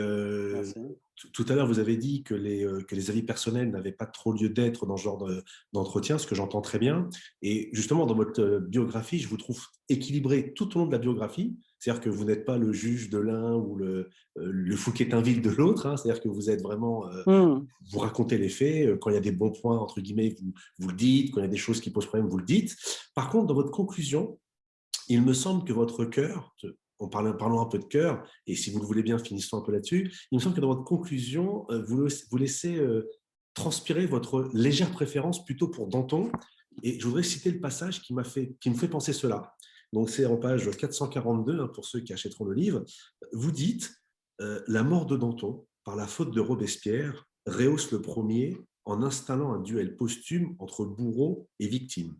S1: tout à l'heure, vous avez dit que les avis personnels n'avaient pas trop lieu d'être dans ce genre d'entretien, ce que j'entends très bien. Et justement, dans votre biographie, je vous trouve équilibré tout au long de la biographie. C'est-à-dire que vous n'êtes pas le juge de l'un ou le Fouquetinville de l'autre. Hein. C'est-à-dire que vous êtes vraiment... vous racontez les faits. Quand il y a des bons points, entre guillemets, vous le dites. Quand il y a des choses qui posent problème, vous le dites. Par contre, dans votre conclusion, il me semble que votre cœur, parlons un peu de cœur, et si vous le voulez bien, finissons un peu là-dessus, il me semble que dans votre conclusion, vous laissez transpirer votre légère préférence plutôt pour Danton, et je voudrais citer le passage qui me fait penser cela. Donc c'est en page 442, pour ceux qui achèteront le livre. Vous dites la mort de Danton, par la faute de Robespierre, rehausse le premier en installant un duel posthume entre bourreau et victime.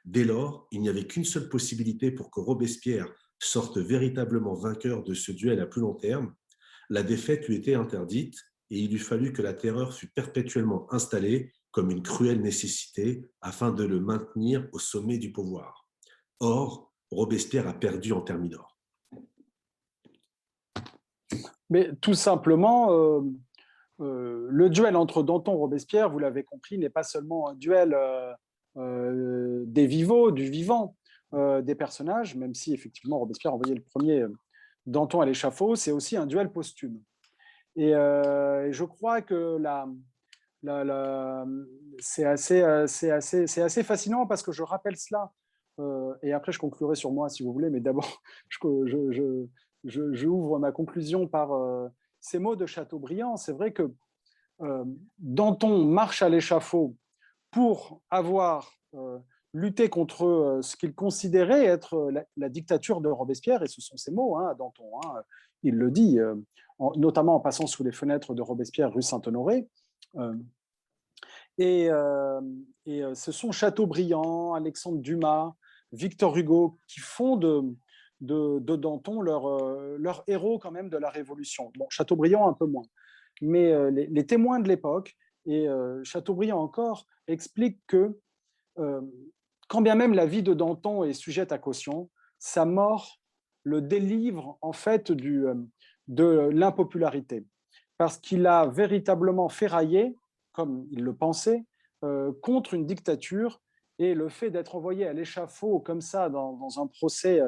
S1: Dès lors, il n'y avait qu'une seule possibilité pour que Robespierre sorte véritablement vainqueur de ce duel à plus long terme. La défaite lui était interdite et il eût fallu que la terreur fût perpétuellement installée comme une cruelle nécessité afin de le maintenir au sommet du pouvoir. Or, Robespierre a perdu en Thermidor.
S2: Mais tout simplement, le duel entre Danton et Robespierre, vous l'avez compris, n'est pas seulement un duel des vivants, du vivant, des personnages, même si effectivement Robespierre envoyait le premier Danton à l'échafaud, c'est aussi un duel posthume. Et je crois que c'est assez fascinant parce que je rappelle cela, et après je conclurai sur moi si vous voulez, mais d'abord je ouvre ma conclusion par ces mots de Chateaubriand. C'est vrai que Danton marche à l'échafaud pour avoir lutté contre ce qu'il considérait être la dictature de Robespierre, et ce sont ses mots, hein, Danton, hein, il le dit, notamment en passant sous les fenêtres de Robespierre rue Saint-Honoré. Euh, ce sont Chateaubriand, Alexandre Dumas, Victor Hugo qui font de Danton leur héros quand même de la Révolution. Bon, Chateaubriand un peu moins, mais les témoins de l'époque, et Chateaubriand encore, expliquent que quand bien même la vie de Danton est sujette à caution, sa mort le délivre en fait de l'impopularité, parce qu'il a véritablement ferraillé, comme il le pensait, contre une dictature, et le fait d'être envoyé à l'échafaud comme ça dans un procès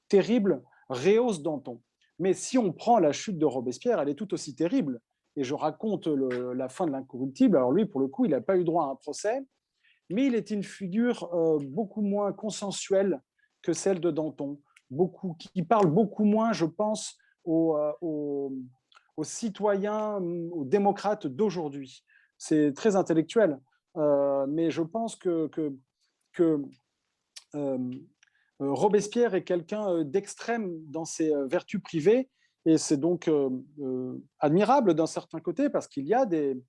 S2: terrible rehausse Danton. Mais si on prend la chute de Robespierre, elle est tout aussi terrible. Et je raconte la fin de l'Incorruptible. Alors lui, pour le coup, il n'a pas eu droit à un procès, mais il est une figure beaucoup moins consensuelle que celle de Danton, qui parle beaucoup moins, je pense, aux citoyens, aux démocrates d'aujourd'hui. C'est très intellectuel, mais je pense que Robespierre est quelqu'un d'extrême dans ses vertus privées, et c'est donc admirable d'un certain côté, parce qu'il y a des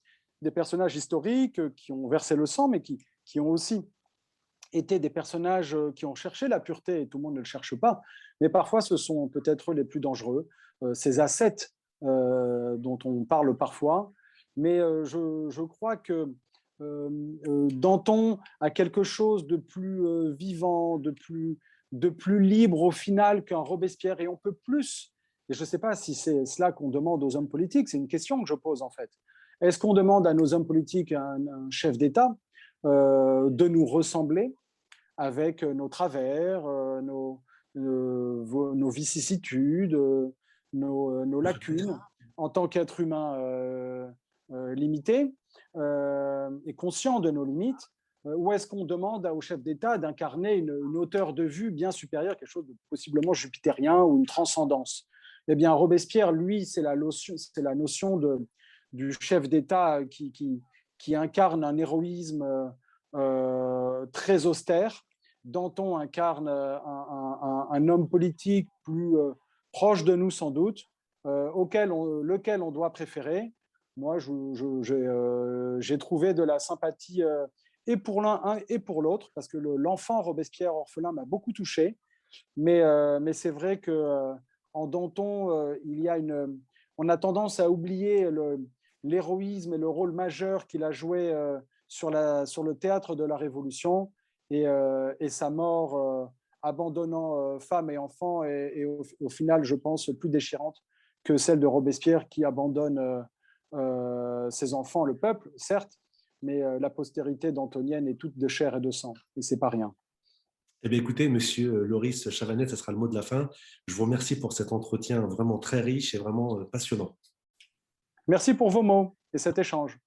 S2: personnages historiques qui ont versé le sang, mais qui ont aussi été des personnages qui ont cherché la pureté, et tout le monde ne le cherche pas, mais parfois ce sont peut-être les plus dangereux, ces ascètes dont on parle parfois. Mais je crois que Danton a quelque chose de plus vivant, de plus libre au final qu'un Robespierre, et on peut plus. Et je ne sais pas si c'est cela qu'on demande aux hommes politiques, c'est une question que je pose en fait. Est-ce qu'on demande à nos hommes politiques, à un chef d'État, de nous ressembler avec nos travers, nos vicissitudes, nos lacunes en tant qu'être humain limité et conscient de nos limites, ou est-ce qu'on demande au chef d'État d'incarner une hauteur de vue bien supérieure, quelque chose de possiblement jupitérien ou une transcendance? Eh bien, Robespierre, lui, c'est la notion du chef d'État qui incarne un héroïsme très austère. Danton incarne un homme politique plus proche de nous sans doute, lequel on doit préférer. Moi, j'ai trouvé de la sympathie et pour l'un et pour l'autre, parce que l'enfant Robespierre orphelin m'a beaucoup touché, mais c'est vrai que en Danton, on a tendance à oublier l'héroïsme et le rôle majeur qu'il a joué sur le théâtre de la Révolution, et sa mort abandonnant femmes et enfants est au final, je pense, plus déchirante que celle de Robespierre qui abandonne ses enfants, le peuple, certes, mais la postérité dantonienne est toute de chair et de sang, et c'est pas rien.
S1: Eh bien, écoutez, monsieur Loris Chavanet, ça sera le mot de la fin. Je vous remercie pour cet entretien vraiment très riche et vraiment passionnant.
S2: Merci pour vos mots et cet échange.